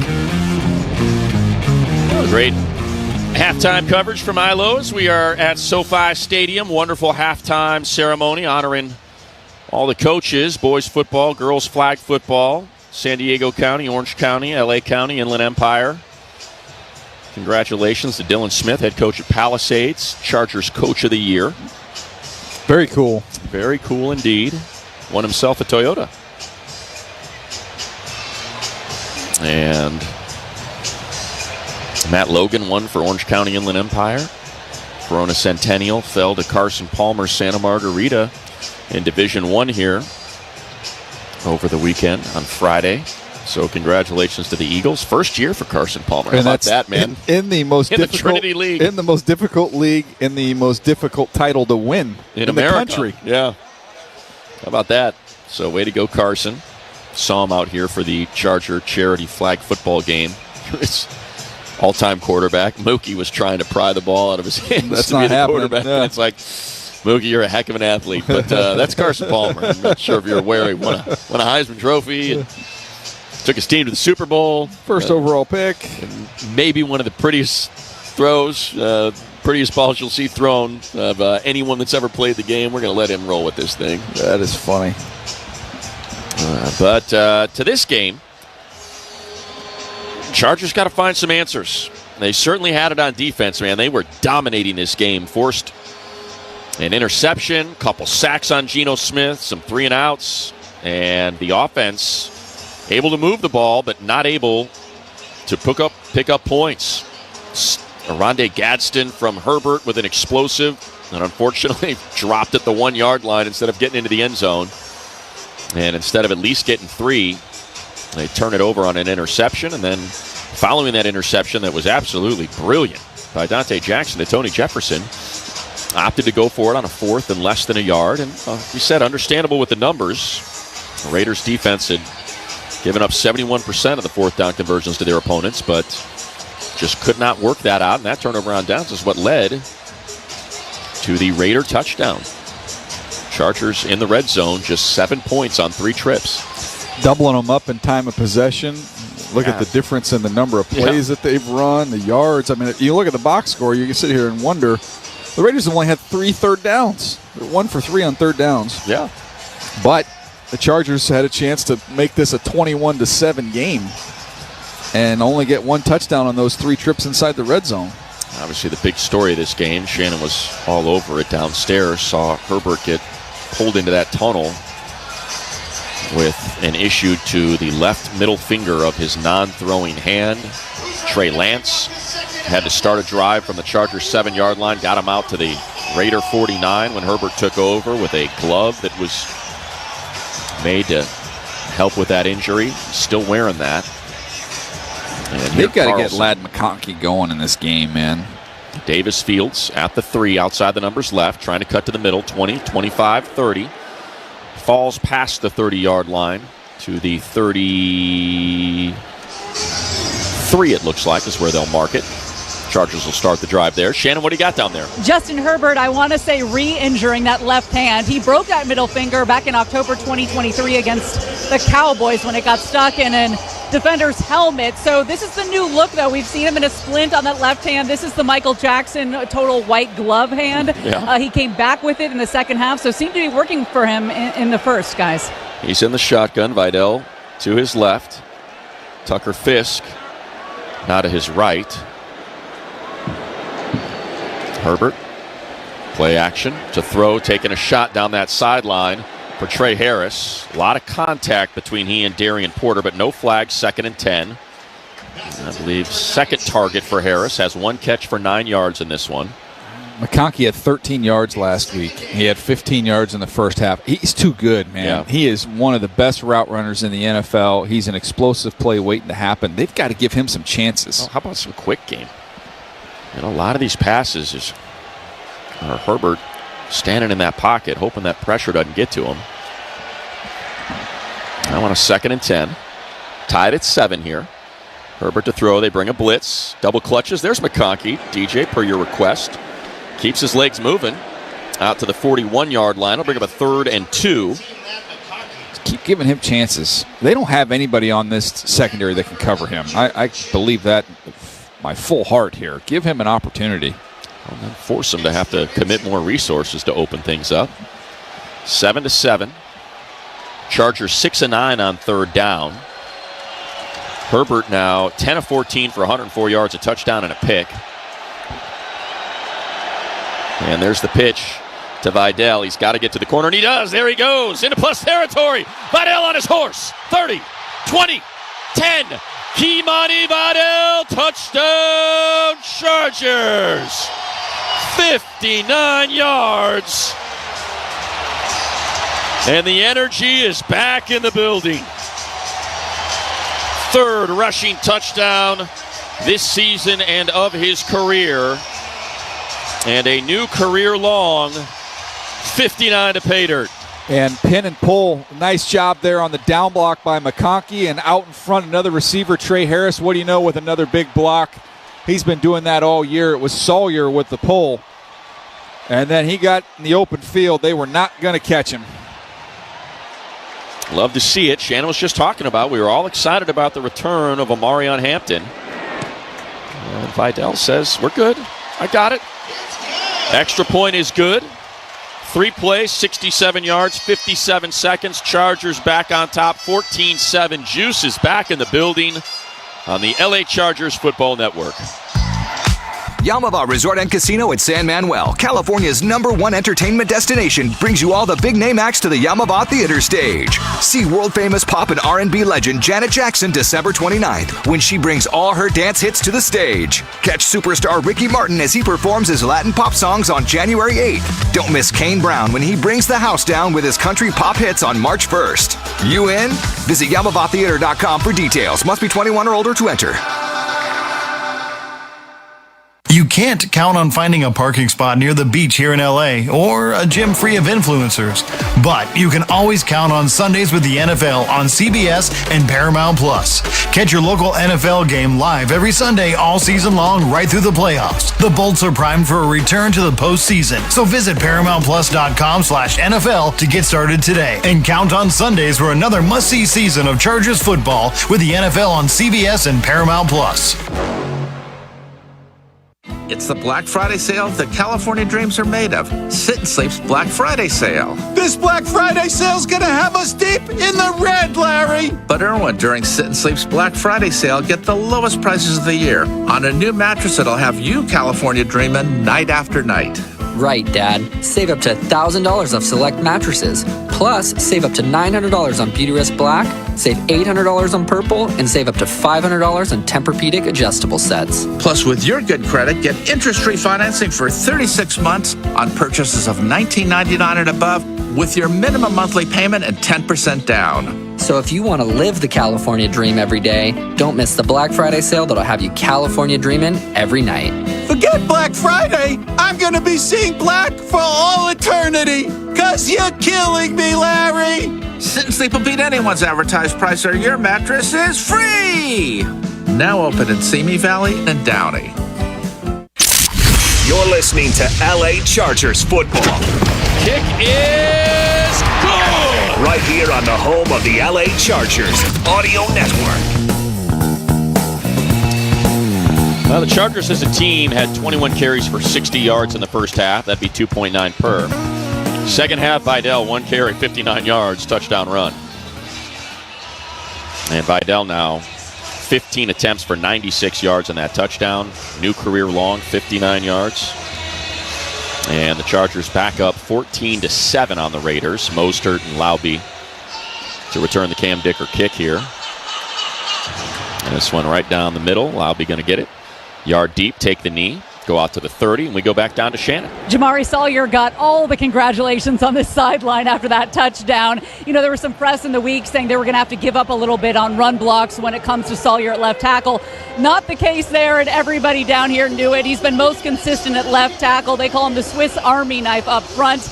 Great halftime coverage from ILOs. We are at SoFi Stadium. Wonderful halftime ceremony honoring all the coaches, boys football, girls flag football, San Diego County, Orange County, LA County, Inland Empire. Congratulations to Dylan Smith, head coach at Palisades, Chargers Coach of the Year. Very cool. Very cool indeed. Won himself a Toyota. And Matt Logan won for Orange County Inland Empire. Corona Centennial fell to Carson Palmer Santa Margarita in Division I here over the weekend on Friday. So congratulations to the Eagles. First year for Carson Palmer. How about that, man? In the most difficult the Trinity League. In the most difficult league, in the most difficult title to win in America. the country. Yeah. How about that? So way to go, Carson. Saw him out here for the Charger charity flag football game. His all-time quarterback. Mookie was trying to pry the ball out of his hands. That's to not be the happening. quarterback. Yeah. It's like, Mookie, you're a heck of an athlete. But that's Carson Palmer. I'm not sure if you're aware. He won a Heisman Trophy and took his team to the Super Bowl. First overall pick. And maybe one of the prettiest throws, prettiest balls you'll see thrown of anyone that's ever played the game. We're going to let him roll with this thing. That is funny. But to this game, Chargers got to find some answers. They certainly had it on defense, man. They were dominating this game. Forced an interception, couple sacks on Geno Smith, some 3-and-outs, and the offense able to move the ball, but not able to pick up points. Aronde Gadsden from Herbert with an explosive, and unfortunately dropped at the 1-yard line instead of getting into the end zone. And instead of at least getting 3, they turn it over on an interception. And then following that interception that was absolutely brilliant by Dante Jackson to Tony Jefferson, opted to go for it on a 4th and less than a yard. And he said understandable with the numbers. The Raiders defense had given up 71% of the 4th down conversions to their opponents, but just could not work that out. And that turnover on downs is what led to the Raider touchdown. Chargers in the red zone, just 7 points on 3 trips. Doubling them up in time of possession. Look at the difference in the number of plays that they've run, the yards. I mean, if you look at the box score, you can sit here and wonder. The Raiders have only had 3 third downs. They're 1 for 3 on third downs. Yeah. But the Chargers had a chance to make this a 21-7 game and only get 1 touchdown on those 3 trips inside the red zone. Obviously, the big story of this game, Shannon was all over it downstairs, saw Herbert get pulled into that tunnel with an issue to the left middle finger of his non-throwing hand. Trey Lance had to start a drive from the Chargers 7-yard line, got him out to the Raider 49 when Herbert took over with a glove that was made to help with that injury. Still wearing that. And they've got to get Ladd McConkey going in this game, man. Davis Fields at the 3, outside the numbers left, trying to cut to the middle, 20, 25, 30. falls past the 30-yard line to the 33, it looks like, is where they'll mark it. Chargers will start the drive there. Shannon, what do you got down there? Justin Herbert, I want to say, re-injuring that left hand. He broke that middle finger back in October 2023 against the Cowboys when it got stuck in an defender's helmet. So this is the new look, though. We've seen him in a splint on that left hand. This is the Michael Jackson total white glove hand. Yeah. He came back with it in the second half, so it seemed to be working for him in the first, guys. He's in the shotgun. Vidal to his left. Tucker Fisk now to his right. Herbert, play action to throw, taking a shot down that sideline for Trey Harris. A lot of contact between he and Darian Porter, but no flags, 2nd and 10. I believe second target for Harris, has 1 catch for 9 yards in this one. McConkey had 13 yards last week. He had 15 yards in the first half. He's too good, man. Yeah. He is one of the best route runners in the NFL. He's an explosive play waiting to happen. They've got to give him some chances. Oh, how about some quick game? You know, a lot of these passes are Herbert standing in that pocket, hoping that pressure doesn't get to him. I want a 2nd and 10. Tied at 7 here. Herbert to throw. They bring a blitz. Double clutches. There's McConkey. DJ, per your request. Keeps his legs moving out to the 41-yard line. I'll bring up a 3rd and 2. Keep giving him chances. They don't have anybody on this secondary that can cover him. I believe that with my full heart here. Give him an opportunity. And then force him to have to commit more resources to open things up. 7-7. Chargers 6 of 9 on 3rd down. Herbert now 10 of 14 for 104 yards, a touchdown and a pick. And there's the pitch to Vidal. He's got to get to the corner, and he does. There he goes into plus territory. Vidal on his horse. 30, 20, 10. Kimani Vidal, touchdown Chargers. 59 yards. And the energy is back in the building. 3rd rushing touchdown this season and of his career. And a new career-long 59 to pay dirt. And pin and pull. Nice job there on the down block by McConkey. And out in front, another receiver, Trey Harris. What do you know, with another big block. He's been doing that all year. It was Sawyer with the pull. And then he got in the open field. They were not going to catch him. Love to see it. Shannon was just talking about, we were all excited about the return of Omarion Hampton. And Vidal says, we're good. I got it. Extra point is good. 3 plays, 67 yards, 57 seconds. Chargers back on top, 14-7. Juice is back in the building on the LA Chargers Football Network. Yamava Resort and Casino at San Manuel, California's #1 entertainment destination, brings you all the big-name acts to the Yamava Theater stage. See world-famous pop and R&B legend Janet Jackson December 29th when she brings all her dance hits to the stage. Catch superstar Ricky Martin as he performs his Latin pop songs on January 8th. Don't miss Kane Brown when he brings the house down with his country pop hits on March 1st. You in? Visit YamavaTheater.com for details. Must be 21 or older to enter. You can't count on finding a parking spot near the beach here in LA or a gym free of influencers. But you can always count on Sundays with the NFL on CBS and Paramount Plus. Catch your local NFL game live every Sunday all season long right through the playoffs. The Bolts are primed for a return to the postseason. So visit ParamountPlus.com/NFL to get started today. And count on Sundays for another must-see season of Chargers football with the NFL on CBS and Paramount Plus. It's the Black Friday sale that California dreams are made of. Sit and Sleep's Black Friday sale. This Black Friday sale's gonna have us deep in the red, Larry. But Irwin, during Sit and Sleep's Black Friday sale, get the lowest prices of the year on a new mattress that'll have you California dreaming night after night. Right, Dad. Save up to $1,000 off select mattresses. Plus, save up to $900 on Beautyrest Black, save $800 on Purple, and save up to $500 on Tempur-Pedic adjustable sets. Plus, with your good credit, get interest-free financing for 36 months on purchases of $19.99 and above with your minimum monthly payment and 10% down. So if you want to live the California dream every day, don't miss the Black Friday sale that'll have you California dreaming every night. Forget Black Friday. I'm going to be seeing black for all eternity. 'Cause you're killing me, Larry. Sit and sleep will beat anyone's advertised price, or your mattress is free. Now open in Simi Valley and Downey. You're listening to LA Chargers football. Kick is good! Right here on the home of the LA Chargers Audio Network. Well, the Chargers as a team had 21 carries for 60 yards in the first half. That'd be 2.9 per. Second half, Vidal, 1 carry, 59 yards, touchdown run. And Vidal now 15 attempts for 96 yards on that touchdown. New career long, 59 yards. And the Chargers back up 14-7 on the Raiders. Mostert and Laube to return the Cam Dicker kick here. And this one right down the middle. Laube going to get it. Yard deep, take the knee. Go out to the 30, and we go back down to Shannon. Jamari Sawyer got all the congratulations on this sideline after that touchdown. You know, there was some press in the week saying they were going to have to give up a little bit on run blocks when it comes to Sawyer at left tackle. Not the case there, and everybody down here knew it. He's been most consistent at left tackle. They call him the Swiss Army knife up front.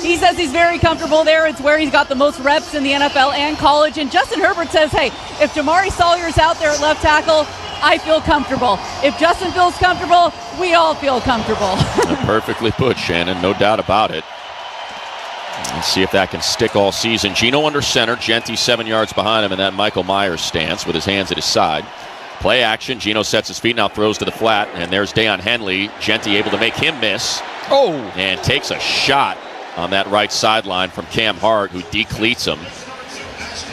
He says he's very comfortable there. It's where he's got the most reps in the NFL and college. And Justin Herbert says, hey, if Jamari Sawyer's out there at left tackle, I feel comfortable. If Justin feels comfortable, we all feel comfortable. Perfectly put, Shannon. No doubt about it. Let's see if that can stick all season. Geno under center. Genty 7 yards behind him in that Michael Myers stance with his hands at his side. Play action. Geno sets his feet, now throws to the flat. And there's Deion Henley. Genty able to make him miss. Oh! And takes a shot on that right sideline from Cam Hart, who decleats him.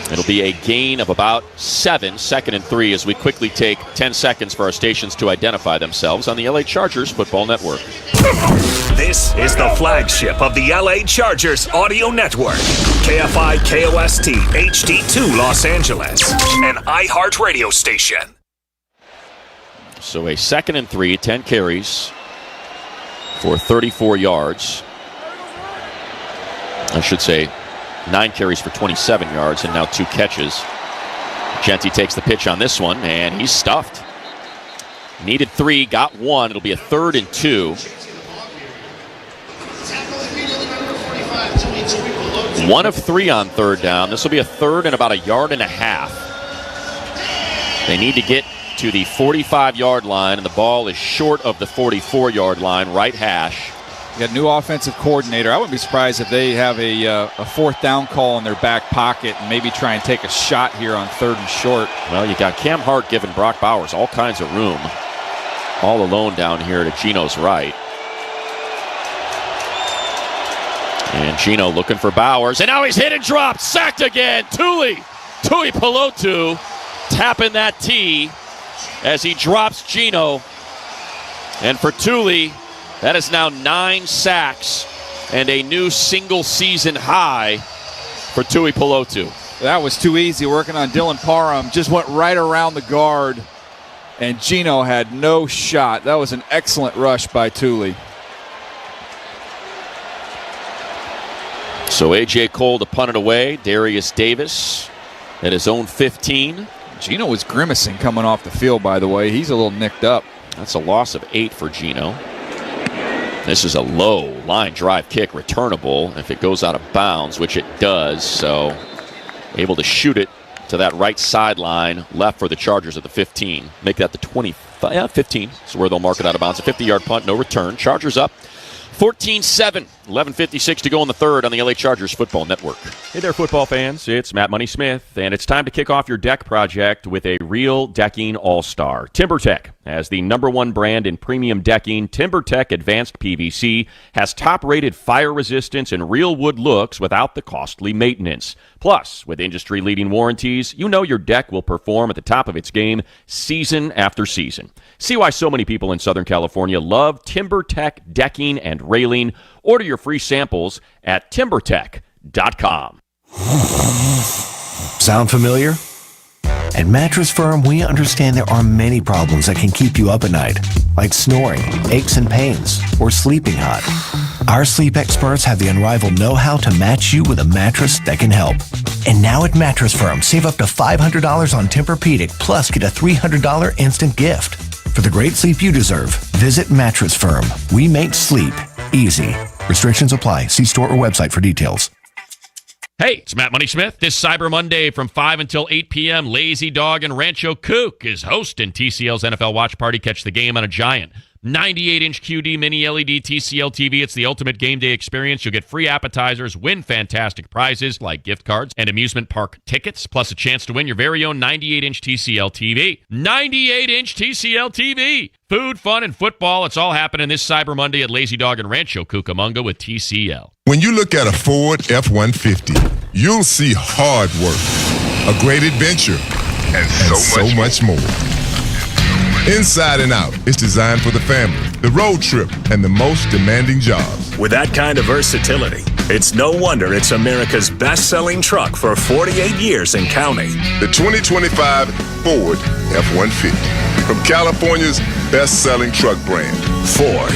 It'll be a gain of about 7, 2nd and 3, as we quickly take 10 seconds for our stations to identify themselves on the LA Chargers Football Network. This is the flagship of the LA Chargers Audio Network. KFI KOST HD2 Los Angeles, an iHeart radio station. So a 2nd and 3, 10 carries for 34 yards. I should say 9 carries for 27 yards and now 2 catches. Genty takes the pitch on this one, and he's stuffed. Needed 3, got 1. It'll be a 3rd and 2. 1 of 3 on 3rd down. This will be a 3rd and about 1.5 yards. They need to get to the 45-yard line, and the ball is short of the 44-yard line, right hash. You got a new offensive coordinator. I wouldn't be surprised if they have a 4th down call in their back pocket and maybe try and take a shot here on 3rd and short. Well, you got Cam Hart giving Brock Bowers all kinds of room. All alone down here to Geno's right. And Geno looking for Bowers. And now he's hit and dropped. Sacked again. Tuli Pelotu tapping that tee as he drops Geno. And for Tuli, that is now 9 sacks and a new single-season high for Tui Pelotu. That was too easy working on Dylan Parham. Just went right around the guard, and Geno had no shot. That was an excellent rush by Tuli. So A.J. Cole to punt it away. Darius Davis at his own 15. Geno was grimacing coming off the field, by the way. He's a little nicked up. That's a loss of 8 for Geno. This is a low line drive kick, returnable if it goes out of bounds, which it does. So able to shoot it to that right sideline, left for the Chargers at the 15. Make that the 15. So where they'll mark it out of bounds. A 50-yard punt, no return. Chargers up 14-7. 11:56 to go in the 3rd on the LA Chargers Football Network. Hey there, football fans. It's Matt Money Smith, and it's time to kick off your deck project with a real decking all-star. TimberTech. As the #1 brand in premium decking, TimberTech Advanced PVC has top-rated fire resistance and real wood looks without the costly maintenance. Plus, with industry-leading warranties, you know your deck will perform at the top of its game season after season. See why so many people in Southern California love TimberTech decking and railing. Order your free samples at timbertech.com. Sound familiar? At Mattress Firm, we understand there are many problems that can keep you up at night, like snoring, aches and pains, or sleeping hot. Our sleep experts have the unrivaled know-how to match you with a mattress that can help. And now at Mattress Firm, save up to $500 on Tempur-Pedic, plus get a $300 instant gift. For the great sleep you deserve, visit Mattress Firm. We make sleep easy. Restrictions apply. See store or website for details. Hey, it's Matt Money Smith. This Cyber Monday from 5 until 8 p.m., Lazy Dog and Rancho Kook is hosting TCL's NFL Watch Party. Catch the game on a giant 98-inch QD mini LED TCL TV. It's the ultimate game day experience. You'll get free appetizers, win fantastic prizes like gift cards and amusement park tickets, plus a chance to win your very own 98-inch TCL TV. 98-inch TCL TV. Food, fun, and football. It's all happening this Cyber Monday at Lazy Dog and Rancho Cucamonga with TCL. When you look at a Ford F-150, you'll see hard work, a great adventure, and so much more. Inside and out, it's designed for the family, the road trip, and the most demanding jobs. With that kind of versatility, it's no wonder it's America's best-selling truck for 48 years and counting. The 2025 Ford F-150, from California's best-selling truck brand, Ford.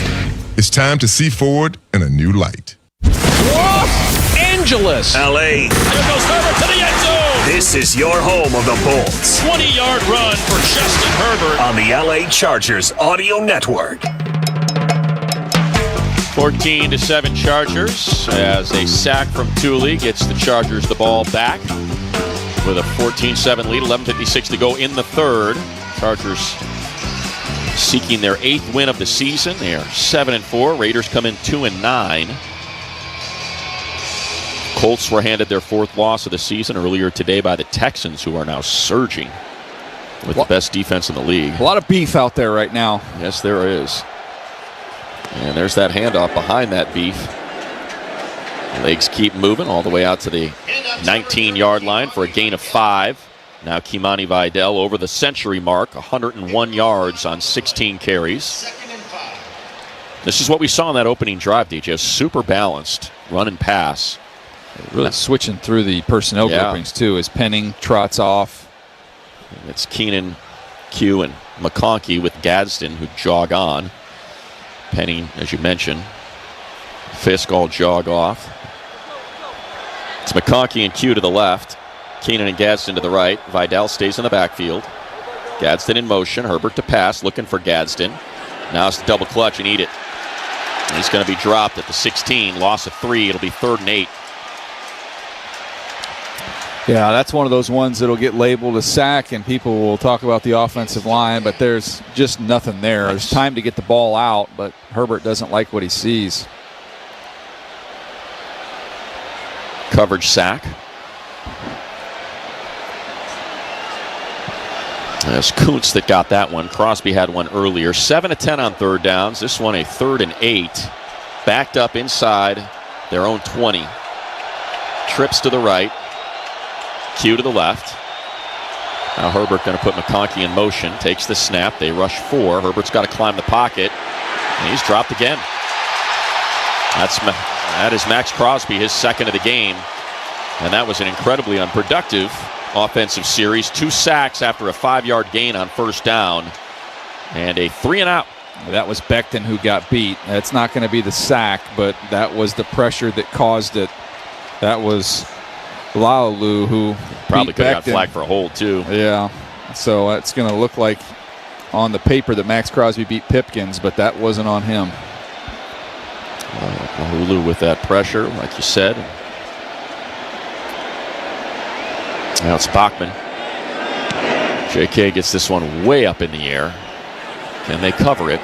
It's time to see Ford in a new light. Los Angeles. L.A. There goes Herbert to the end zone. This is your home of the Bolts. 20-yard run for Justin Herbert. On the L.A. Chargers Audio Network. 14-7 Chargers as a sack from Thule gets the Chargers the ball back with a 14-7 lead. 11:56 to go in the third. Chargers seeking their 8th win of the season. They are 7-4. Raiders come in 2-9. Colts were handed their 4th loss of the season earlier today by the Texans, who are now surging with the best defense in the league. A lot of beef out there right now. Yes, there is. And there's that handoff behind that beef. Legs keep moving all the way out to the 19-yard line for a gain of 5. Now Kimani Vidal over the century mark, 101 yards on 16 carries. This is what we saw in that opening drive, DJ. Super balanced run and pass. Really switching through the personnel groupings, too, as Penning trots off. It's Keenan, Q, and McConkey with Gadsden, who jog on. Penning, as you mentioned. Fisk all jog off. It's McConkey and Q to the left. Keenan and Gadsden to the right. Vidal stays in the backfield. Gadsden in motion. Herbert to pass, looking for Gadsden. Now it's the double clutch and eat it. He's going to be dropped at the 16. Loss of 3. It'll be 3rd and 8. Yeah, that's one of those ones that'll get labeled a sack, and people will talk about the offensive line, but there's just nothing there. There's time to get the ball out, but Herbert doesn't like what he sees. Coverage sack. It's Kuntz that got that one. Crosby had one earlier. 7-10 on 3rd downs. This one a 3rd and 8. Backed up inside their own 20. Trips to the right. Q to the left. Now Herbert going to put McConkey in motion. Takes the snap. They rush 4. Herbert's got to climb the pocket. And he's dropped again. That is Max Crosby, his 2nd of the game. And that was an incredibly unproductive offensive series. 2 sacks after a 5-yard gain on 1st down. And a 3-and-out. That was Becton who got beat. That's not going to be the sack, but that was the pressure that caused it. That was Laulu who probably could have got Becton. flagged for a hold too. Yeah, so it's going to look like on the paper that Max Crosby beat Pipkins, but that wasn't on him. Laulu with that pressure, like you said. Now it's Bachman. JK gets this one way up in the air. Can they cover it?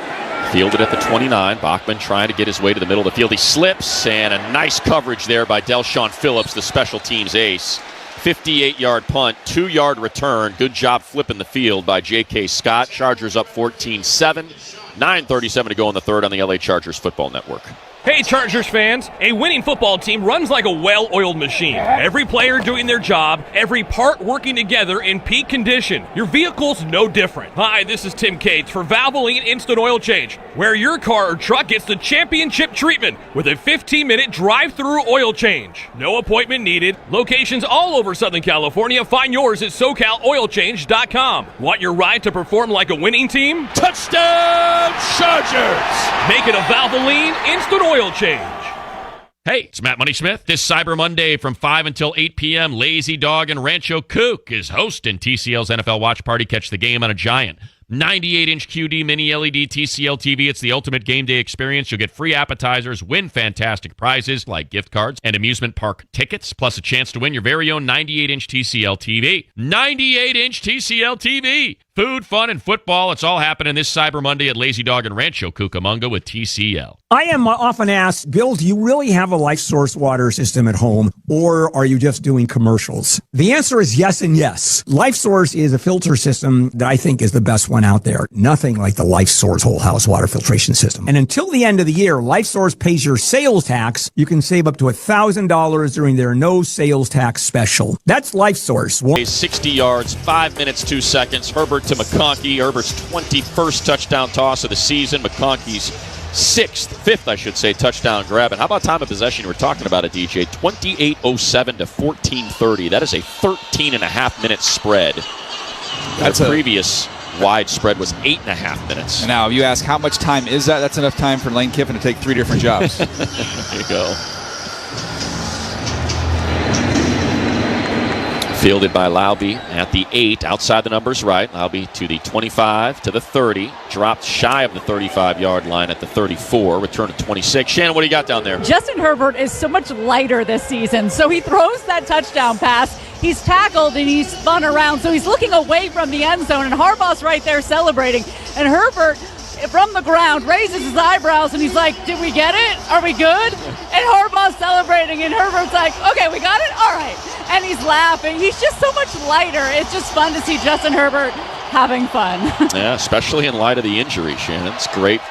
Fielded at the 29. Bachman trying to get his way to the middle of the field. He slips, and a nice coverage there by Delshon Phillips, the special teams ace. 58-yard punt, 2-yard return. Good job flipping the field by J.K. Scott. Chargers up 14-7. 9:37 to go in the third on the LA Chargers Football Network. Hey, Chargers fans, a winning football team runs like a well-oiled machine. Every player doing their job, every part working together in peak condition. Your vehicle's no different. Hi, this is Tim Cates for Valvoline Instant Oil Change, where your car or truck gets the championship treatment with a 15-minute drive-through oil change. No appointment needed. Locations all over Southern California. Find yours at SoCalOilChange.com. Want your ride to perform like a winning team? Touchdown, Chargers! Make it a Valvoline Instant Oil Change. Hey, it's Matt Money Smith. This Cyber Monday from 5 until 8 p.m., Lazy Dog and Rancho Kook is hosting TCL's NFL Watch Party. Catch the game on a giant 98-inch QD mini LED TCL TV. It's the ultimate game day experience. You'll get free appetizers, win fantastic prizes like gift cards and amusement park tickets, plus a chance to win your very own 98-inch TCL TV. 98-inch TCL TV. Food, fun, and football. It's all happening this Cyber Monday at Lazy Dog and Rancho Cucamonga with TCL. I am often asked, Bill, do you really have a life source water system at home, or are you just doing commercials? The answer is yes and yes. Life Source is a filter system that I think is the best one out there. Nothing like the Life Source whole house water filtration system. And until the end of the year, Life Source pays your sales tax. You can save up to $1,000 during their no sales tax special. That's Life Source. 60 yards, 5 minutes, 2 seconds. Herbert to McConkey. Herbert's 21st touchdown toss of the season. McConkey's fifth, I should say, touchdown grab. And how about time of possession? You were talking about it, DJ. 28:07 to 14:30. That is a 13.5-minute spread. That's the previous wide spread was 8.5 minutes. And now, if you ask how much time is that, that's enough time for Lane Kiffin to take 3 different jobs. There you go. Fielded by Laube at the 8, outside the numbers right. Laube to the 25, to the 30, dropped shy of the 35-yard line at the 34, return to 26. Shannon, what do you got down there? Justin Herbert is so much lighter this season, so he throws that touchdown pass. He's tackled and he's spun around, so he's looking away from the end zone, and Harbaugh's right there celebrating. And Herbert, from the ground, raises his eyebrows, and he's like, did we get it? Are we good? And Harbaugh's celebrating, and Herbert's like, okay, we got it? All right. And he's laughing. He's just so much lighter. It's just fun to see Justin Herbert having fun. Yeah, especially in light of the injury, Shannon. It's great.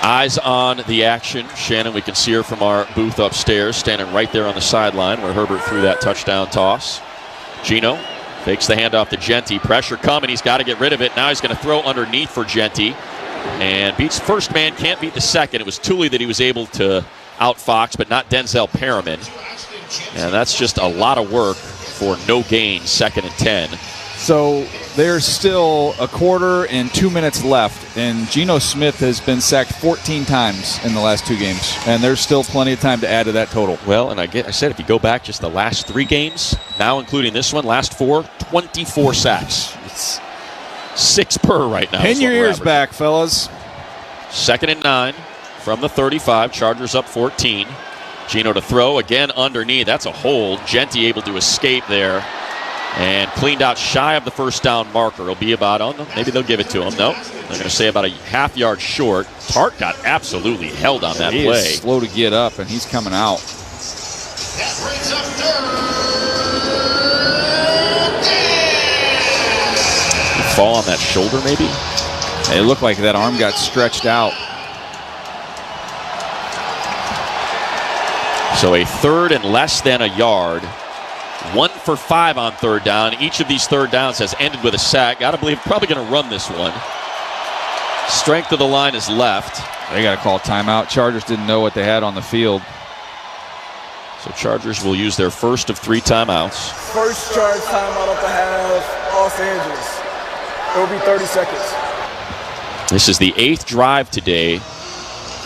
Eyes on the action. Shannon, we can see her from our booth upstairs, standing right there on the sideline where Herbert threw that touchdown toss. Gino fakes the handoff to Genty. Pressure coming. He's got to get rid of it. Now he's going to throw underneath for Genty. And beats first man, can't beat the second. It was Tooley that he was able to outfox, but not Denzel Perriman. And that's just a lot of work for no gain, 2nd and 10. So there's still a quarter and 2 minutes left, and Geno Smith has been sacked 14 times in the last 2 games, and there's still plenty of time to add to that total. Well, and I said if you go back just the last 3 games, now including this one, last 4, 24 sacks. It's 6 per right now. Pin your ears back, fellas. 2nd and 9 from the 35. Chargers up 14. Gino to throw again underneath. That's a hold. Genty able to escape there and cleaned out shy of the first down marker. It'll be about on them. Maybe they'll give it to him. Nope. They're going to say about a half-yard short. Tart got absolutely held on that play. He is slow to get up, and he's coming out. That brings up third. Fall on that shoulder, maybe? It looked like that arm got stretched out. So a 3rd and less than a yard. 1 for 5 on 3rd down. Each of these 3rd downs has ended with a sack. Got to believe probably going to run this one. Strength of the line is left. They got to call timeout. Chargers didn't know what they had on the field. So Chargers will use their first of 3 timeouts. First charge timeout of the half, Los Angeles. It will be 30 seconds. This is the 8th drive today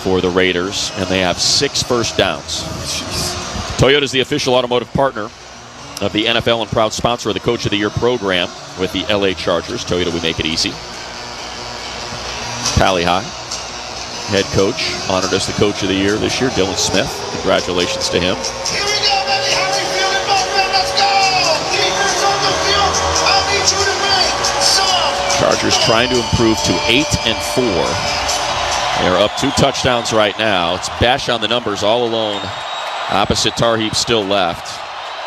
for the Raiders, and they have 6 first downs. Toyota is the official automotive partner of the NFL and proud sponsor of the Coach of the Year program with the LA Chargers. Toyota, we make it easy. Pally High, head coach, honored as the Coach of the Year this year, Dylan Smith. Congratulations to him. Here we go, baby. How we feeling, Bowman? Let's go. Defense on the field. I need you to make some. Chargers trying to improve to 8 and 4. They're up 2 touchdowns right now. It's Bash on the numbers all alone. Opposite Tarheeb still left.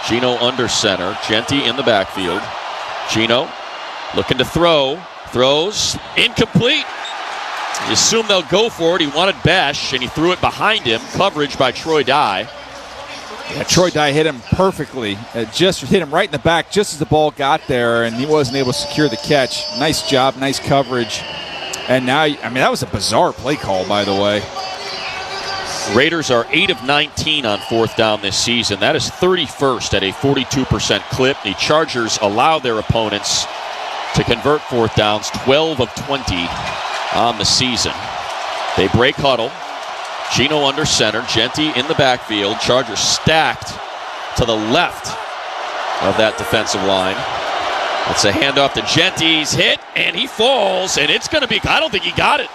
Gino under center. Genty in the backfield. Gino looking to throw. Throws. Incomplete. You assume they'll go for it. He wanted Bash, and he threw it behind him. Coverage by Troy Dye. Yeah, Troy Dye hit him perfectly. Just hit him right in the back just as the ball got there, and he wasn't able to secure the catch. Nice job, nice coverage. And now, I mean, that was a bizarre play call, by the way. Raiders are 8 of 19 on 4th down this season. That is 31st at a 42% clip. The Chargers allow their opponents to convert 4th downs, 12 of 20 on the season. They break huddle. Gino under center. Genty in the backfield. Chargers stacked to the left of that defensive line. It's a handoff to Genty's hit, and he falls, and it's going to be, I don't think he got it.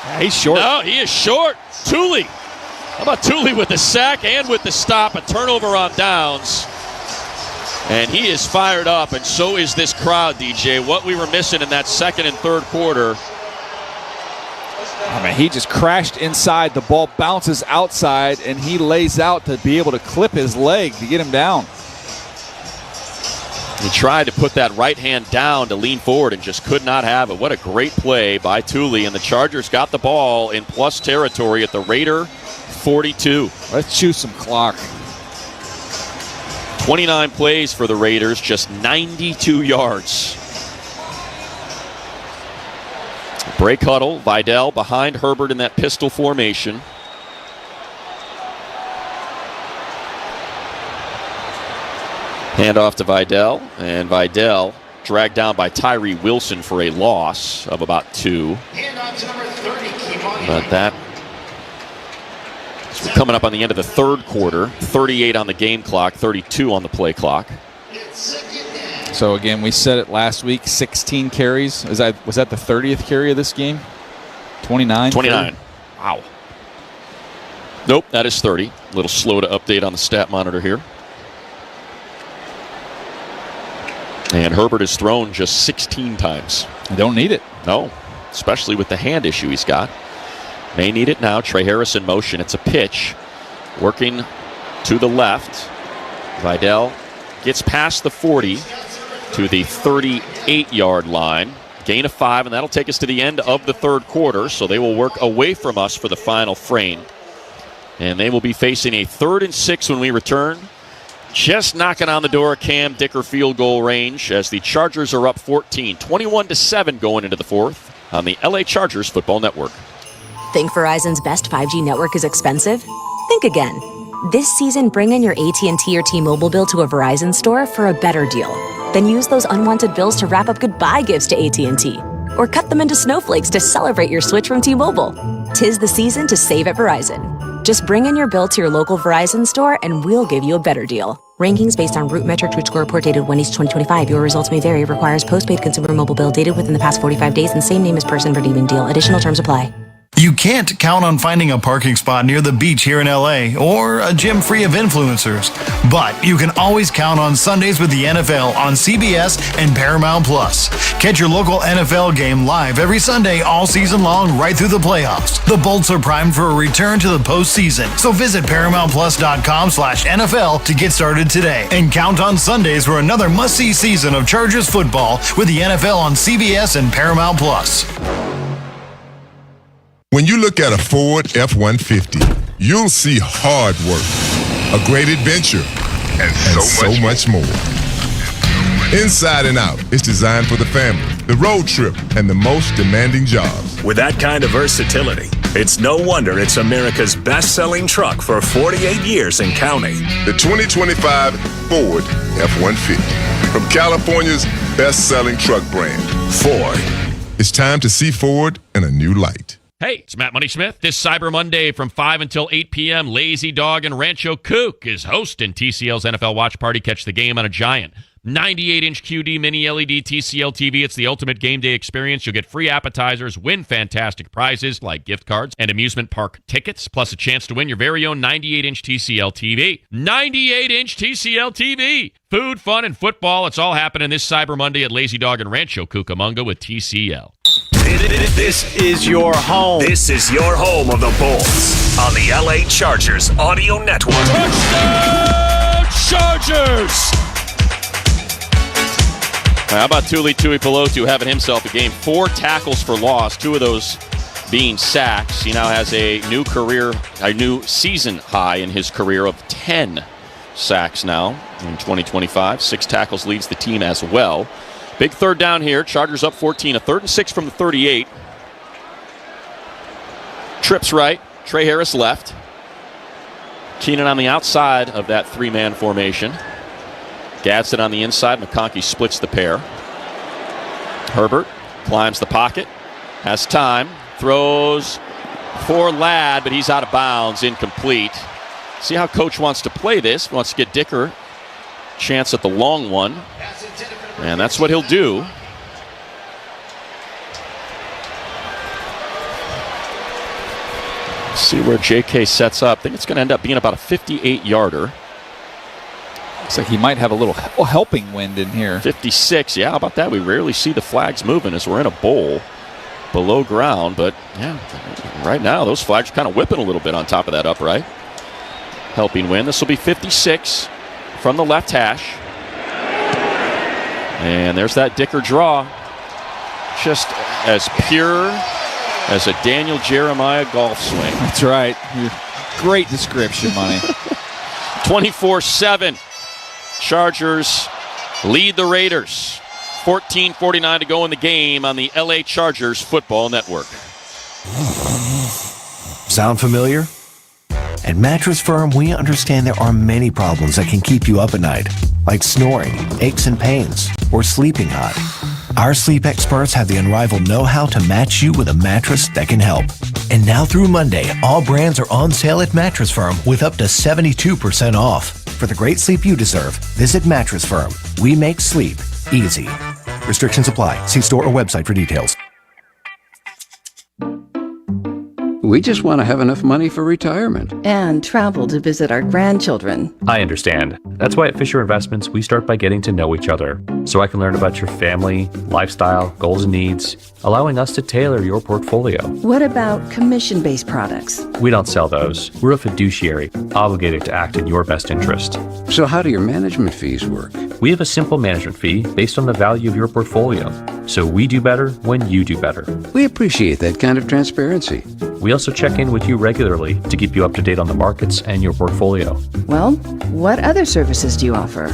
Yeah, he's short. No, he is short. Thule. How about Thule with the sack and with the stop, a turnover on downs. And he is fired up, and so is this crowd, DJ. What we were missing in that second and third quarter. I mean, he just crashed inside. The ball bounces outside, and he lays out to be able to clip his leg to get him down. He tried to put that right hand down to lean forward and just could not have it. What a great play by Thule, and the Chargers got the ball in plus territory at the Raider 42. Let's chew some clock. 29 plays for the Raiders, just 92 yards. Break huddle, Vidal behind Herbert in that pistol formation. Handoff to Vidal, and Vidal dragged down by Tyree Wilson for a loss of about 2. But that is coming up on the end of the third quarter. 38 on the game clock, 32 on the play clock. So again, we said it last week, 16 carries. Was that the 30th carry of this game? 29? 29. 30? Wow. Nope, that is 30. A little slow to update on the stat monitor here. And Herbert has thrown just 16 times. I don't need it. No, especially with the hand issue he's got. May need it now. Trey Harris in motion. It's a pitch. Working to the left. Vidal gets past the 40 to the 38-yard line. Gain of 5, and that'll take us to the end of the third quarter. So they will work away from us for the final frame. And they will be facing a 3rd and 6 when we return. Just knocking on the door of Cam Dicker field goal range as the Chargers are up 14, 21-7 going into the fourth on the LA Chargers Football Network. Think Verizon's best 5G network is expensive? Think again. This season, bring in your AT&T or T-Mobile bill to a Verizon store for a better deal. Then use those unwanted bills to wrap up goodbye gifts to AT&T. Or cut them into snowflakes to celebrate your switch from T-Mobile. 'Tis the season to save at Verizon. Just bring in your bill to your local Verizon store and we'll give you a better deal. Rankings based on root metrics which score report dated 1/2025. Your results may vary. Requires postpaid consumer mobile bill dated within the past 45 days and same name as person redeeming deal. Additional terms apply. You can't count on finding a parking spot near the beach here in LA or a gym free of influencers. But you can always count on Sundays with the NFL on CBS and Paramount Plus. Catch your local NFL game live every Sunday all season long right through the playoffs. The Bolts are primed for a return to the postseason. So visit ParamountPlus.com/NFL to get started today. And count on Sundays for another must-see season of Chargers football with the NFL on CBS and Paramount Plus. When you look at a Ford F-150, you'll see hard work, a great adventure, and so much more. Inside and out, it's designed for the family, the road trip, and the most demanding jobs. With that kind of versatility, it's no wonder it's America's best-selling truck for 48 years and counting. The 2025 Ford F-150, from California's best-selling truck brand, Ford. It's time to see Ford in a new light. Hey, it's Matt Money Smith. This Cyber Monday from 5 until 8 p.m., Lazy Dog and Rancho Kook is hosting TCL's NFL Watch Party. Catch the game on a giant 98-inch QD mini LED TCL TV. It's the ultimate game day experience. You'll get free appetizers, win fantastic prizes like gift cards and amusement park tickets, plus a chance to win your very own 98-inch TCL TV. 98-inch TCL TV. Food, fun, and football. It's all happening this Cyber Monday at Lazy Dog and Rancho Cucamonga with TCL. This is your home. This is your home of the Bolts on the LA Chargers Audio Network. Touchdown, Chargers! How about Tuli Tuipulotu having himself a game? 4 tackles for loss, 2 of those being sacks. He now has a new season high in his career of 10 sacks now in 2025. 6 tackles leads the team as well. Big third down here. Chargers up 14. A 3rd and 6 from the 38. Trips right. Trey Harris left. Keenan on the outside of that 3-man formation. Gadsden on the inside. McConkey splits the pair. Herbert climbs the pocket. Has time. Throws for Ladd, but he's out of bounds, incomplete. See how Coach wants to play this. Wants to get Dicker chance at the long one, and that's what he'll do. See where JK sets up. I think it's going to end up being about a 58-yarder. Looks like he might have a little helping wind in here. 56, yeah, how about that? We rarely see the flags moving as we're in a bowl below ground, but yeah, right now those flags are kind of whipping a little bit on top of that upright. Helping wind. This will be 56 from the left hash. And there's that Dicker draw. Just as pure as a Daniel Jeremiah golf swing. That's right. Great description, Money. 24-7. Chargers lead the Raiders. 14:49 to go in the game on the LA Chargers Football Network. Sound familiar? At Mattress Firm, we understand there are many problems that can keep you up at night, like snoring, aches and pains, or sleeping hot. Our sleep experts have the unrivaled know-how to match you with a mattress that can help. And now through Monday, all brands are on sale at Mattress Firm with up to 72% off. For the great sleep you deserve, visit Mattress Firm. We make sleep easy. Restrictions apply. See store or website for details. We just want to have enough money for retirement. And travel to visit our grandchildren. I understand. That's why at Fisher Investments, we start by getting to know each other, so I can learn about your family, lifestyle, goals and needs, allowing us to tailor your portfolio. What about commission-based products? We don't sell those. We're a fiduciary, obligated to act in your best interest. So how do your management fees work? We have a simple management fee based on the value of your portfolio. So we do better when you do better. We appreciate that kind of transparency. We also check in with you regularly to keep you up to date on the markets and your portfolio. Well, what other services do you offer?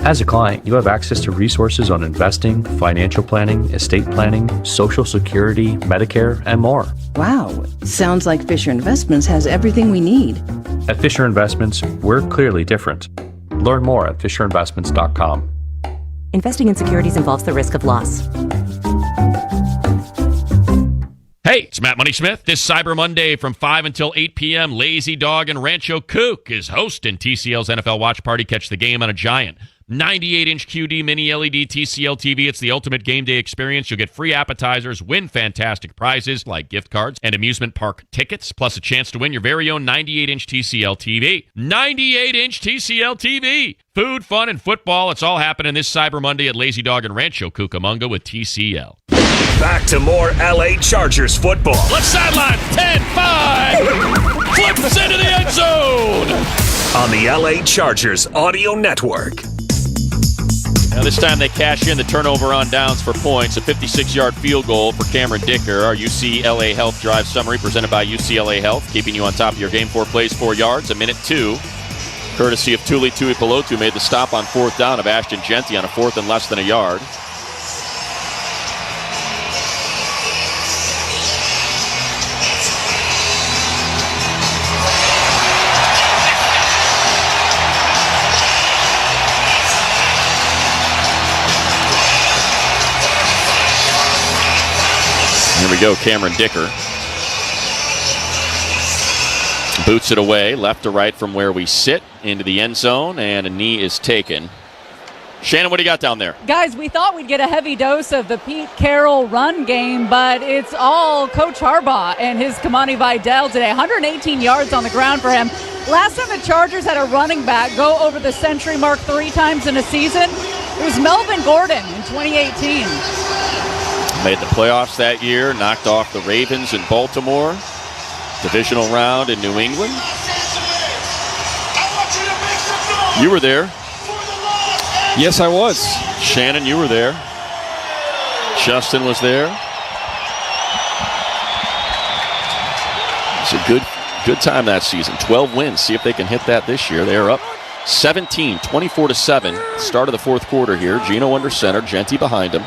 As a client, you have access to resources on investing, financial planning, estate planning, Social Security, Medicare, and more. Wow, sounds like Fisher Investments has everything we need. At Fisher Investments, we're clearly different. Learn more at FisherInvestments.com. Investing in securities involves the risk of loss. Hey, it's Matt Money Smith. This Cyber Monday from 5 until 8 p.m., Lazy Dog and Rancho Kook is hosting TCL's NFL Watch Party. Catch the game on a giant 98-inch QD mini LED TCL TV. It's the ultimate game day experience. You'll get free appetizers, win fantastic prizes like gift cards and amusement park tickets, plus a chance to win your very own 98-inch TCL TV. 98-inch TCL TV. Food, fun, and football. It's all happening this Cyber Monday at Lazy Dog and Rancho Cucamonga with TCL. Back to more LA Chargers football. Left sideline, 10-5. Flips into the end zone. On the LA Chargers Audio Network. Now this time they cash in the turnover on downs for points. A 56-yard field goal for Cameron Dicker. Our UCLA Health Drive Summary presented by UCLA Health. Keeping you on top of your game. 4 plays, 4 yards, a minute 2. Courtesy of Tuli Tuipulotu made the stop on 4th down of Ashton Genty on a 4th and less than a yard. Here we go, Cameron Dicker. Boots it away, left to right from where we sit, into the end zone, and a knee is taken. Shannon, what do you got down there? Guys, we thought we'd get a heavy dose of the Pete Carroll run game, but it's all Coach Harbaugh and his Kamani Vidal today. 118 yards on the ground for him. Last time the Chargers had a running back go over the century mark 3 times in a season, it was Melvin Gordon in 2018. Made the playoffs that year, knocked off the Ravens in Baltimore. Divisional round in New England. You were there. Yes, I was. Shannon, you were there. Justin was there. It's a good time that season. 12 wins. See if they can hit that this year. They are up 17, 24-7. Start of the 4th quarter here. Gino under center. Genty behind him.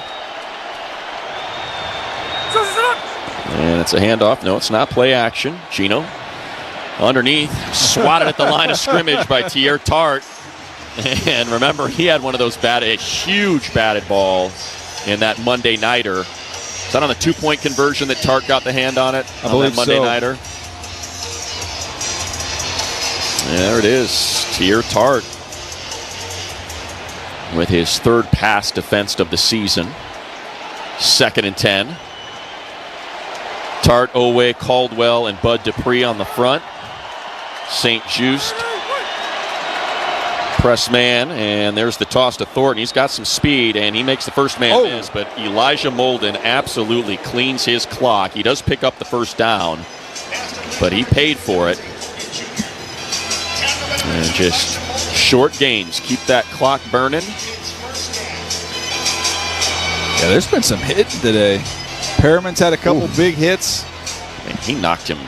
And it's a handoff. No, it's not play action. Gino underneath, swatted at the line of scrimmage by Tier Tart. And remember, he had one of those a huge batted ball in that Monday nighter. Is that on the 2-point conversion that Tart got the hand on it? I believe Monday so. nighter? There it is. Tier Tart with his third pass defense of the season. 2nd and 10. Tart, Owe, Caldwell, and Bud Dupree on the front. St. Just. Press man, and there's the toss to Thornton. He's got some speed, and he makes the first man miss, but Elijah Molden absolutely cleans his clock. He does pick up the first down, but he paid for it. And just short gains. Keep that clock burning. Yeah, there's been some hitting today. Perriman's had a couple big hits. And he knocked him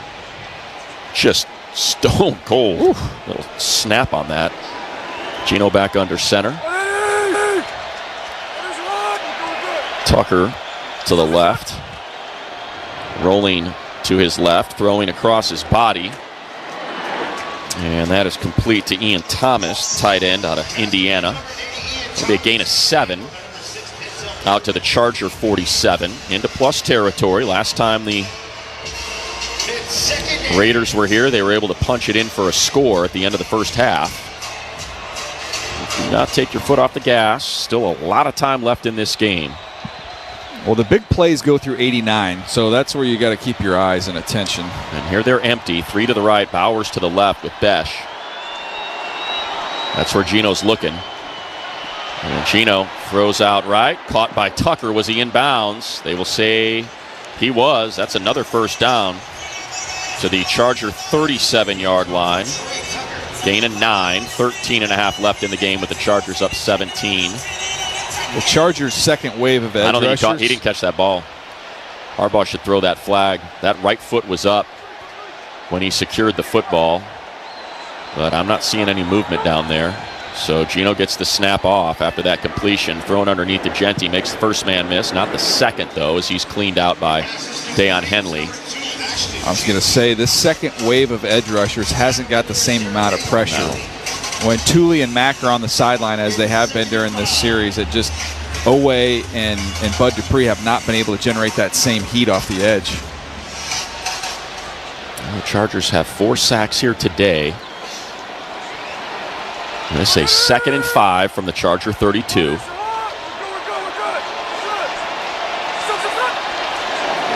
just stone cold. Little snap on that. Gino back under center. Tucker to the left. Rolling to his left, throwing across his body. And that is complete to Ian Thomas, tight end out of Indiana. It'll be a gain of 7. Out to the Charger 47. Into plus territory. Last time the Raiders were here, they were able to punch it in for a score at the end of the first half. Do not take your foot off the gas. Still a lot of time left in this game. Well, the big plays go through 89, so that's where you got to keep your eyes and attention. And here they're empty. 3 to the right, Bowers to the left with Besh. That's where Gino's looking. And Gino throws out right. Caught by Tucker. Was he in bounds? They will say he was. That's another first down to the Charger 37-yard line. Gain of 9, 13 and a half left in the game with the Chargers up 17. The Chargers' second wave of edge I don't think rushers. he didn't catch that ball. Harbaugh should throw that flag. That right foot was up when he secured the football. But I'm not seeing any movement down there. So Gino gets the snap off after that completion. Thrown underneath the Genti. Makes the first man miss. Not the second, though, as he's cleaned out by Deion Henley. I was going to say, this second wave of edge rushers hasn't got the same amount of pressure. No. When Thule and Mack are on the sideline, as they have been during this series, it just, Owe and Bud Dupree have not been able to generate that same heat off the edge. The Chargers have 4 sacks here today. I'm going to say 2nd and 5 from the Charger 32.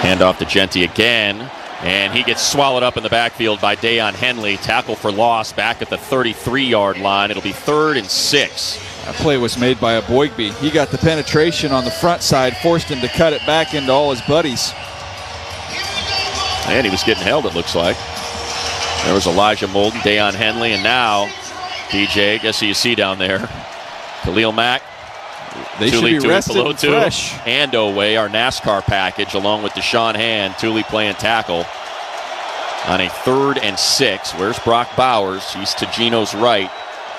Hand off to Genti again. And he gets swallowed up in the backfield by Deion Henley. Tackle for loss back at the 33-yard line. It'll be 3rd and 6. That play was made by a Boygby. He got the penetration on the front side, forced him to cut it back into all his buddies. And he was getting held, it looks like. There was Elijah Molden, Deion Henley, and now DJ, guess who you see down there? Khalil Mack. They Thule, should be rested and fresh. And Owe, our NASCAR package, along with Deshaun Hand. Thule playing tackle on a 3rd and 6. Where's Brock Bowers? He's to Gino's right.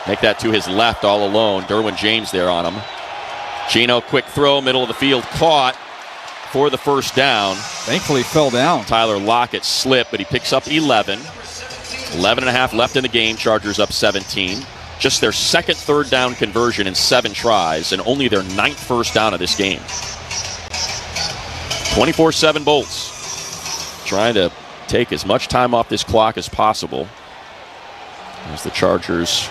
Make that to his left all alone. Derwin James there on him. Gino, quick throw, middle of the field, caught for the first down. Thankfully fell down. Tyler Lockett slipped, but he picks up 11. 11 and a half left in the game. Chargers up 17. Just their second third down conversion in 7 tries, and only their 9th first down of this game. 24-7 Bolts trying to take as much time off this clock as possible as the Chargers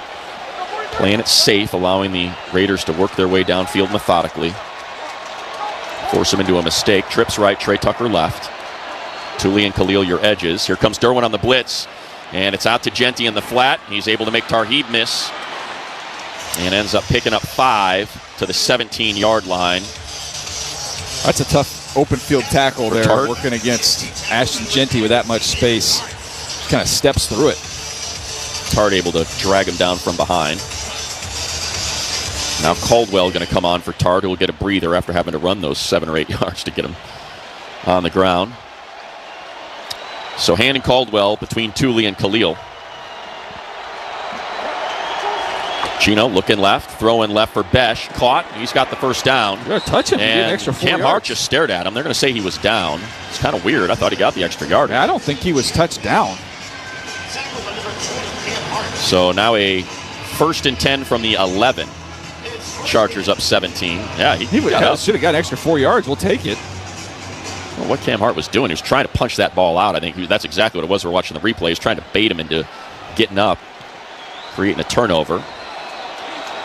playing it safe, allowing the Raiders to work their way downfield methodically. Force them into a mistake. Trips right, Trey Tucker left. Thule and Khalil your edges. Here comes Derwin on the blitz. And it's out to Genti in the flat. He's able to make Tarheeb miss. And ends up picking up 5 to the 17-yard line. That's a tough open field tackle there, Tart. working against Ashton Genti with that much space. Just kind of steps through it. Tart able to drag him down from behind. Now Caldwell going to come on for Tart, who will get a breather after having to run those 7 or 8 yards to get him on the ground. So Hand and Caldwell between Thule and Khalil. Gino looking left, throwing left for Besh. Caught. He's got the first down. They're touching him. And An extra 4 Cam yards. Hart just stared at him. They're going to say he was down. It's kind of weird. I thought he got the extra yard. Yeah, I don't think he was touched down. So now a 1st and 10 from the 11. Chargers up 17. Yeah, he should have got an extra 4 yards. We'll take it. Well, what Cam Hart was doing, he was trying to punch that ball out. I think that's exactly what it was. We're watching the replay. He was trying to bait him into getting up. creating a turnover.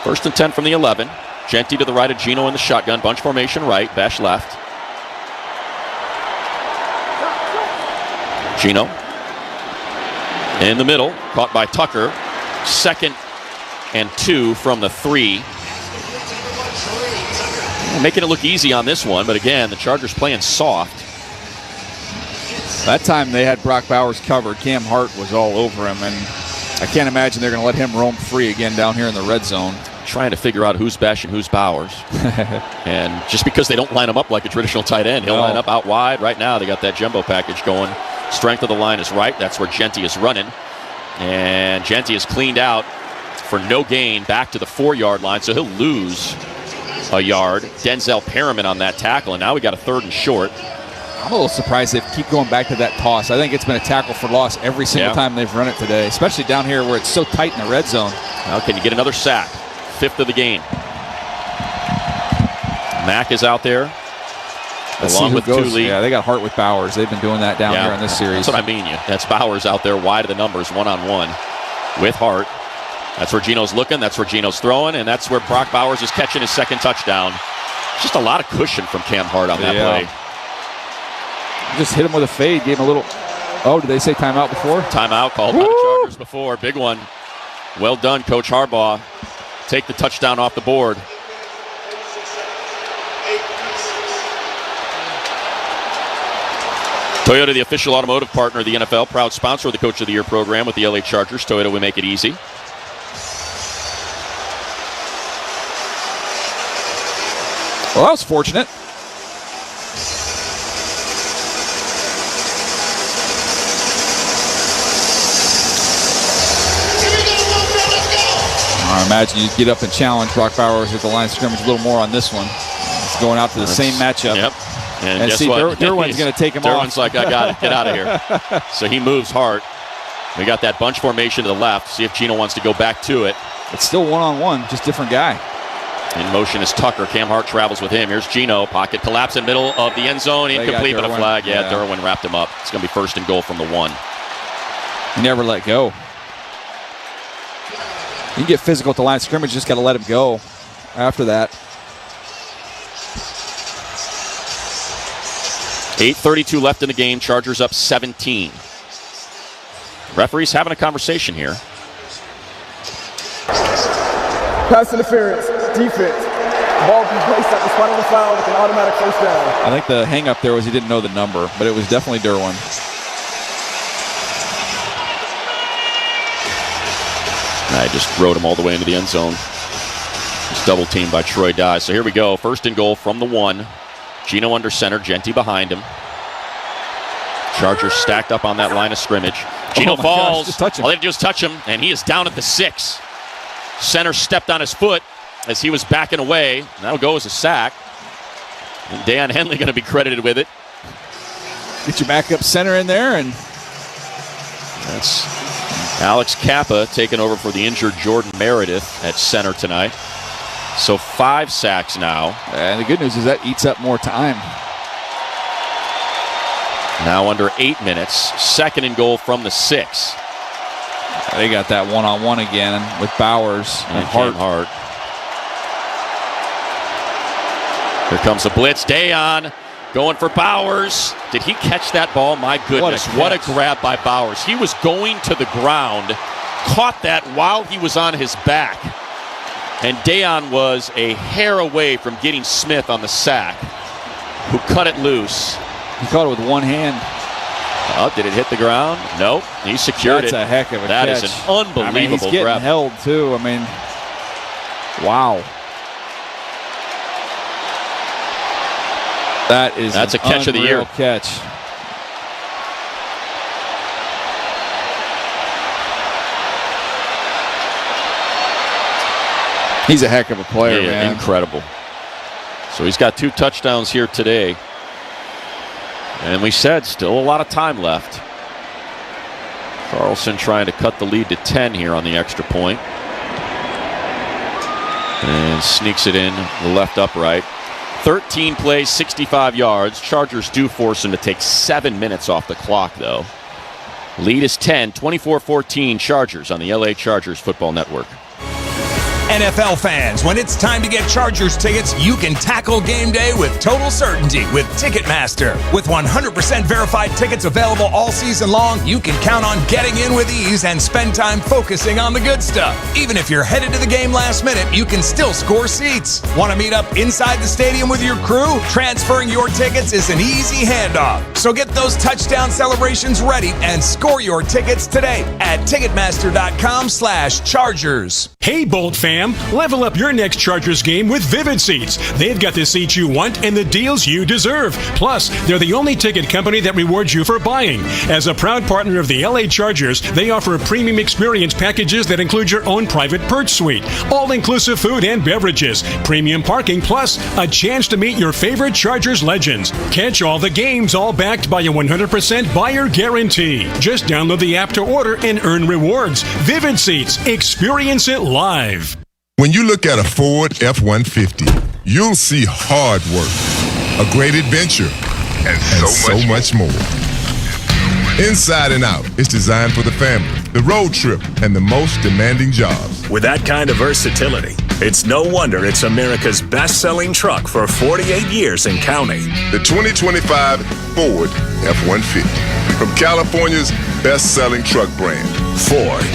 1st and 10 from the 11. Genty to the right of Gino in the shotgun. Bunch formation right. Besh left. Gino in the middle. Caught by Tucker. 2nd and 2 from the 3. Making it look easy on this one, but again, the Chargers playing soft. That time they had Brock Bowers covered. Cam Hart was all over him, and I can't imagine they're going to let him roam free again down here in the red zone. Trying to figure out who's Besh and who's Bowers. And just because they don't line him up like a traditional tight end, he'll line up out wide. Right now, they got that jumbo package going. Strength of the line is right. That's where Genty is running. And Genty is cleaned out for no gain back to the 4-yard line, so he'll lose a yard. Denzel Perriman on that tackle, and now we got a 3rd and short. I'm a little surprised they keep going back to that toss. I think it's been a tackle for loss every single time they've run it today, especially down here where it's so tight in the red zone. Now can you get another sack? 5th of the game. Mack is out there. Along with Cooley. Yeah, they got Hart with Bowers. They've been doing that down here in this series. That's what I mean. That's Bowers out there wide of the numbers, one-on-one with Hart. That's where Gino's looking. That's where Gino's throwing. And that's where Brock Bowers is catching his 2nd touchdown. Just a lot of cushion from Cam Hart on that play. Just hit him with a fade. Gave him a little... Oh, did they say timeout before? Timeout called by the Chargers before. Big one. Well done, Coach Harbaugh. Take the touchdown off the board. Toyota, the official automotive partner of the NFL, proud sponsor of the Coach of the Year program with the LA Chargers. Toyota, we make it easy. Well, that was fortunate. I imagine you get up and challenge Brock Bowers at the line of scrimmage a little more on this one. It's going out to the same matchup. Yep. And guess see, what? Derwin's going to take him off. Derwin's like, I got it. Get out of here. So he moves Hart. We got that bunch formation to the left. See if Gino wants to go back to it. It's still one-on-one, just different guy. In motion is Tucker. Cam Hart travels with him. Here's Gino. Pocket collapse in middle of the end zone. Incomplete but a flag. Yeah, Derwin wrapped him up. It's going to be 1st and goal from the 1. He never let go. You can get physical at the line of scrimmage, just got to let him go after that. 8:32 left in the game. Chargers up 17. Referee's having a conversation here. Pass interference, defense. Ball be placed at the spot of the foul with an automatic first down. I think the hang-up there was he didn't know the number, but it was definitely Derwin. I just rode him all the way into the end zone. He's double teamed by Troy Dye. So here we go. 1st and goal from the 1. Gino under center. Genty behind him. Chargers stacked up on that line of scrimmage. Gino falls. Gosh, touch him. All they have to do is touch him, and he is down at the 6. Center stepped on his foot as he was backing away. That'll go as a sack. And Dan Henley going to be credited with it. Get your backup center in there, and that's Alex Kappa taking over for the injured Jordan Meredith at center tonight. So 5 sacks now. And the good news is that eats up more time. Now under 8 minutes. 2nd and goal from the 6. They got that one-on-one again with Bowers and Hart. Here comes the blitz. Dayon going for Bowers. Did he catch that ball? My goodness. What a grab by Bowers. He was going to the ground. Caught that while he was on his back. And Dayon was a hair away from getting Smith on the sack, who cut it loose. He caught it with one hand. Oh, did it hit the ground? Nope. He secured it. That's a heck of a catch. That is an unbelievable he's getting grab. held, too. I mean, wow. That's a catch of the year. Catch. He's a heck of a player, man. Incredible. So he's got 2 touchdowns here today. And we said still a lot of time left. Carlson trying to cut the lead to 10 here on the extra point. And sneaks it in the left upright. 13 plays, 65 yards. Chargers do force him to take 7 minutes off the clock, though. Lead is 10, 24-14 Chargers on the LA Chargers Football Network. NFL fans, when it's time to get Chargers tickets, you can tackle game day with total certainty with Ticketmaster. With 100% verified tickets available all season long, you can count on getting in with ease and spend time focusing on the good stuff. Even if you're headed to the game last minute, you can still score seats. Want to meet up inside the stadium with your crew? Transferring your tickets is an easy handoff. So get those touchdown celebrations ready and score your tickets today at Ticketmaster.com/Chargers. Hey, Bolt fam, level up your next Chargers game with Vivid Seats. They've got the seats you want and the deals you deserve. Plus, they're the only ticket company that rewards you for buying. As a proud partner of the LA Chargers, they offer premium experience packages that include your own private perch suite, all-inclusive food and beverages, premium parking, plus a chance to meet your favorite Chargers legends. Catch all the games, all backed by a 100% buyer guarantee. Just download the app to order and earn rewards. Vivid Seats. Experience it live. When you look at a Ford F-150, you'll see hard work, a great adventure, and so much more. Inside and Out is designed for the family, the road trip, and the most demanding jobs. With that kind of versatility, it's no wonder it's America's best-selling truck for 48 years and counting. The 2025 Ford F-150, from California's best-selling truck brand, Ford.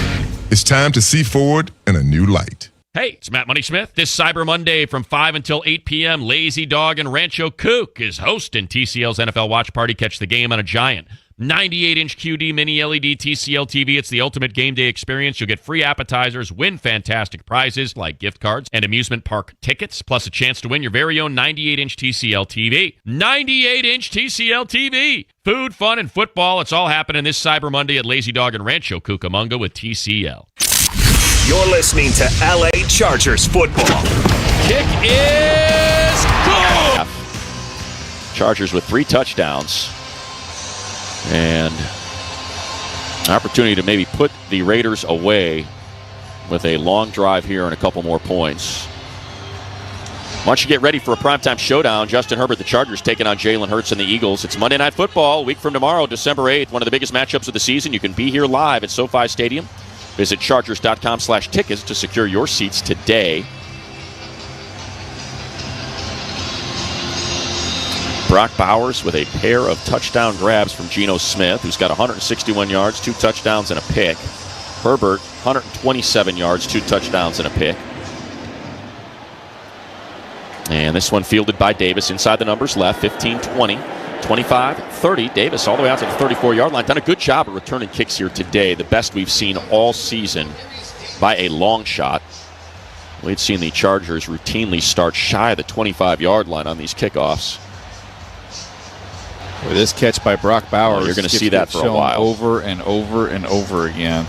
It's time to see Ford in a new light. Hey, it's Matt Money Smith. This Cyber Monday from 5 until 8 p.m., Lazy Dog and Rancho Kook is hosting TCL's NFL Watch Party. Catch the game on a giant 98-inch QD mini LED TCL TV. It's the ultimate game day experience. You'll get free appetizers, win fantastic prizes like gift cards and amusement park tickets, plus a chance to win your very own 98-inch TCL TV. 98-inch TCL TV. Food, fun, and football. It's all happening this Cyber Monday at Lazy Dog and Rancho Cucamonga with TCL. You're listening to LA Chargers football. Kick is good. Chargers with 3 touchdowns. And an opportunity to maybe put the Raiders away with a long drive here and a couple more points. Why don't you get ready for a primetime showdown? Justin Herbert, the Chargers, taking on Jalen Hurts and the Eagles. It's Monday Night Football, a week from tomorrow, December 8th, one of the biggest matchups of the season. You can be here live at SoFi Stadium. Visit Chargers.com/tickets to secure your seats today. Brock Bowers with a pair of touchdown grabs from Geno Smith, who's got 161 yards, 2 touchdowns, and a pick. Herbert, 127 yards, 2 touchdowns, and a pick. And this one fielded by Davis inside the numbers left, 15-20, 25-30. Davis all the way out to the 34-yard line. Done a good job of returning kicks here today, the best we've seen all season by a long shot. We'd seen the Chargers routinely start shy of the 25-yard line on these kickoffs. With this catch by Brock Bowers, you're going to see that for a while. Over and over and over again.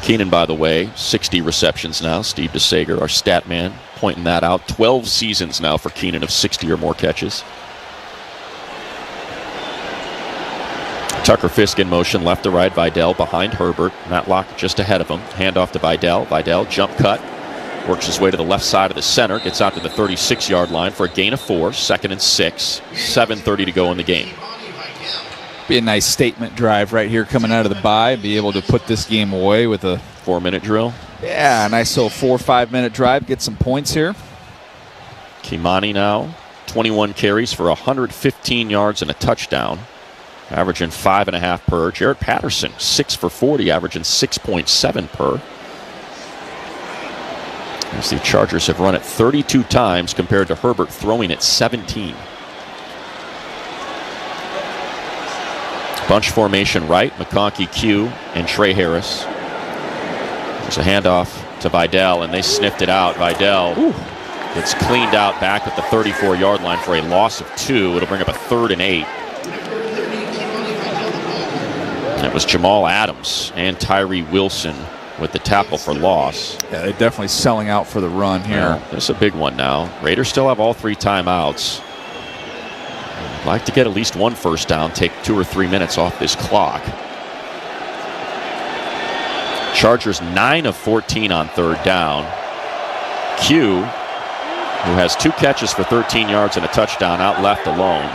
Keenan, by the way, 60 receptions now. Steve DeSager, our stat man, pointing that out. 12 seasons now for Keenan of 60 or more catches. Tucker Fisk in motion, left to right. Vidal behind Herbert. Matlock just ahead of him. Handoff to Vidal. Vidal jump cut. Works his way to the left side of the center. Gets out to the 36-yard line for a gain of 4. 2nd and 6. 7:30 to go in the game. Be a nice statement drive right here coming out of the bye. Be able to put this game away with a 4-minute drill. Yeah, a nice little 4 or 5 minute drive. Get some points here. Kimani now, 21 carries for 115 yards and a touchdown. Averaging 5.5 per. Jared Patterson, 6 for 40, averaging 6.7 per. As the Chargers have run it 32 times compared to Herbert throwing it 17. Bunch formation right. McConkey, Q, and Trey Harris. There's a handoff to Vidal, and they sniffed it out. Vidal gets cleaned out back at the 34-yard line for a loss of 2. It'll bring up a 3rd and 8. And it was Jamal Adams and Tyree Wilson with the tackle for loss. Yeah, they're definitely selling out for the run here. Yeah, this is a big one now. Raiders still have all 3 timeouts. I'd like to get at least 1 first down, take 2 or 3 minutes off this clock. Chargers 9 of 14 on 3rd down. Q, who has 2 catches for 13 yards and a touchdown, out left alone.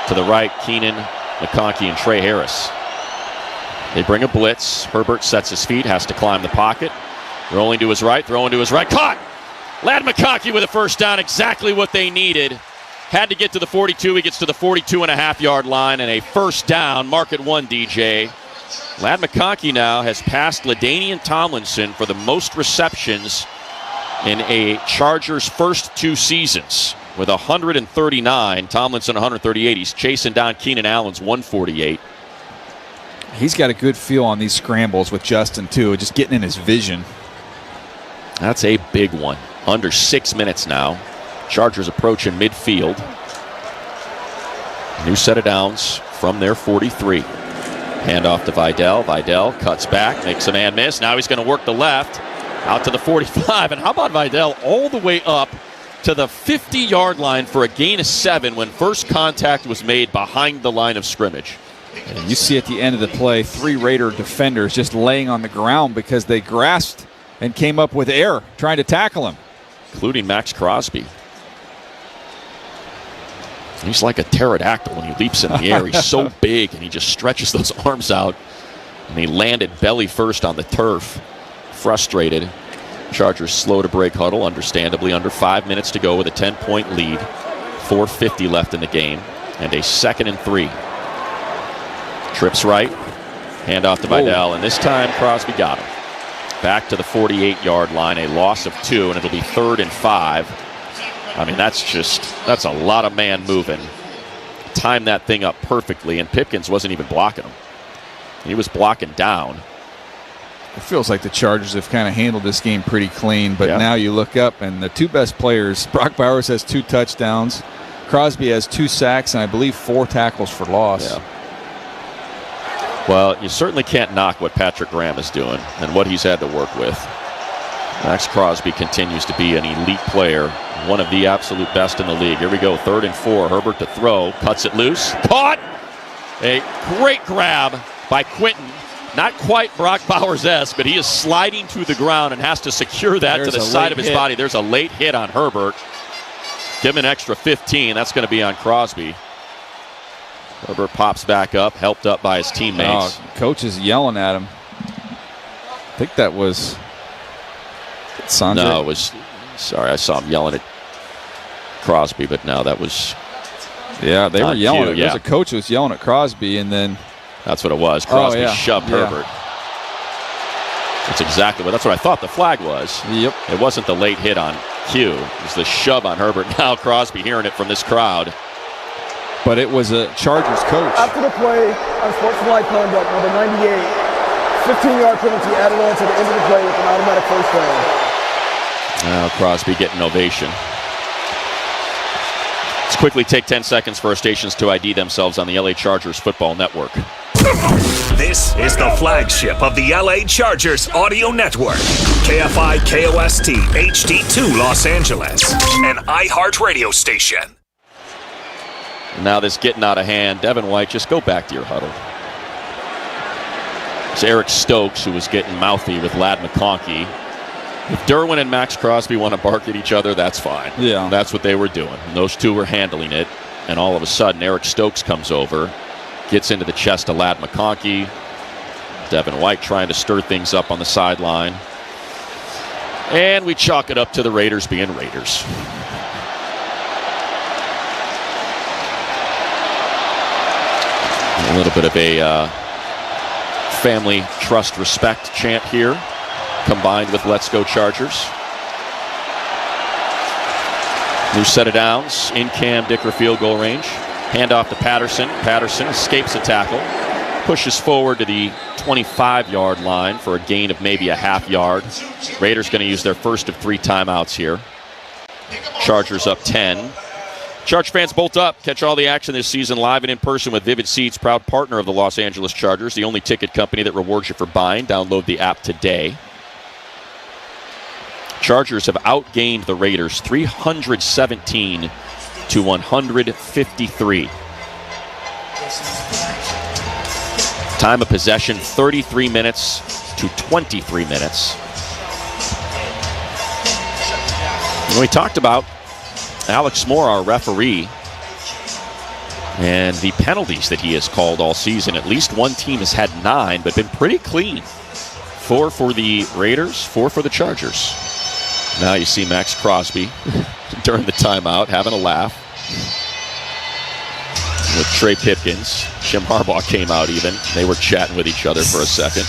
To the right, Keenan, McConkey, and Trey Harris. They bring a blitz. Herbert sets his feet, has to climb the pocket. Rolling to his right, throwing to his right. Caught! Ladd McConkey with a first down, exactly what they needed. Had to get to the 42. He gets to the 42.5-yard line and a first down. Mark it 1, DJ. Ladd McConkey now has passed LaDainian Tomlinson for the most receptions in a Chargers' first 2 seasons with 139. Tomlinson 138. He's chasing down Keenan Allen's 148. He's got a good feel on these scrambles with Justin, too, just getting in his vision. That's a big one. Under 6 minutes now. Chargers approaching midfield. New set of downs from their 43. Handoff to Vidal. Vidal cuts back, makes a man miss. Now he's going to work the left out to the 45. And how about Vidal all the way up to the 50-yard line for a gain of 7 when first contact was made behind the line of scrimmage. And you see at the end of the play, 3 Raider defenders just laying on the ground because they grasped and came up with air trying to tackle him. Including Max Crosby. He's like a pterodactyl when he leaps in the air. He's so big, and he just stretches those arms out. And he landed belly first on the turf. Frustrated. Chargers slow to break huddle, understandably. Under 5 minutes to go with a 10-point lead. 4:50 left in the game. And a 2nd and 3. Trips right. Handoff to Vidal, and this time Crosby got him. Back to the 48-yard line, a loss of 2, and it'll be 3rd and 5. I mean, that's a lot of man moving. Timed that thing up perfectly, and Pipkins wasn't even blocking him. He was blocking down. It feels like the Chargers have kind of handled this game pretty clean, but now you look up, and the 2 best players, Brock Bowers has 2 touchdowns, Crosby has 2 sacks, and I believe 4 tackles for loss. Yeah. Well, you certainly can't knock what Patrick Graham is doing and what he's had to work with. Max Crosby continues to be an elite player, one of the absolute best in the league. Here we go, 3rd and 4. Herbert to throw, cuts it loose, caught! A great grab by Quentin. Not quite Brock Bowers-esque, but he is sliding to the ground and has to secure that to the side of his body. There's a late hit on Herbert. Give him an extra 15. That's going to be on Crosby. Herbert pops back up, helped up by his teammates. Coach is yelling at him. I think that was Sanjay. No, it was, sorry, I saw him yelling at Crosby, but no, that was. Yeah, they were yelling. It was a coach who was yelling at Crosby, and then. That's what it was. Crosby shoved Herbert. That's exactly what I thought the flag was. Yep. It wasn't the late hit on Q. It was the shove on Herbert. Now Crosby hearing it from this crowd. But it was a Chargers coach. After the play, unsportsmanlike conduct, number 98, 15-yard penalty added on to the end of the play with an automatic first down. Now Crosby getting an ovation. Let's quickly take 10 seconds for our stations to ID themselves on the LA Chargers Football Network. This is the flagship of the LA Chargers Audio Network. KFI KOST HD2 Los Angeles, an iHeart radio station. Now this getting out of hand. Devin White, just go back to your huddle. It's Eric Stokes who was getting mouthy with Ladd McConkey. If Derwin and Max Crosby want to bark at each other, that's fine. Yeah. That's what they were doing. And those two were handling it. And all of a sudden, Eric Stokes comes over, gets into the chest of Ladd McConkey. Devin White trying to stir things up on the sideline. And we chalk it up to the Raiders being Raiders. A little bit of a family trust respect chant here, combined with Let's Go Chargers. New set of downs in Cam Dicker field goal range. Handoff to Patterson. Patterson escapes a tackle, pushes forward to the 25-yard line for a gain of maybe a half yard. Raiders going to use their first of 3 timeouts here. Chargers up 10. Charge fans, bolt up. Catch all the action this season live and in person with Vivid Seats, proud partner of the Los Angeles Chargers, the only ticket company that rewards you for buying. Download the app today. Chargers have outgained the Raiders 317 to 153. Time of possession 33 minutes to 23 minutes. And we talked about Alex Moore, our referee, And the penalties that he has called all season, at least one team has had 9, but been pretty clean. 4 for the Raiders, 4 for the Chargers. Now you see Max Crosby during the timeout having a laugh with Trey Pipkins. Jim Harbaugh came out even. They were chatting with each other for a second.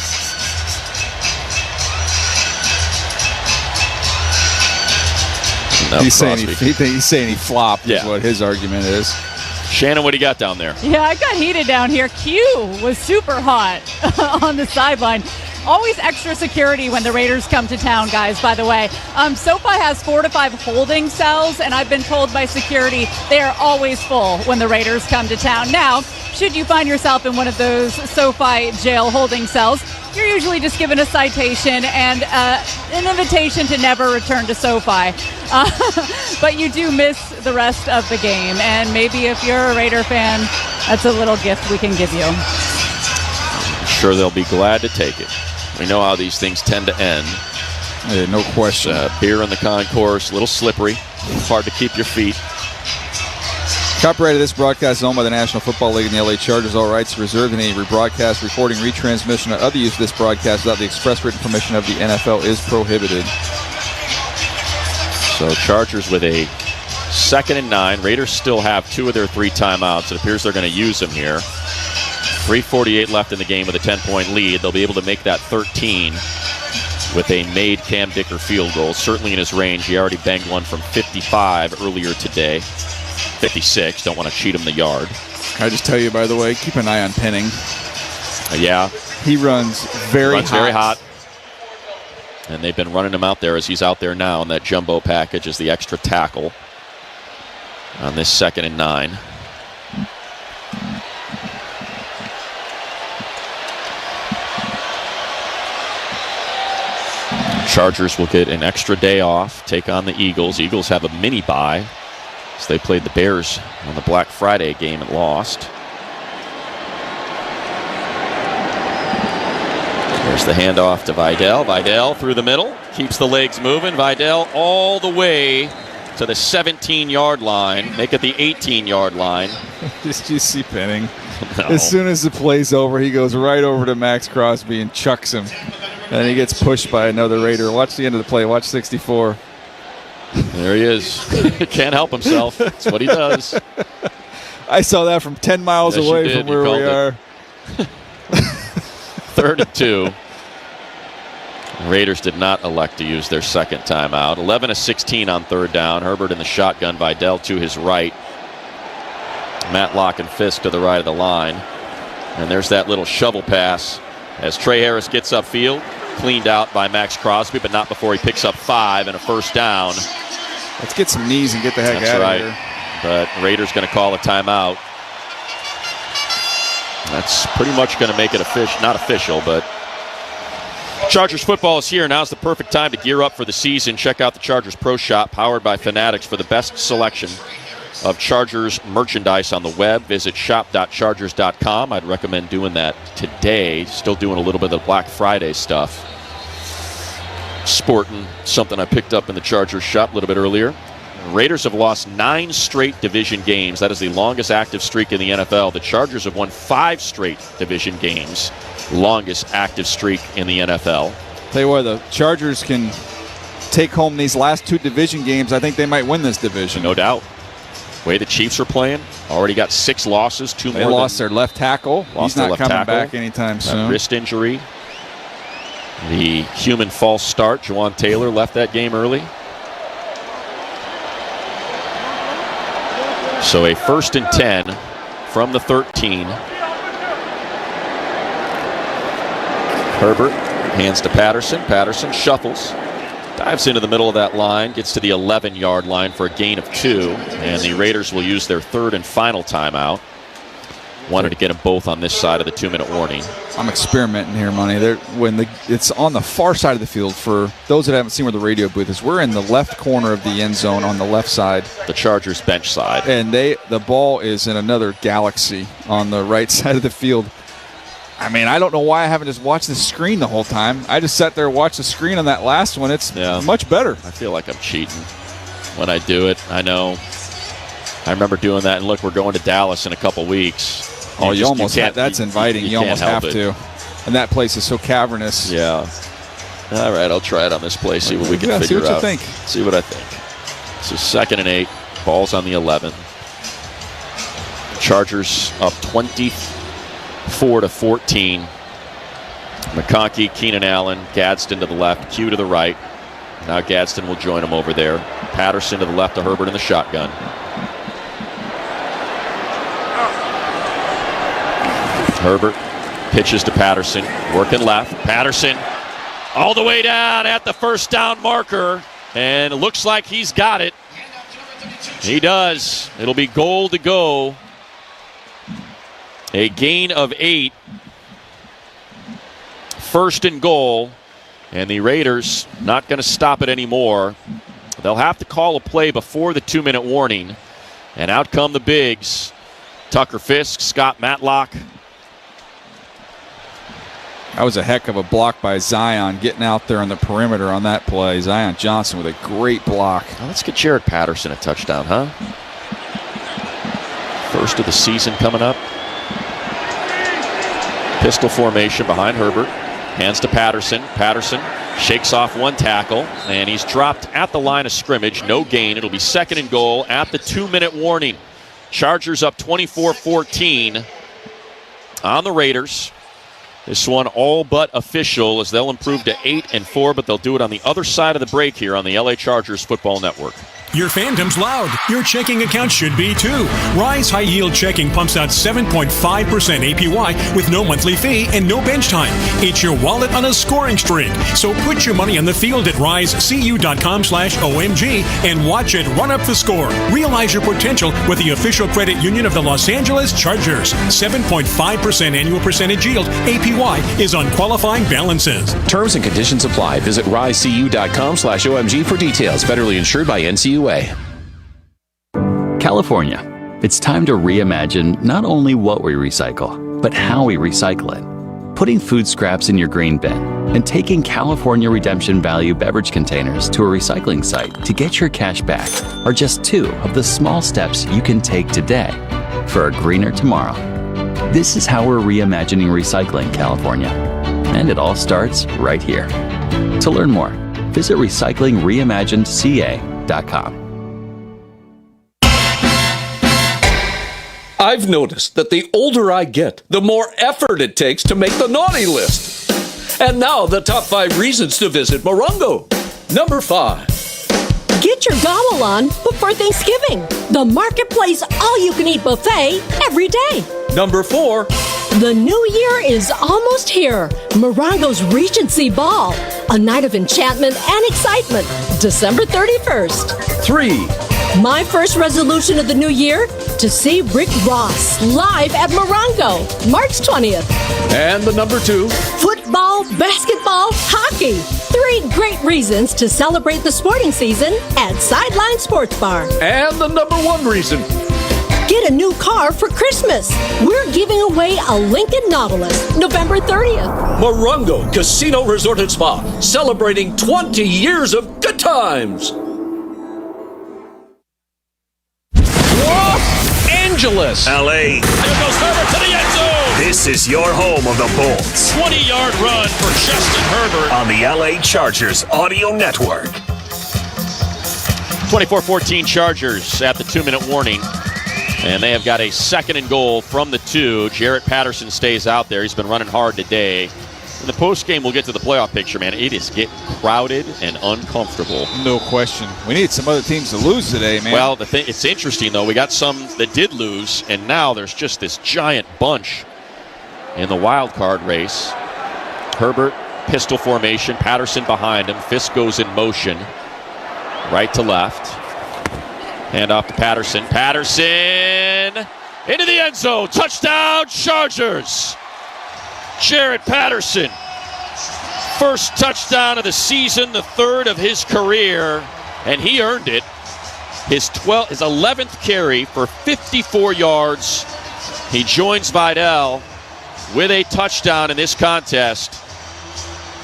He's saying he flopped is what his argument is. Shannon, what do you got down there? Yeah, I got heated down here. Q was super hot on the sideline. Always extra security when the Raiders come to town, guys, by the way. SoFi has 4 to 5 holding cells, and I've been told by security they are always full when the Raiders come to town. Now, should you find yourself in one of those SoFi jail holding cells, you're usually just given a citation and an invitation to never return to SoFi. But you do miss the rest of the game, and maybe if you're a Raider fan, that's a little gift we can give you. I'm sure they'll be glad to take it. We know how these things tend to end. Yeah, no question. Beer in the concourse, a little slippery, hard to keep your feet. Copyright of this broadcast is owned by the National Football League and the LA Chargers. All rights reserved, and any rebroadcast, recording, retransmission, or other use of this broadcast without the express written permission of the NFL is prohibited. So Chargers with a 2nd and 9. Raiders still have 2 of their 3 timeouts. It appears they're going to use them here. 3:48 left in the game with a 10-point lead. They'll be able to make that 13 with a made Cam Dicker field goal. Certainly in his range. He already banged one from 55 earlier today. 56. Don't want to cheat him the yard. Can I just tell you, by the way, keep an eye on Penning. Yeah. He runs very hot. And they've been running him out there as he's out there now in that jumbo package as the extra tackle on this 2nd and 9. Chargers will get an extra day off, take on the Eagles. Eagles have a mini bye as they played the Bears on the Black Friday game and lost. There's the handoff to Vidal. Vidal through the middle, keeps the legs moving. Vidal all the way to the 17-yard line, make it the 18-yard line. Just you see Penning. No. As soon as the play's over, he goes right over to Max Crosby and chucks him. And he gets pushed by another Raider. Watch the end of the play. Watch 64. There he is. Can't help himself. That's what he does. I saw that from 10 miles away from where we are. 3rd and 2. Raiders did not elect to use their 2nd timeout. 11 of 16 on 3rd down. Herbert in the shotgun. Vidal to his right. Matlock and Fisk to the right of the line. And there's that little shovel pass as Trey Harris gets upfield. Cleaned out by Max Crosby, but not before he picks up 5 and a 1st down. Let's get some knees and get the heck out of here. But Raiders going to call a timeout. That's pretty much going to make it not official, but Chargers football is here. Now's the perfect time to gear up for the season. Check out the Chargers Pro Shop, powered by Fanatics, for the best selection of Chargers merchandise on the web. Visit shop.chargers.com. I'd recommend doing that today. Still doing a little bit of the Black Friday stuff. Sporting something I picked up in the Chargers shop a little bit earlier. Raiders have lost 9 straight division games. That is the longest active streak in the NFL. The Chargers have won 5 straight division games. Longest active streak in the NFL. Tell you what, the Chargers can take home these last 2 division games. I think they might win this division. No doubt. The way the Chiefs are playing, already got 6 losses, 2 more. They lost their left tackle. He's not coming back anytime that soon. Wrist injury. The human false start. Juwan Taylor left that game early. So a 1st and 10 from the 13. Herbert hands to Patterson. Patterson shuffles. Dives into the middle of that line, gets to the 11-yard line for a gain of 2, and the Raiders will use their 3rd and final timeout. Wanted to get them both on this side of the 2-minute warning. I'm experimenting here, Money. It's on the far side of the field. For those that haven't seen where the radio booth is, we're in the left corner of the end zone on the left side. The Chargers bench side. And the ball is in another galaxy on the right side of the field. I mean, I don't know why I haven't just watched the screen the whole time. I just sat there and watched the screen on that last one. It's much better. I feel like I'm cheating when I do it. I know. I remember doing that, and look, we're going to Dallas in a couple weeks. You almost have, that's inviting. You almost have to. And that place is so cavernous. Yeah. All right, I'll try it on this play, see what we can figure out. See what you think. See what I think. So 2nd and 8. Ball's on the 11. Chargers up 24-14. McConkey, Keenan Allen, Gadsden to the left, Q to the right. Now Gadsden will join him over there. Patterson to the left to Herbert in the shotgun. Herbert pitches to Patterson, working left. Patterson all the way down at the first down marker, and it looks like he's got it. He does. It'll be goal to go. A gain of 8. 1st and goal, and the Raiders not going to stop it anymore. They'll have to call a play before the 2-minute warning, and out come the bigs. Tucker Fisk, Scott Matlock. That was a heck of a block by Zion, getting out there on the perimeter on that play. Zion Johnson with a great block. Well, let's get Jared Patterson a touchdown, huh? First of the season coming up. Pistol formation behind Herbert. Hands to Patterson. Patterson shakes off one tackle, and he's dropped at the line of scrimmage. No gain. It'll be 2nd and goal at the 2-minute warning. Chargers up 24-14 on the Raiders. This one all but official as they'll improve to 8-4, but they'll do it on the other side of the break here on the LA Chargers Football Network. Your fandom's loud. Your checking account should be too. Rise High Yield Checking pumps out 7.5% APY with no monthly fee and no bench time. It's your wallet on a scoring streak. So put your money on the field at risecu.com/OMG and watch it run up the score. Realize your potential with the official credit union of the Los Angeles Chargers. 7.5% annual percentage yield. APY is on qualifying balances. Terms and conditions apply. Visit risecu.com/OMG for details. Federally insured by NCUA. California. It's time to reimagine not only what we recycle, but how we recycle it. Putting food scraps in your green bin and taking California Redemption Value beverage containers to a recycling site to get your cash back are just 2 of the small steps you can take today for a greener tomorrow. This is how we're reimagining recycling, California. And it all starts right here. To learn more, visit recyclingreimaginedca.com. I've noticed that the older I get, the more effort it takes to make the naughty list. And now the top 5 reasons to visit Morongo. Number 5. Get your gobble on before Thanksgiving. The Marketplace all-you-can-eat buffet every day. Number 4. The new year is almost here. Morongo's Regency Ball, a night of enchantment and excitement, December 31st. 3. My first resolution of the new year, to see Rick Ross live at Morongo, March 20th. And the number 2. Football, basketball, hockey. 3 great reasons to celebrate the sporting season at Sideline Sports Bar. And the number 1 reason. Get a new car for Christmas. We're giving away a Lincoln Nautilus, November 30th. Morongo Casino Resort and Spa, celebrating 20 years of good times. Angeles. LA. There goes Herbert to the end zone. This is your home of the Bolts. 20-yard run for Justin Herbert on the LA Chargers Audio Network. 24-14 Chargers at the 2-minute warning. And they have got a 2nd and goal from the 2. Jarrett Patterson stays out there. He's been running hard today. In the postgame, we'll get to the playoff picture, man. It is getting crowded and uncomfortable. No question. We need some other teams to lose today, man. Well, it's interesting, though. We got some that did lose, and now there's just this giant bunch in the wild card race. Herbert, pistol formation. Patterson behind him. Fisk goes in motion. Right to left. Hand off to Patterson. Patterson into the end zone. Touchdown, Chargers. Jared Patterson, first touchdown of the season, the 3rd of his career, and he earned it. His 11th carry for 54 yards. He joins Vidal with a touchdown in this contest.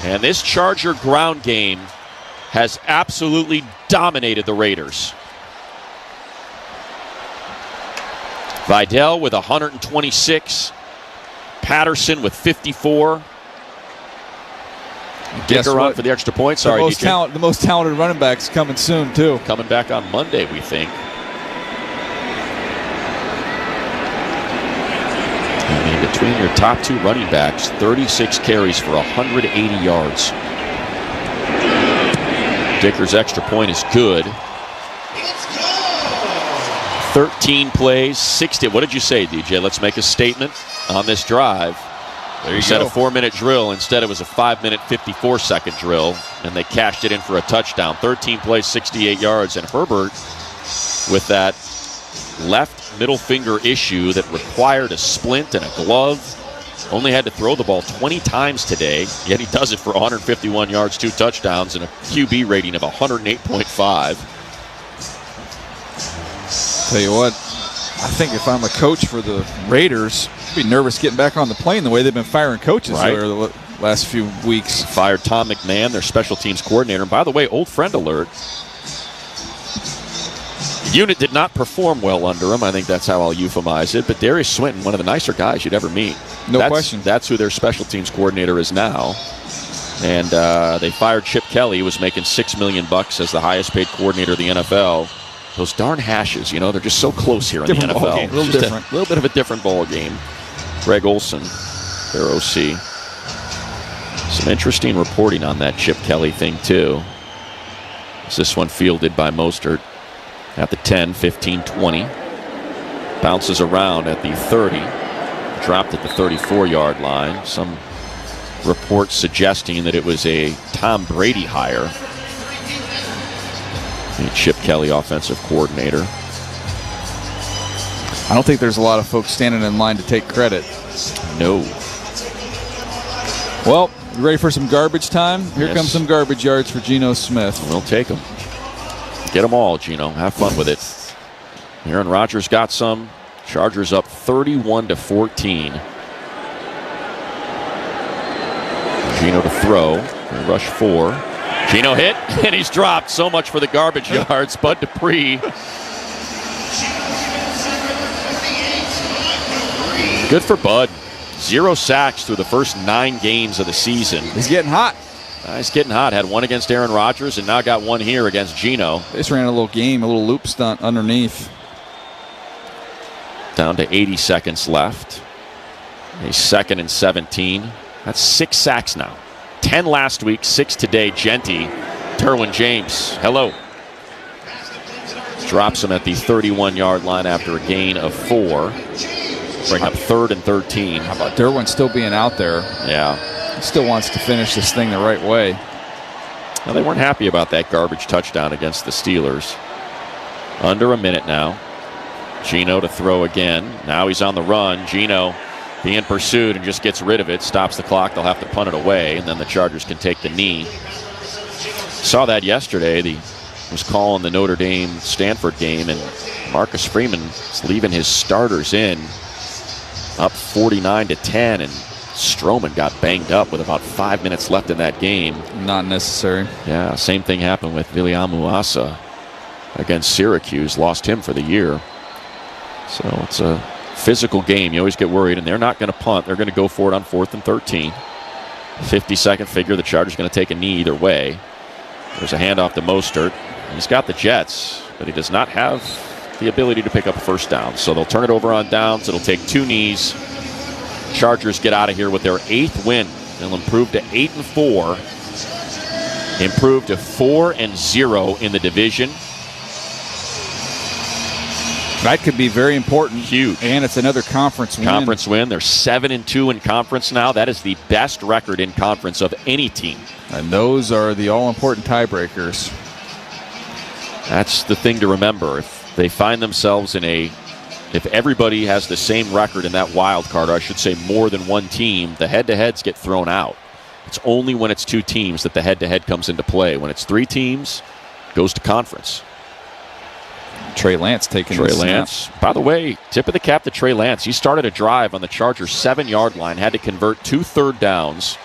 And this Charger ground game has absolutely dominated the Raiders. Vidal with 126. Patterson with 54. Dicker on for the extra point. Sorry, the most talented running back's coming soon, too. Coming back on Monday, we think. And between your top two running backs, 36 carries for 180 yards. Dicker's extra point is good. 13 plays, 60. What did you say, DJ? Let's make a statement on this drive. There you said go. a 4-minute drill. Instead, it was a 5-minute, 54-second drill, and they cashed it in for a touchdown. 13 plays, 68 yards, and Herbert with that left middle finger issue that required a splint and a glove. Only had to throw the ball 20 times today, yet he does it for 151 yards, 2 touchdowns, and a QB rating of 108.5. Tell you what, I think if I'm a coach for the Raiders, I'd be nervous getting back on the plane the way they've been firing coaches there the last few weeks. Fired Tom McMahon, their special teams coordinator. And by the way, old friend alert. The unit did not perform well under him. I think that's how I'll euphemize it. But Darius Swinton, one of the nicer guys you'd ever meet. No question. That's who their special teams coordinator is now. And they fired Chip Kelly, who was making $6 million as the highest paid coordinator of the NFL. Those darn hashes, they're just so close here in different the NFL. A little different. A little bit of a different ball game. Greg Olson, their OC. Some interesting reporting on that Chip Kelly thing, too. This one fielded by Mostert at the 10, 15, 20. Bounces around at the 30. Dropped at the 34-yard line. Some reports suggesting that it was a Tom Brady hire. The Chip Kelly, offensive coordinator. I don't think there's a lot of folks standing in line to take credit. No. Well, you ready for some garbage time? Here comes some garbage yards for Geno Smith. We'll take them. Get them all, Geno. Have fun with it. Aaron Rodgers got some. Chargers up 31-14. Geno to throw. Rush 4. Geno hit, and he's dropped. So much for the garbage yards. Bud Dupree. Good for Bud. 0 sacks through the first 9 games of the season. He's getting hot. He's getting hot. Had one against Aaron Rodgers, and now got one here against Geno. They just ran a little game, a little loop stunt underneath. Down to 80 seconds left. A 2nd and 17. That's 6 sacks now. 10 last week, 6 today. Genty, Derwin James, hello. Drops him at the 31-yard line after a gain of 4. Bring up 3rd and 13. How about Derwin still being out there? Yeah. He still wants to finish this thing the right way. Well, they weren't happy about that garbage touchdown against the Steelers. Under a minute now. Geno to throw again. Now he's on the run. Geno being pursued and just gets rid of it. Stops the clock. They'll have to punt it away, and then the Chargers can take the knee. Saw that yesterday. Was calling the Notre Dame-Stanford game, and Marcus Freeman is leaving his starters in. Up 49-10, and Stroman got banged up with about 5 minutes left in that game. Not necessary. Yeah, same thing happened with Viliamu Asa against Syracuse. Lost him for the year. So it's a physical game. You always get worried, and they're not going to punt. They're going to go for it on 4th and 13. 50-second figure. The Chargers going to take a knee either way. There's a handoff to Mostert. He's got the Jets, but he does not have the ability to pick up a first down. So they'll turn it over on downs. It'll take 2 knees. Chargers get out of here with their 8th win. They'll improve to 8-4. Improve to 4-0 in the division. That could be very important. Huge. And it's another conference win. Conference win. They're 7-2 in conference now. That is the best record in conference of any team. And those are the all-important tiebreakers. That's the thing to remember. If they find themselves if everybody has the same record in that wild card, or I should say more than one team, the head-to-heads get thrown out. It's only when it's 2 teams that the head-to-head comes into play. When it's 3 teams, it goes to conference. Trey Lance taking Trey Lance. By the way, tip of the cap to Trey Lance. He started a drive on the Chargers' 7-yard line, had to convert 2 third downs,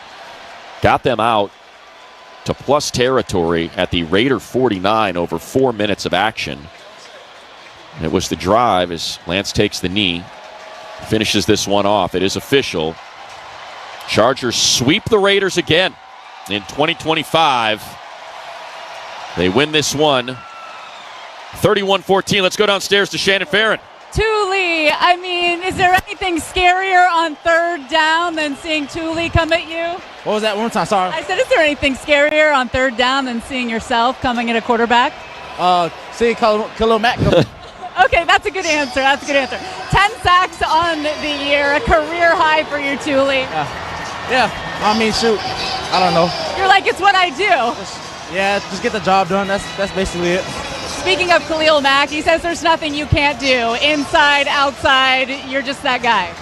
got them out to plus territory at the Raider 49 over 4 minutes of action. And it was the drive as Lance takes the knee, finishes this one off. It is official. Chargers sweep the Raiders again in 2025. They win this one 31-14. Let's go downstairs to Shannon Farron. Thule, I mean, is there anything scarier on third down than seeing Thule come at you? What was that? One more time, sorry. I said, is there anything scarier on third down than seeing yourself coming at a quarterback? Seeing Khalil Mack go. Okay, that's a good answer. 10 sacks on the year, a career high for you, Thule. Yeah, I mean, shoot. I don't know. You're like, it's what I do. Just get the job done. That's basically it. Speaking of Khalil Mack, he says there's nothing you can't do. Inside, outside, you're just that guy.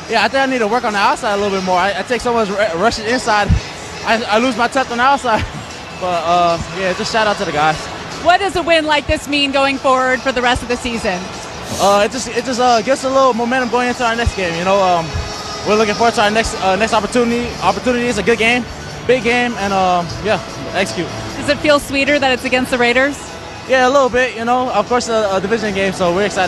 Yeah, I think I need to work on the outside a little bit more. I take so much rushes inside. I lose my touch on the outside. But, just shout out to the guys. What does a win like this mean going forward for the rest of the season? It just gives us a little momentum going into our next game. We're looking forward to our next opportunity. Opportunity is a good game, big game, and execute. Does it feel sweeter that it's against the Raiders? Yeah, a little bit. Of course, a division game, so we're excited.